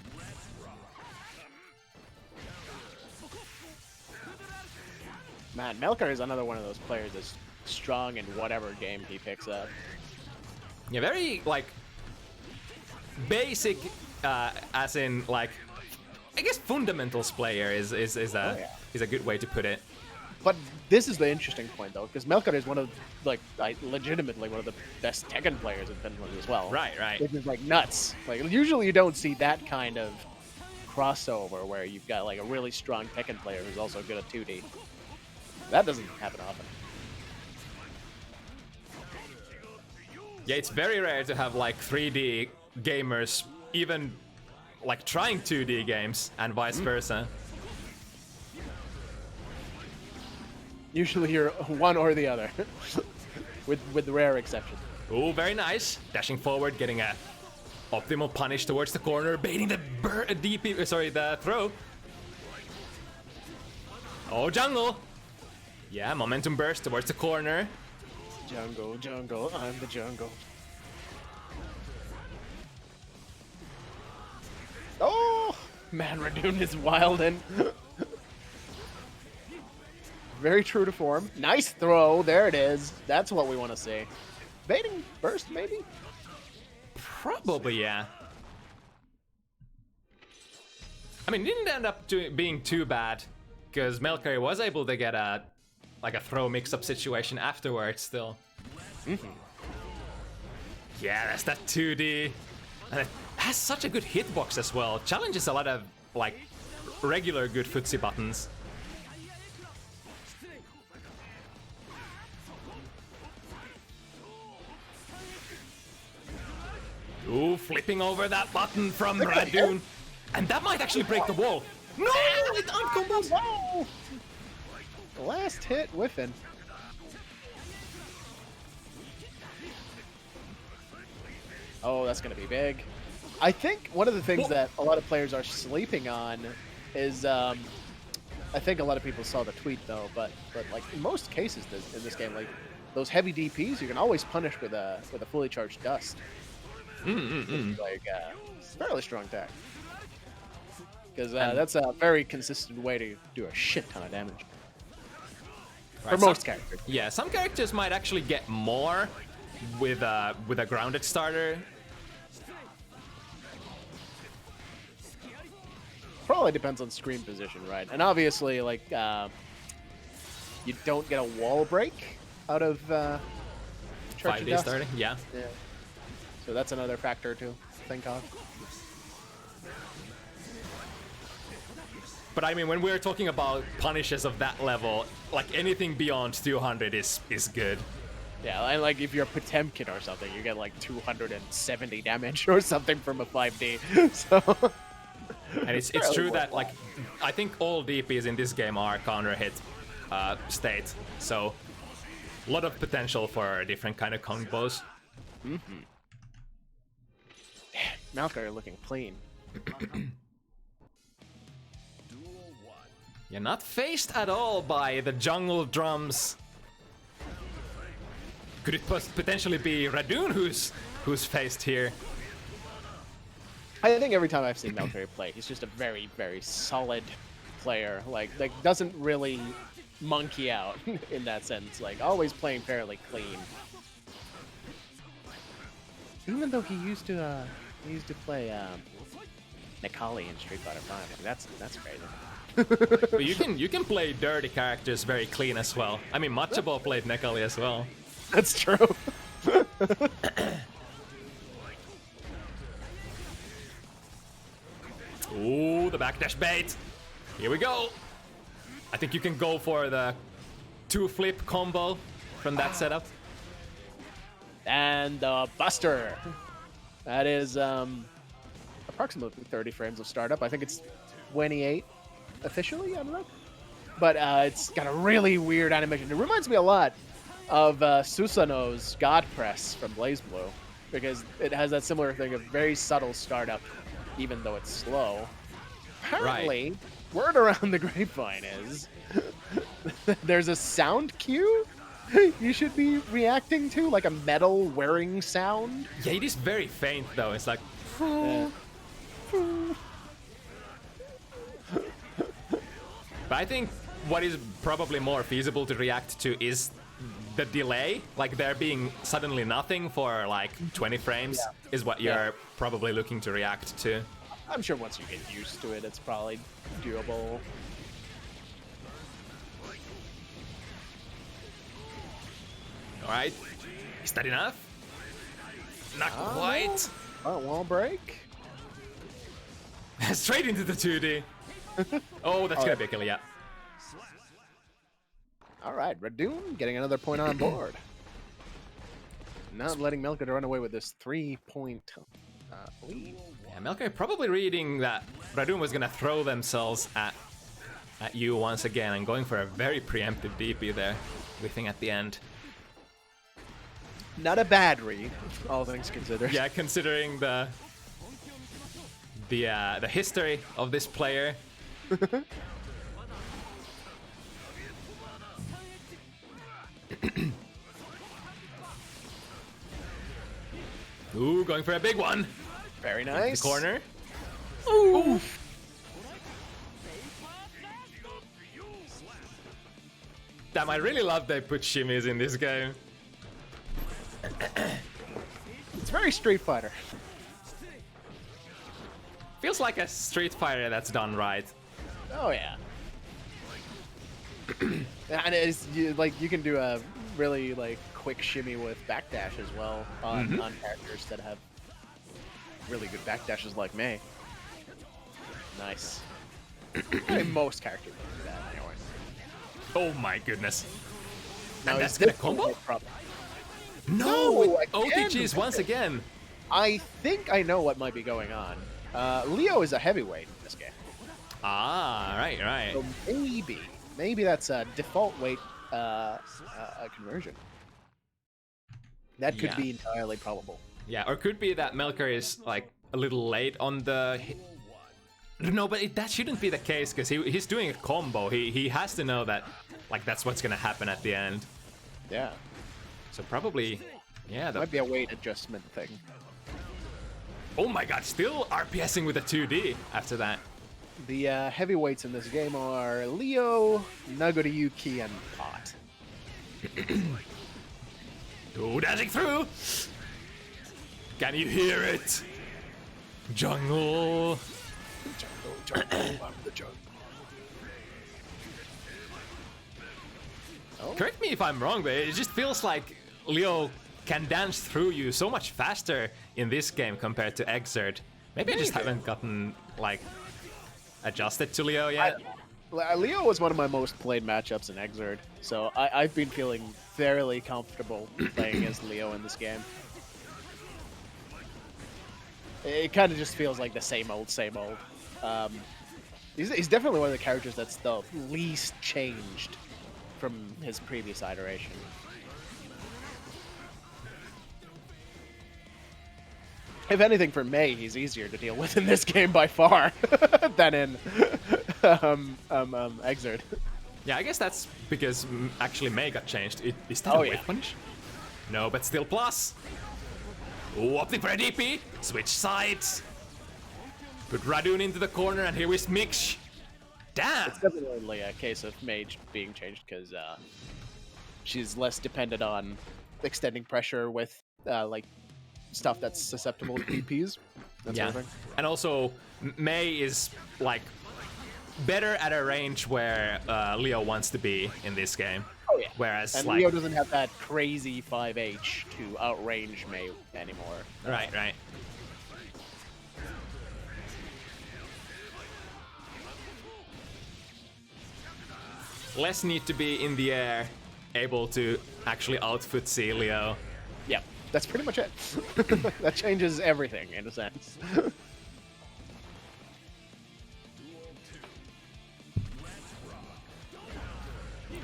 Man, Melkar is another one of those players that's strong in whatever game he picks up. Yeah, very, like, basic as in like, I guess fundamentals player is a good way to put it. But this is the interesting point, though, because melkari is one of, like, legitimately one of the best Tekken players in Finland as well. Right. Which is, like, nuts. Like, usually you don't see that kind of crossover where you've got, like, a really strong Tekken player who's also good at 2D. That doesn't happen often. Yeah, it's very rare to have, like, 3D gamers even, like, trying 2D games and vice versa. Usually you're one or the other, with the rare exception. Oh, very nice. Dashing forward, getting a optimal punish towards the corner, baiting the the throw. Oh, jungle. Yeah, momentum burst towards the corner. Jungle, I'm the jungle. Oh, man, Radune is wildin'. Very true to form. Nice throw. There it is. That's what we want to see. Baiting burst, maybe? Probably, yeah. I mean, it didn't end up being too bad, because melkari was able to get a throw mix-up situation afterwards still. Yeah, that's that 2D. And it has such a good hitbox as well. Challenges a lot of, like, regular good footsie buttons. Ooh, flipping over that button from Radune. And that might actually break the wall. No! It uncombos! Whoa! The last hit whiffing. Oh, that's gonna be big. I think one of the things that a lot of players are sleeping on is, I think a lot of people saw the tweet though, but like in most cases in this game, like those heavy DPs, you can always punish with a fully charged dust. Like, it's a fairly strong tech. Because that's a very consistent way to do a shit ton of damage. For most characters. Yeah, some characters might actually get more with a grounded starter. Probably depends on screen position, right? And obviously, like, you don't get a wall break out of 5D starting, yeah. So that's another factor to think of. But I mean, when we're talking about punishes of that level, like anything beyond 200 is good. Yeah, and like if you're Potemkin or something, you get like 270 damage or something from a 5D. So. And it's true that, like, I think all DPs in this game are counter hit state, so a lot of potential for different kind of combos. melkari looking clean. You're not faced at all by the jungle drums. Could it potentially be Radune who's faced here? I think every time I've seen melkari play, he's just a very, very solid player. Like doesn't really monkey out in that sense. Like always playing fairly clean. Even though he used to play Nikali in Street Fighter 5. Like, that's crazy. But you can play dirty characters very clean as well. I mean, Machabo played Nikali as well. That's true. Ooh, the backdash bait. Here we go. I think you can go for the 2-flip combo from that setup. And the Buster. That is approximately 30 frames of startup. I think it's 28 officially, I don't know. But it's got a really weird animation. It reminds me a lot of Susanoo's God Press from BlazBlue, because it has that similar thing of very subtle startup, even though it's slow. Apparently, word around the grapevine is there's a sound cue you should be reacting to, like a metal whirring sound. Yeah, it is very faint though. It's like. But I think what is probably more feasible to react to is the delay, like there being suddenly nothing for like 20 frames, is what you're probably looking to react to. I'm sure once you get used to it, it's probably doable. All right, is that enough? Not quite. Wall break. Straight into the 2D. Oh, that's gonna be a kill, yeah. All right, Radune getting another point on board. Not letting melkari run away with this 3-point lead. Yeah, melkari probably reading that Radune was gonna throw themselves at you once again and going for a very preemptive DP there, whiffing at the end. Not a bad read, all things considered. Yeah, considering the history of this player. Ooh, going for a big one. Very nice. The corner. Ooh. Damn, I really love they put shimmies in this game. It's very Street Fighter. Feels like a Street Fighter that's done right. Oh yeah. And it's like you can do a really like quick shimmy with backdash as well on characters that have really good backdashes like Mei. Nice. I mean, most characters do that anyway. Oh my goodness. Now And that's gonna combo? No! OTGs once again. I think I know what might be going on. Leo is a heavyweight in this game. Ah, right. So maybe that's a default weight conversion. That could be entirely probable. Yeah, or could be that melkari is like a little late on the. No, but that shouldn't be the case because he's doing a combo. He has to know that like that's what's gonna happen at the end. Yeah. So probably, yeah. Might be a weight adjustment thing. Oh my god, still RPSing with a 2D after that. The heavyweights in this game are Leo, Nagoriyuki, and Pot. Oh, dashing through! Can you hear it? Jungle! Jungle, I'm the jungle. Oh. Correct me if I'm wrong, but it just feels like Leo can dance through you so much faster in this game compared to Exert. Maybe I just haven't gotten, like, adjusted to Leo yet. Leo was one of my most played matchups in Exert, so I've been feeling fairly comfortable playing as Leo in this game. It kind of just feels like the same old, same old. He's definitely one of the characters that's the least changed from his previous iteration. If anything, for Mei, he's easier to deal with in this game by far than in Exert. Yeah, I guess that's because actually Mei got changed. Is that a wave punish? No, but still plus. Oh, opting for a DP. Switch sides. Put Radune into the corner, and here is Mix. Damn! It's definitely a case of Mage being changed because she's less dependent on extending pressure with like stuff that's susceptible to DPs. That sort of thing. And also Mei is like better at a range where Leo wants to be in this game. Oh yeah. Whereas and like Leo doesn't have that crazy 5H to outrange Mei anymore. Right. Less need to be in the air, able to actually outfoot Leo. Yeah, that's pretty much it. That changes everything in a sense.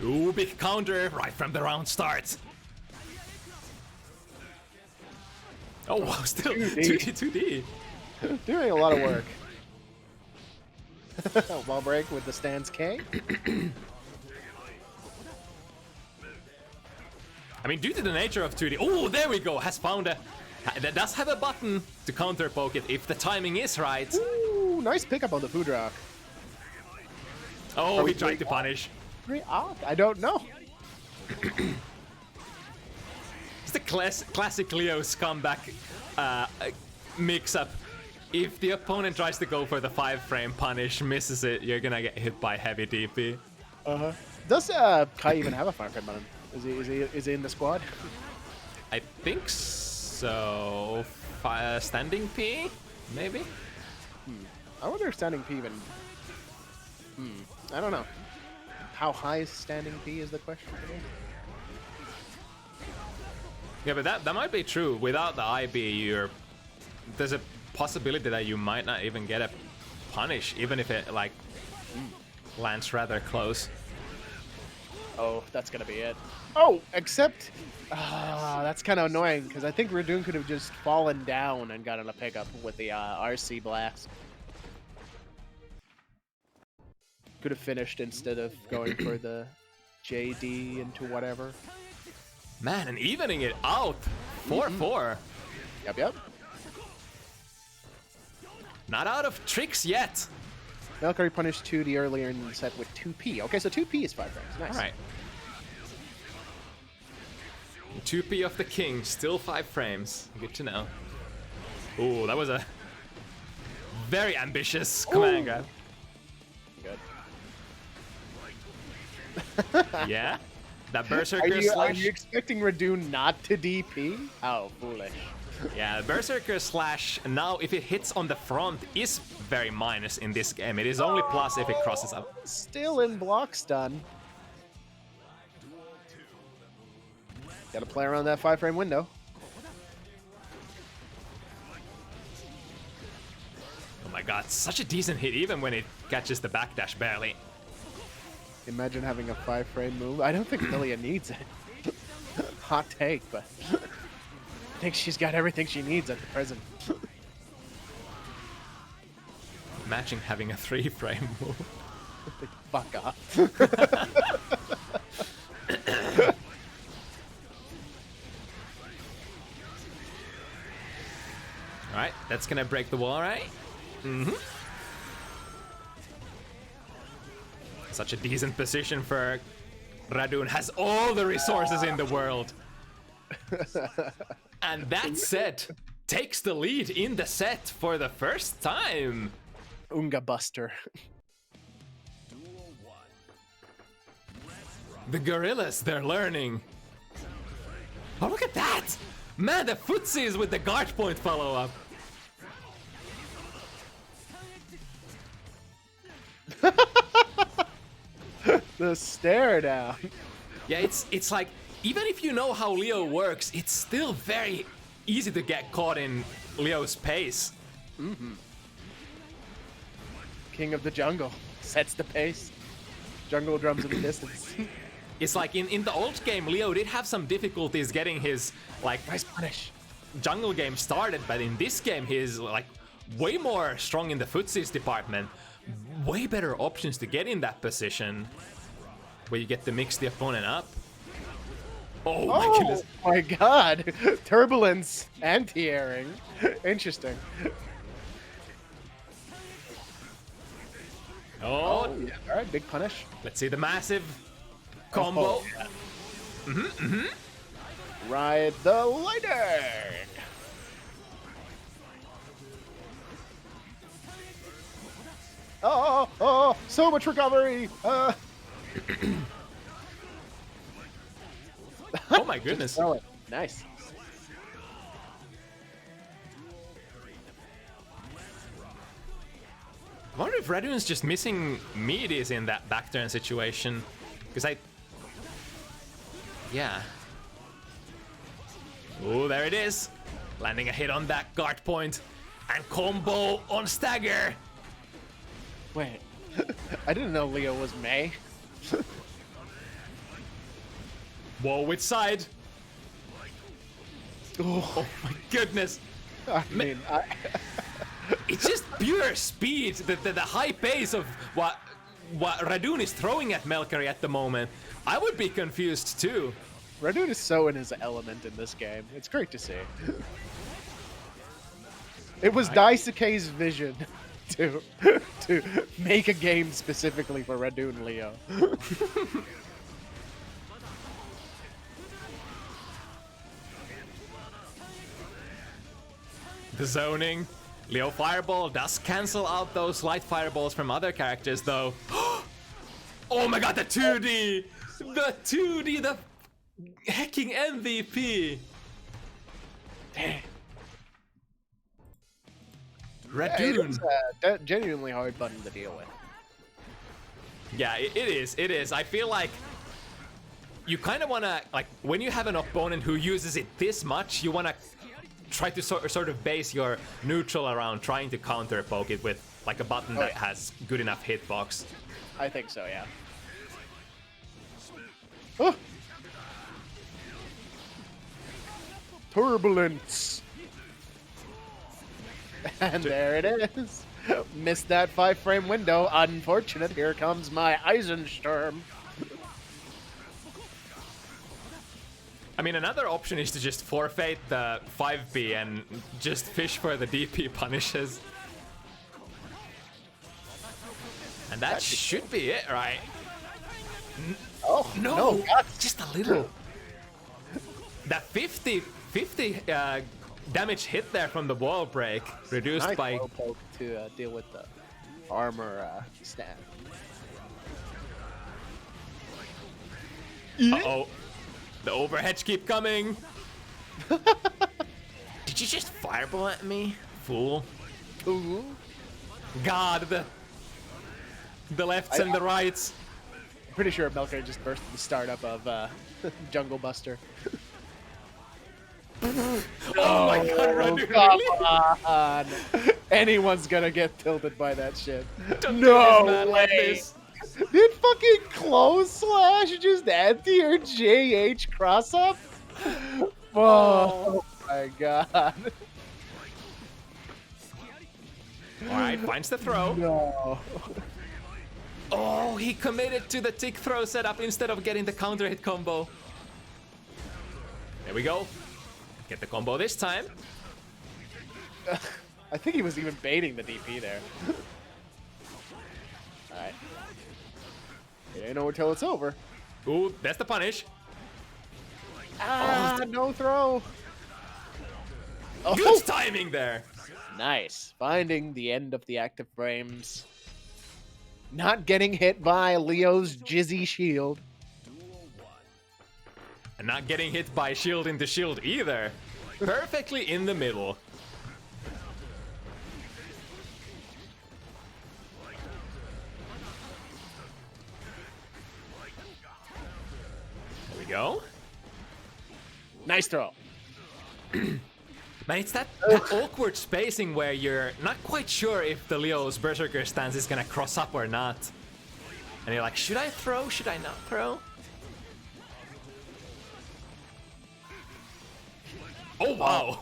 Ooh, big counter right from the round start. Oh wow, still 2D. Doing a lot of work. Wall break with the stance K. I mean, due to the nature of 2D... Oh, there we go! Has found a... That does have a button to counter poke it if the timing is right. Ooh, nice pickup on the food rock. Oh, he tried to punish. I don't know. classic Leo's comeback mix-up. If the opponent tries to go for the 5-frame punish, misses it, you're gonna get hit by heavy DP. Does Kai even have a 5-frame on him? Is he in the squad? I think so. Standing P, maybe. I wonder if standing P even. I don't know. How high is standing P is the question for me. Yeah, but that might be true. Without the IB, there's a possibility that you might not even get a punish, even if it like lands rather close. Oh, that's gonna be it. Oh, except that's kind of annoying because I think Radune could have just fallen down and gotten a pickup with the RC blast. Could have finished instead of going for the JD into whatever. Man, and evening it out. 4-4. Yep. Not out of tricks yet. melkari punished 2D earlier in the set with 2P. Okay, so 2P is 5 frames. Nice. All right. 2P of the king, still 5 frames. Good to know. Ooh, that was a very ambitious command grab. Good. Yeah? That Berserker Are slash... you expecting Radune not to DP? How foolish. Yeah, Berserker slash, now if it hits on the front, is very minus in this game. It is only plus if it crosses up. Still in block stun. Gotta play around that 5-frame window. Oh my god, such a decent hit even when it catches the backdash barely. Imagine having a 5-frame move. I don't think Lilia needs it. Hot take, but I think she's got everything she needs at the present. Imagine having a 3-frame move. Fuck off. Alright, that's gonna break the wall, right? Such a decent position for Radune. Has all the resources in the world. And that set takes the lead in the set for the first time. Unga Buster. The gorillas, they're learning. Oh, look at that! Man, the footsies with the guard point follow-up. The stare down. Yeah, it's like, even if you know how Leo works, it's still very easy to get caught in Leo's pace. King of the jungle. Sets the pace. Jungle drums in the distance. It's like in the old game, Leo did have some difficulties getting his like Nice punish. jungle game started, but in this game he's like way more strong in the footsies department. Way better options to get in that position where you get to mix the opponent up. Oh my goodness. Oh my god. Turbulence anti-airing. Interesting. Oh, Yeah. Alright, big punish. let's see the massive combo. Yeah. Ride the lightning. Oh, so much recovery. Oh my goodness. Sell it. Nice. I wonder if Radune's just missing meaties in that backturn situation. Because yeah. Oh, there it is. Landing a hit on that guard point. And combo on stagger. Wait. I didn't know Leo was May. Whoa, which side? Oh, Oh my goodness. I mean, It's just pure speed, the high pace of what Radune is throwing at melkari at the moment. I would be confused too. Radune is so in his element in this game. It's great to see. It was Daisuke's vision to make a game specifically for Radune Leo. The zoning. Leo Fireball does cancel out those light fireballs from other characters, though. Oh my god, the 2D! The 2D, the hacking MVP! Damn. Radune. Yeah, it's genuinely hard button to deal with. Yeah, it is. I feel like you kind of want to, like, when you have an opponent who uses it this much, you want to try to sort of base your neutral around trying to counter poke it with, like, a button that has good enough hitbox. I think so, yeah. Oh. Turbulence. And there it is. Missed that 5-frame window. Unfortunate. Here comes my Eisensturm. I mean, another option is to just forfeit the 5B and just fish for the DP punishes. And that should be it, right? Oh, No, God. just a little. That 50 damage hit there from the wall break, reduced Nice by... low poke to deal with the armor stat. Uh-oh. The overheads keep coming. Did you just fireball at me, fool? Ooh. God, the lefts and the rights. I'm pretty sure melkari just burst the startup of Jungle Buster. Oh my god, Radune, Come really? on. Anyone's gonna get tilted by that shit. Don't do this, man, like way. this. Did fucking close slash just add to your JH cross up? Oh my god. Alright, finds the throw. No. Oh, he committed to the tick throw setup instead of getting the counter hit combo. There we go. Get the combo this time. I think he was even baiting the DP there. Alright. It ain't over till it's over. Ooh, that's the punish. Ah, no throw. Oh, Good timing there. nice. Finding the end of the active frames. Not getting hit by Leo's Jizzy shield. And not getting hit by shield into shield either. Perfectly in the middle. There we go. Nice throw. Man, it's that awkward spacing where you're not quite sure if the Leo's Berserker stance is gonna cross up or not. And you're like, should I throw? Should I not throw? Oh, wow!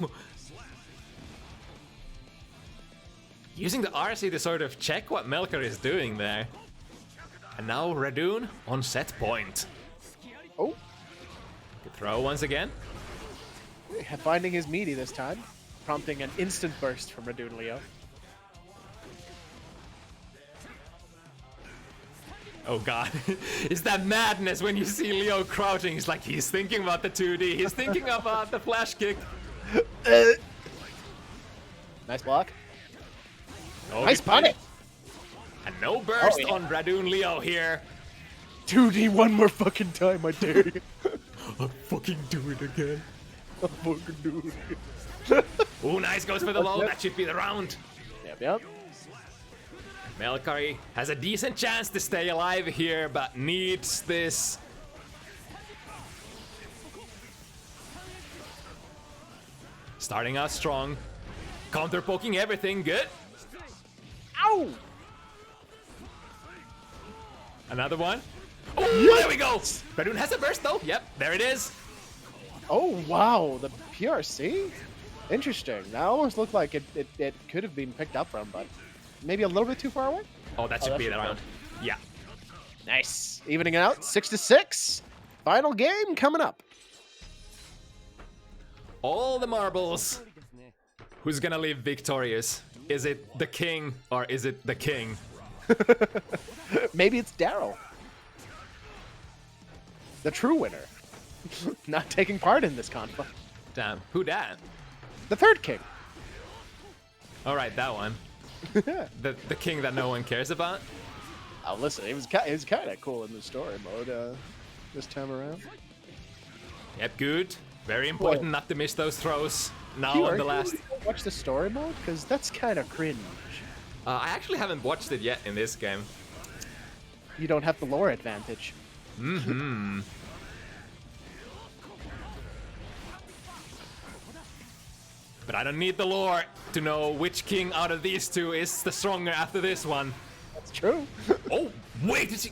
Using the RC to sort of check what melkari is doing there. And now Radune on set point. Oh, Good throw once again. finding his meaty this time, prompting an instant burst from Radune Leo. Oh god. It's that madness when you see Leo crouching. He's like, he's thinking about the 2D. He's thinking about the flash kick. Nice block. Oh, Nice good punish. punish. And no burst Oh, yeah. on Radune Leo here. 2D one more fucking time, I dare you. I'll fucking do it again. I'll fucking do it. Oh, nice. Goes for the low. That should be the round. Yep. melkari has a decent chance to stay alive here, but needs this. Starting out strong. Counter poking everything. Good. Ow! Another one. Oh, there we go. Radune has a burst though. Yep, there it is. Oh, wow. The PRC? Interesting. That almost looked like it could have been picked up from, but maybe a little bit too far away? Oh, that should be the round. Yeah. Nice. Evening it out. 6-6. Final game coming up. All the marbles. Who's gonna leave victorious? Is it the king or is it the king? Maybe it's Daryl. The true winner. Not taking part in this conflict. Damn, who that? The third king. All right, that one. The king that no one cares about. Oh, listen, it was kind of cool in the story mode this time around. Yep, good. Very important not to miss those throws. Now Hugh, on are the you last. gonna watch the story mode, because that's kind of cringe. I actually haven't watched it yet in this game. You don't have the lore advantage. Mm-hmm. But I don't need the lore to know which king out of these two is the stronger after this one. That's true. Oh, wait, did she...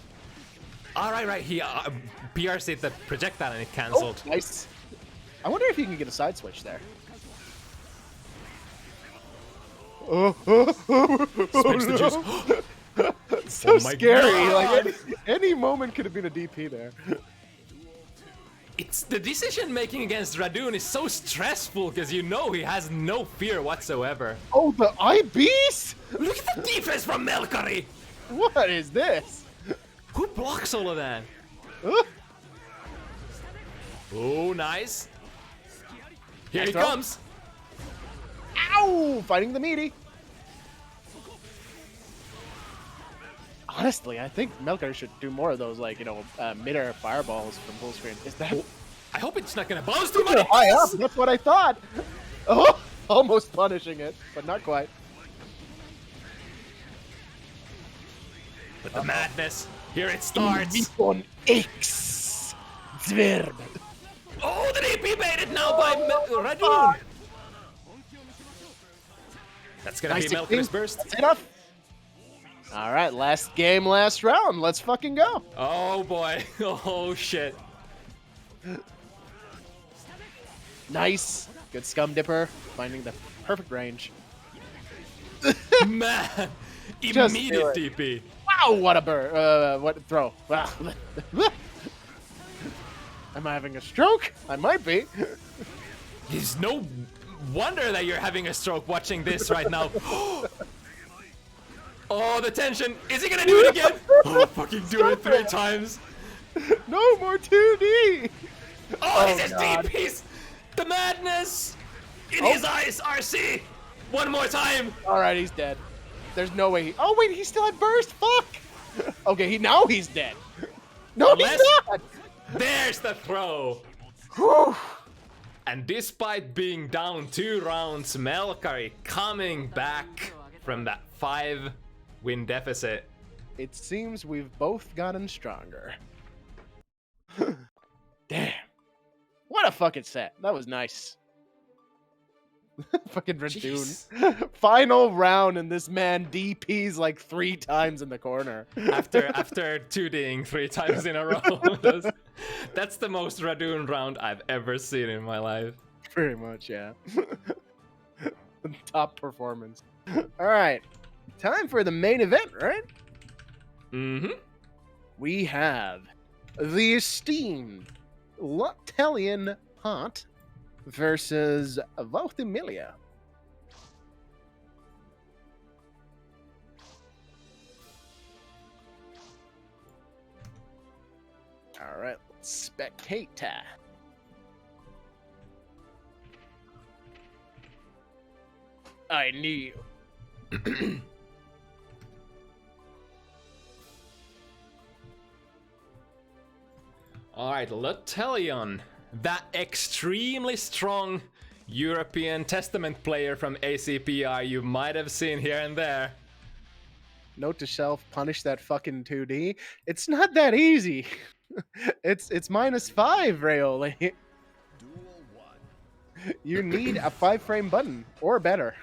Right, he PRC'd the projectile and it cancelled. Oh, nice. I wonder if you can get a side switch there. Spins the juice. It's so Oh my scary. God. Like any moment could have been a DP there. It's the decision making against Radune is so stressful because you know he has no fear whatsoever. Oh, the IBs? Look at the defense from Melkari! What is this? Who blocks all of that? Uh, Oh, nice. Here he Nice throw. comes. Ow! Fighting the meaty. Honestly, I think Melkar should do more of those, like, mid-air fireballs from full screen. Is that I hope it's not gonna bounce too much. high up? That's what I thought. Oh, almost punishing it, but not quite. But the madness, here it starts. On X. Zverb. Oh, the DP baited now by Radune. That's gonna Nice be Melkar's burst. That's enough. All right, last game, last round. Let's fucking go. Oh boy. Oh shit. Nice. Good scum dipper. Finding the perfect range. Man. Just Immediate do it. DP. Wow, what a burr. What a throw. Wow. Am I having a stroke? I might be. There's no wonder that you're having a stroke watching this right now. Oh, the tension. Is he gonna do it again? Oh, fucking do it 3 times. No more 2D. Oh, this is God. DPs. The madness. In his eyes, RC. One more time. All right, he's dead. There's no way. Oh wait, he still had burst. Fuck. Okay, now he's dead. No, Unless- he's not. There's the throw. Whew. And despite being down 2 rounds, Melkari coming back from that 5-win deficit. It seems we've both gotten stronger. Damn. What a fucking set. That was nice. Fucking Jeez. Radune. Final round and this man DPs like 3 times in the corner. After 2D'ing 3 times in a row. That's the most Radune round I've ever seen in my life. Pretty much, yeah. Top performance. Alright. Time for the main event, right? Mm-hmm. We have the esteemed Lottelion Haunt versus wauhti. All right, let's spectate. I knew. All right, Lottelion, that extremely strong European Testament player from ACPI you might have seen here and there. Note to self: punish that fucking 2D. It's not that easy. It's -5, Reioli. You need a 5-frame button or better.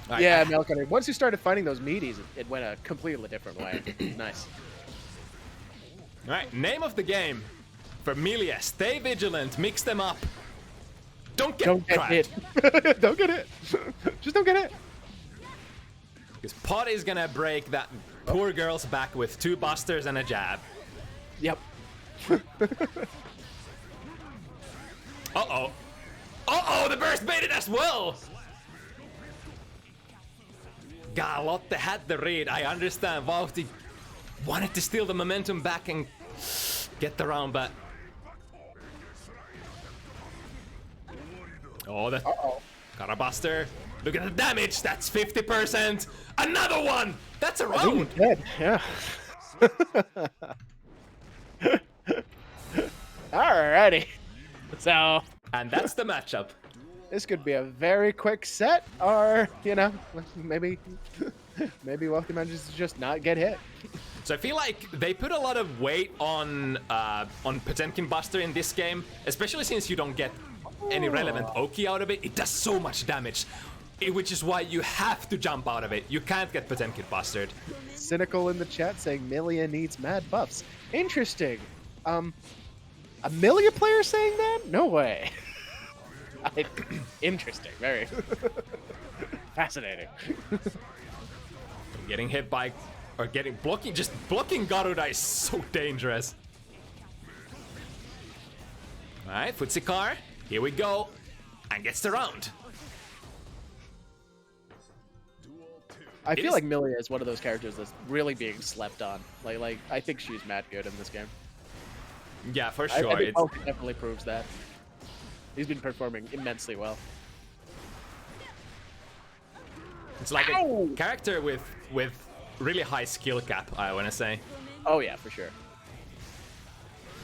All right, Yeah, Melkari. Once you started finding those meaties, it went a completely different way. Nice. All right, name of the game. Familia, stay vigilant, mix them up. Don't get cracked. hit. Don't get hit. Just don't get hit. Because Pot is gonna break that poor girl's back with 2 busters and a jab. Yep. Uh-oh. Uh-oh, the burst baited as well! God, Lotte had the read. I understand. wauhti wanted to steal the momentum back and get the round, but... Oh, that Uh-oh. got a buster. Look at the damage. That's 50%. Another one. That's a I think round. he's dead. Yeah. Alrighty. So And that's the matchup. this could be a very quick set, or you know, maybe wauhti manages to just not get hit. So I feel like they put a lot of weight on Potemkin Buster in this game, especially since you don't get any relevant Oki out of it. It does so much damage, which is why you have to jump out of it. You can't get Potemkin Bustered. Sinical in the chat saying Milia needs mad buffs. Interesting. A Milia player saying that? No way. Interesting. Very fascinating. Getting hit by, or just blocking Garuda is so dangerous. Alright, Futsikar, here we go, and gets the round. I feel like Milia is one of those characters that's really being slept on. Like I think she's mad good in this game. Yeah, for sure. I think Tofi definitely proves that. He's been performing immensely well. It's like a character with really high skill cap, I want to say. Oh yeah, for sure.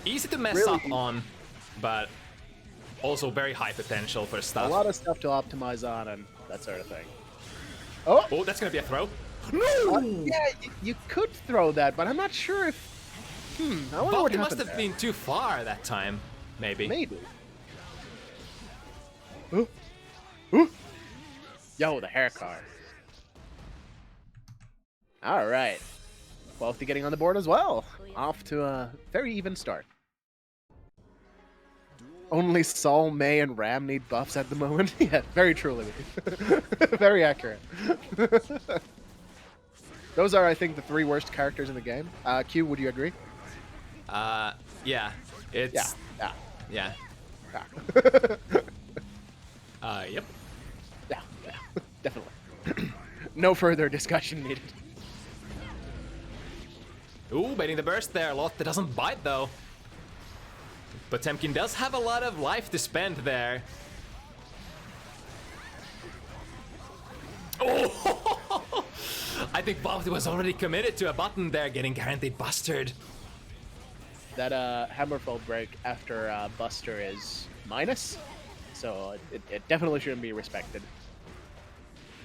Easy to mess up on, but also very high potential for stuff. A lot of stuff to optimize on and that sort of thing. Oh, that's gonna be a throw. No! Yeah, you could throw that, but I'm not sure if. I wonder what He happened must have there. been too far that time, maybe. Maybe. Ooh. Ooh. Yo, the hair card. All right. wauhti getting on the board as well. Off to a very even start. Only Sol, May, and Ram need buffs at the moment. Yeah, very truly. Very accurate. Those are, I think, the 3 worst characters in the game. Q, would you agree? Yeah. It's... Yeah. Yeah. Yep. Yeah, definitely. No further discussion needed. Ooh, baiting the burst there. Lotte doesn't bite, though. Potemkin does have a lot of life to spend there. Oh! I think wauhti was already committed to a button there, getting guaranteed bustered. That Hammerfall break after Buster is minus, so it definitely shouldn't be respected.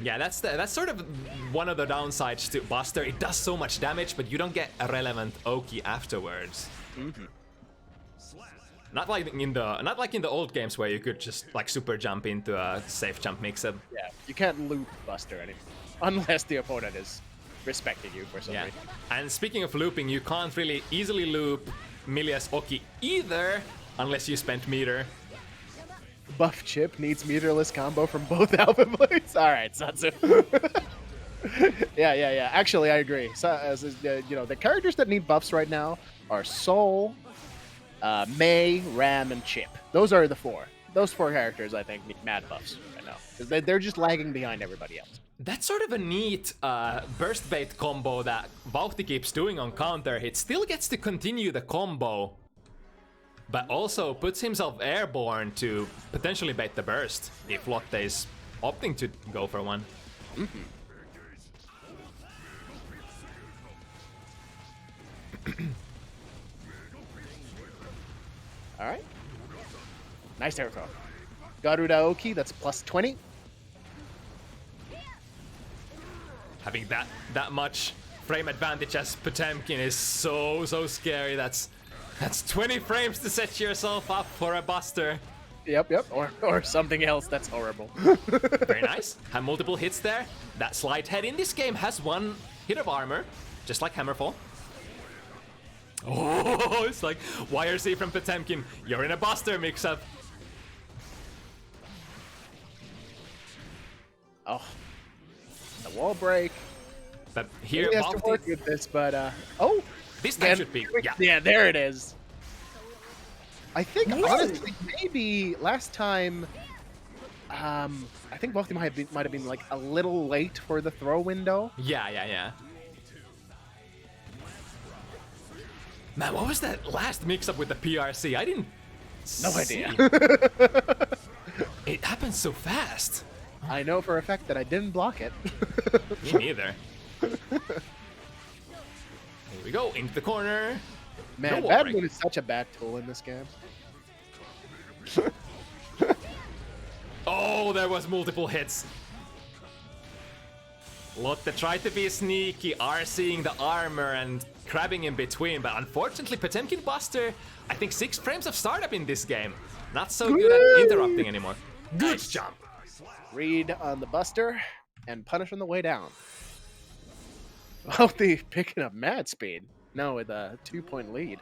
Yeah, that's sort of one of the downsides to Buster. It does so much damage, but you don't get a relevant Oki afterwards. Mm-hmm. Not like in the old games where you could just like super jump into a safe jump mix-up. Yeah, you can't loop Buster anymore, unless the opponent is respecting you for some reason. And speaking of looping, you can't really easily loop Milia's Oki either, unless you spent meter. Buff Chip needs meterless combo from both Alpha Blades. All right, Satsu. Yeah. Actually, I agree. So, the characters that need buffs right now are Sol, May, Ram, and Chip. Those are the 4. Those 4 characters, I think, need mad buffs right now. Because they're just lagging behind everybody else. That's sort of a neat burst bait combo that wauhti keeps doing on counter. It still gets to continue the combo, but also puts himself airborne to potentially bait the burst if Lotte is opting to go for one. Mm-hmm. All right. Nice air throw. Garuda Oki, that's plus 20. Having that much frame advantage as Potemkin is so scary. That's 20 frames to set yourself up for a buster. Yep. Or something else that's horrible. Very nice. Have multiple hits there. That slide head in this game has 1 hit of armor, just like Hammerfall. Oh, it's like YRC from Potemkin. You're in a buster mix-up. Oh, the wall break. But here, he has to work with this, but oh, this time should be. Yeah, there it is. I think honestly, maybe last time, I think wauhti might have been like a little late for the throw window. Yeah. Man, what was that last mix-up with the PRC? I didn't. No idea. It happens so fast. I know for a fact that I didn't block it. Me neither. Here we go, into the corner. Man, No Bad warning. Moon is such a bad tool in this game. Oh, there was multiple hits. Lotte tried to be sneaky, RCing the armor and crabbing in between, but unfortunately Potemkin Buster, I think 6 frames of startup in this game. Not so good at interrupting anymore. Good jump. Read on the Buster and punish on the way down. Wauhti picking up mad speed. Now with a 2-point lead.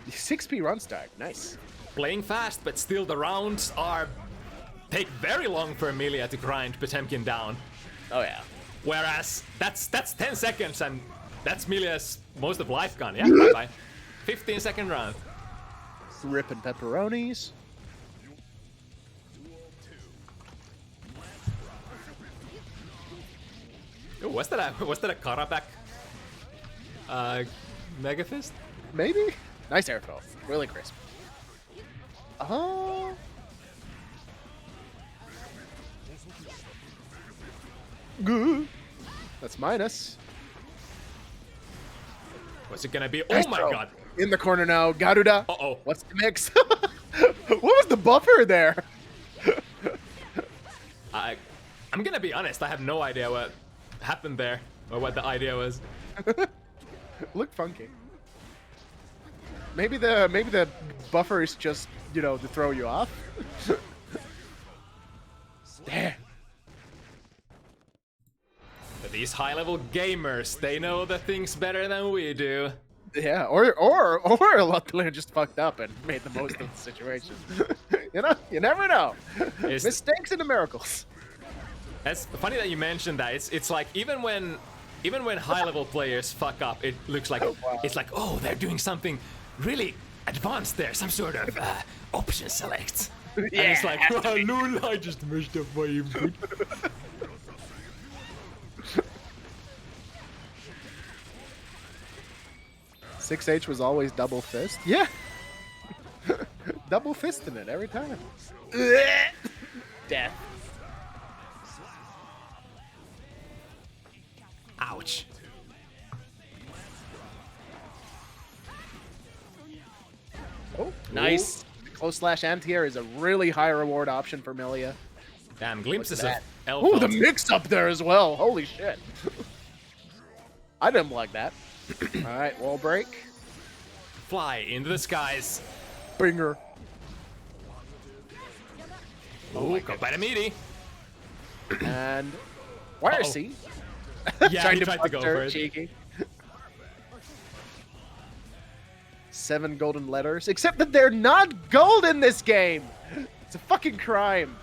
6p run start. Nice. Playing fast, but still the rounds take very long for Amelia to grind Potemkin down. Oh yeah. Whereas that's 10 seconds and that's Milia's most of life gone. Yeah, bye-bye. 15-second round. Ripping pepperonis. Ooh, was that a Karabak Mega Fist? Maybe? Nice air throw. Really crisp. Oh. Good. That's minus. What's it gonna be? Nice Oh my throw. god. In the corner now. Garuda. Uh-oh. What's the mix? What was the buffer there? I'm gonna be honest, I have no idea what happened there, or what the idea was. Looked funky. Maybe the buffer is just, you know, to throw you off. Damn. But these high-level gamers, they know the things better than we do. Yeah, or Lottelion just fucked up and made the most of the situation. You know, you never know. Mistakes and the miracles. It's funny that you mentioned that. It's like even when high-level players fuck up, it looks like it's like, oh, they're doing something really advanced there, some sort of option select. Yeah. And it's like, oh, lol, I just messed up my input. H was always double fist. Yeah. Double fisting it every time. Death. Ouch. Oh, nice. Close slash anti-air is a really high reward option for Milia. Damn, glimpses of Elf. Oh, the mix up there as well. Holy shit. I didn't like that. Alright, wall break. Fly into the skies. Binger. Oh, go by the meaty. And wire C. Yeah, he tried to go for it. Cheeky. 7 golden letters, except that they're not gold in this game. It's a fucking crime.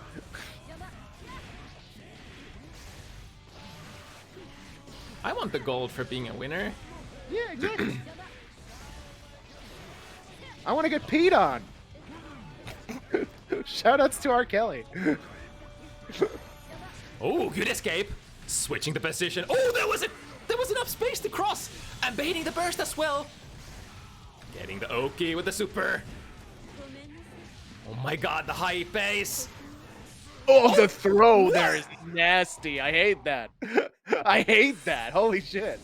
I want the gold for being a winner. Yeah, exactly. I want to get peed on. Shoutouts to R. Kelly. Oh, good escape. Switching the position. Oh, there was enough space to cross. And baiting the burst as well. Getting the Oki with the super. Oh my god, the high pace. Oh, the throw there is nasty. I hate that. I hate that. Holy shit.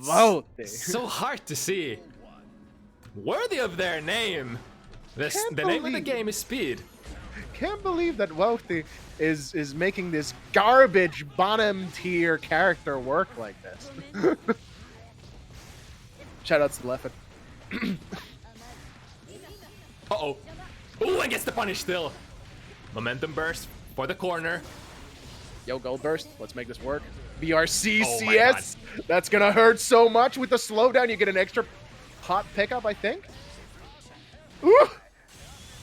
Wauhti. So hard to see. Worthy of their name. The name of the game is speed. Can't believe that Wauhti is making this garbage bottom tier character work like this. Shoutouts to Leffen. Uh-oh. Oh, and gets the punish still. Momentum burst for the corner. Yo, Gold Burst. Let's make this work. BRC Oh CS. That's gonna hurt so much. With the slowdown, you get an extra hot pickup, I think. Ooh!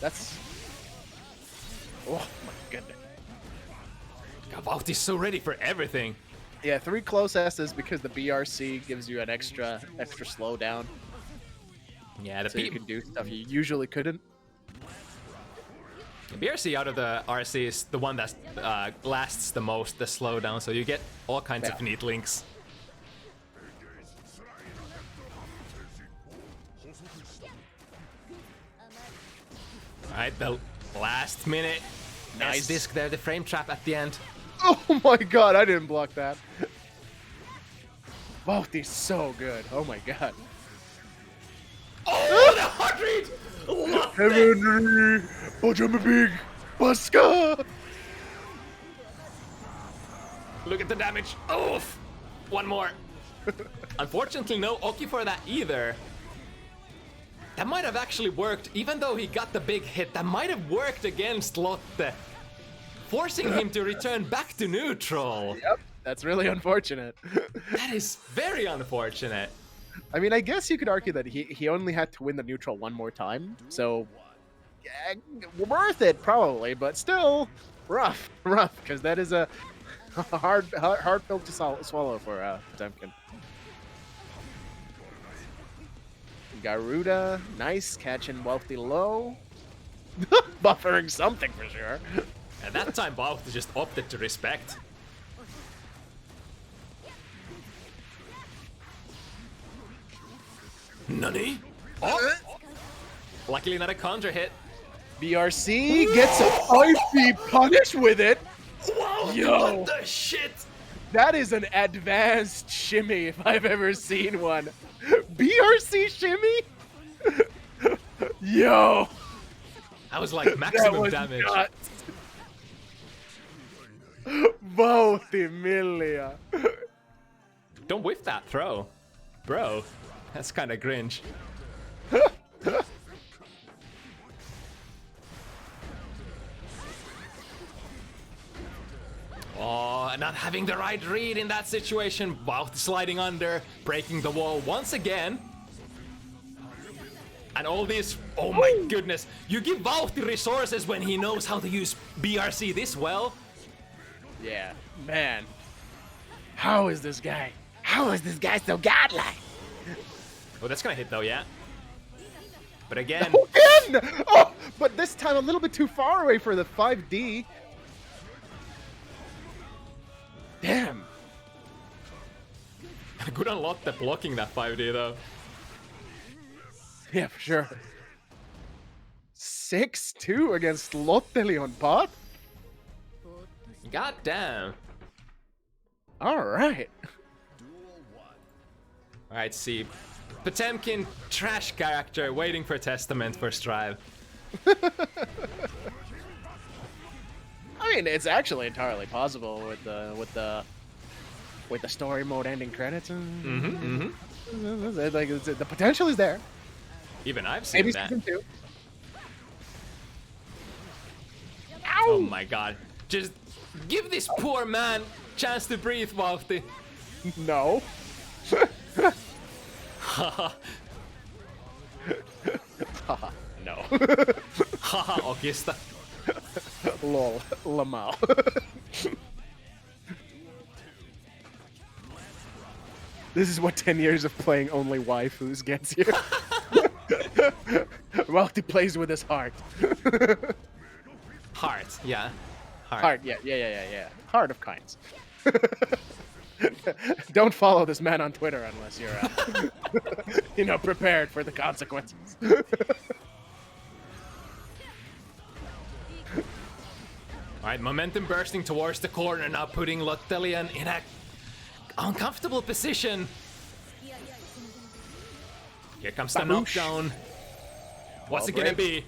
That's... Oh, my goodness. God, Wauhti's so ready for everything. Yeah, 3 close S's because the BRC gives you an extra slowdown. Yeah, the So you can do stuff you usually couldn't. BRC out of the RC is the one that lasts the most, the slowdown, so you get all kinds of neat links. Alright, the last minute. Nice. Disc there, the frame trap at the end. Oh my god, I didn't block that. Wauhti's so good. Oh my god. Oh, the heart read! Henry! Pajama Big! Baska! Look at the damage. Oof! One more. Unfortunately, no Oki for that either. That might have actually worked, even though he got the big hit. That might have worked against Lotte, forcing him to return back to neutral. Yep, that's really unfortunate. That is very unfortunate. I mean, I guess you could argue that he only had to win the neutral one more time, so yeah, worth it probably, but still rough, because that is a hard pill to swallow for Potemkin. Garuda, nice, catching Wauhti low. Buffering something for sure. At that time, Wauhti just opted to respect. Nani? Oh! Luckily not a counter hit. BRC gets a 5 punish with it. Wow, Yo. what the shit? That is an advanced shimmy if I've ever seen one. BRC shimmy? Yo! That was like maximum was damage. nuts. Multimilia. Don't whiff that throw. Bro, that's kind of cringe. Oh, not having the right read in that situation. Wow, sliding under, breaking the wall once again. And all this, oh my goodness. You give Wauhti resources when he knows how to use BRC this well. Yeah, man. How is this guy? How is this guy so godlike? Oh, that's gonna hit though, yeah. But again. Again! Oh, but this time a little bit too far away for the 5D. Damn. Good on Lotte blocking that 5D though. Yeah, for sure. 6-2 against Lottelion pot? God damn. Alright. Alright, see. Potemkin, trash character, waiting for Testament for Strive. I mean, it's actually entirely possible with the story mode ending credits. And like the potential is there. Even I've seen Maybe that. season 2. Oh my god. Just give this poor man chance to breathe, Wauhti. No. No. Haha, Okista. Lol. Lamau. This is what 10 years of playing only waifus gets you. Wauhti plays with his heart. Heart, yeah. Heart, yeah. Heart of kinds. Don't follow this man on Twitter unless you're, prepared for the consequences. Alright, momentum bursting towards the corner, now putting Lottelion in a uncomfortable position. Here comes the knockdown. What's it gonna be?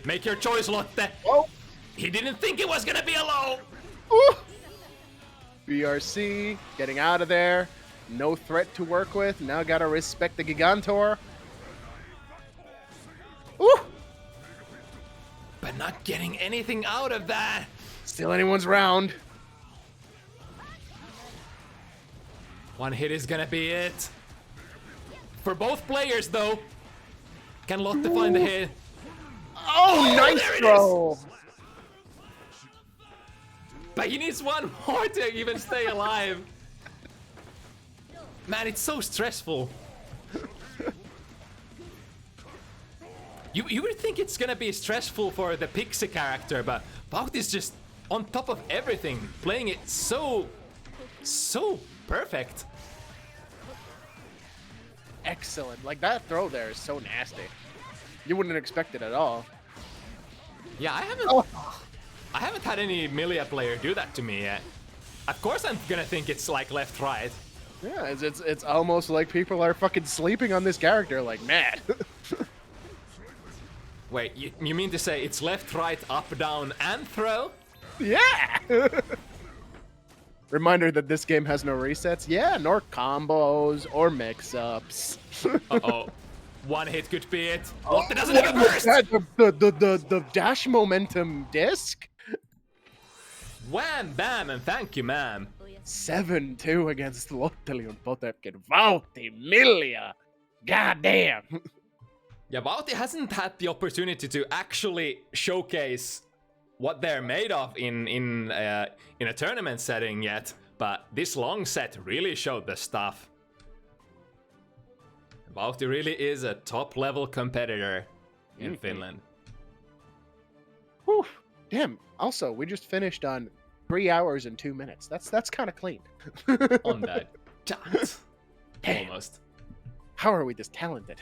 Make your choice, Lotte. Oh. He didn't think it was gonna be a low. Ooh. BRC getting out of there. No threat to work with. Now gotta respect the Gigantor. Ooh. But not getting anything out of that. Still anyone's round. One hit is gonna be it. For both players, though. Can Lotte find the hit? Oh, nice throw. But he needs one more to even stay alive. Man, it's so stressful. You would think it's gonna be stressful for the Pixie character, but Wauhti's just on top of everything, playing it so perfect. Excellent. Like, that throw there is so nasty. You wouldn't expect it at all. Yeah, I haven't had any Milia player do that to me yet. Of course I'm gonna think it's like left right. Yeah, it's almost like people are fucking sleeping on this character like mad. Wait, you mean to say it's left, right, up, down, and throw? Yeah! Reminder that this game has no resets. Yeah, nor combos or mix-ups. Uh-oh. One hit could be it. Lotte doesn't have a burst! The dash momentum disc? Wham, bam, and thank you, ma'am. 7-2 against Lottelion Potepkin. Wauhti, Milia! Goddamn! Yeah, wauhti hasn't had the opportunity to actually showcase what they're made of in a tournament setting yet, but this long set really showed the stuff. wauhti really is a top-level competitor in Finland. Whew. Damn. Also, we just finished on 3 hours and 2 minutes. That's kind of clean. On that dot. Damn. Almost. How are we this talented?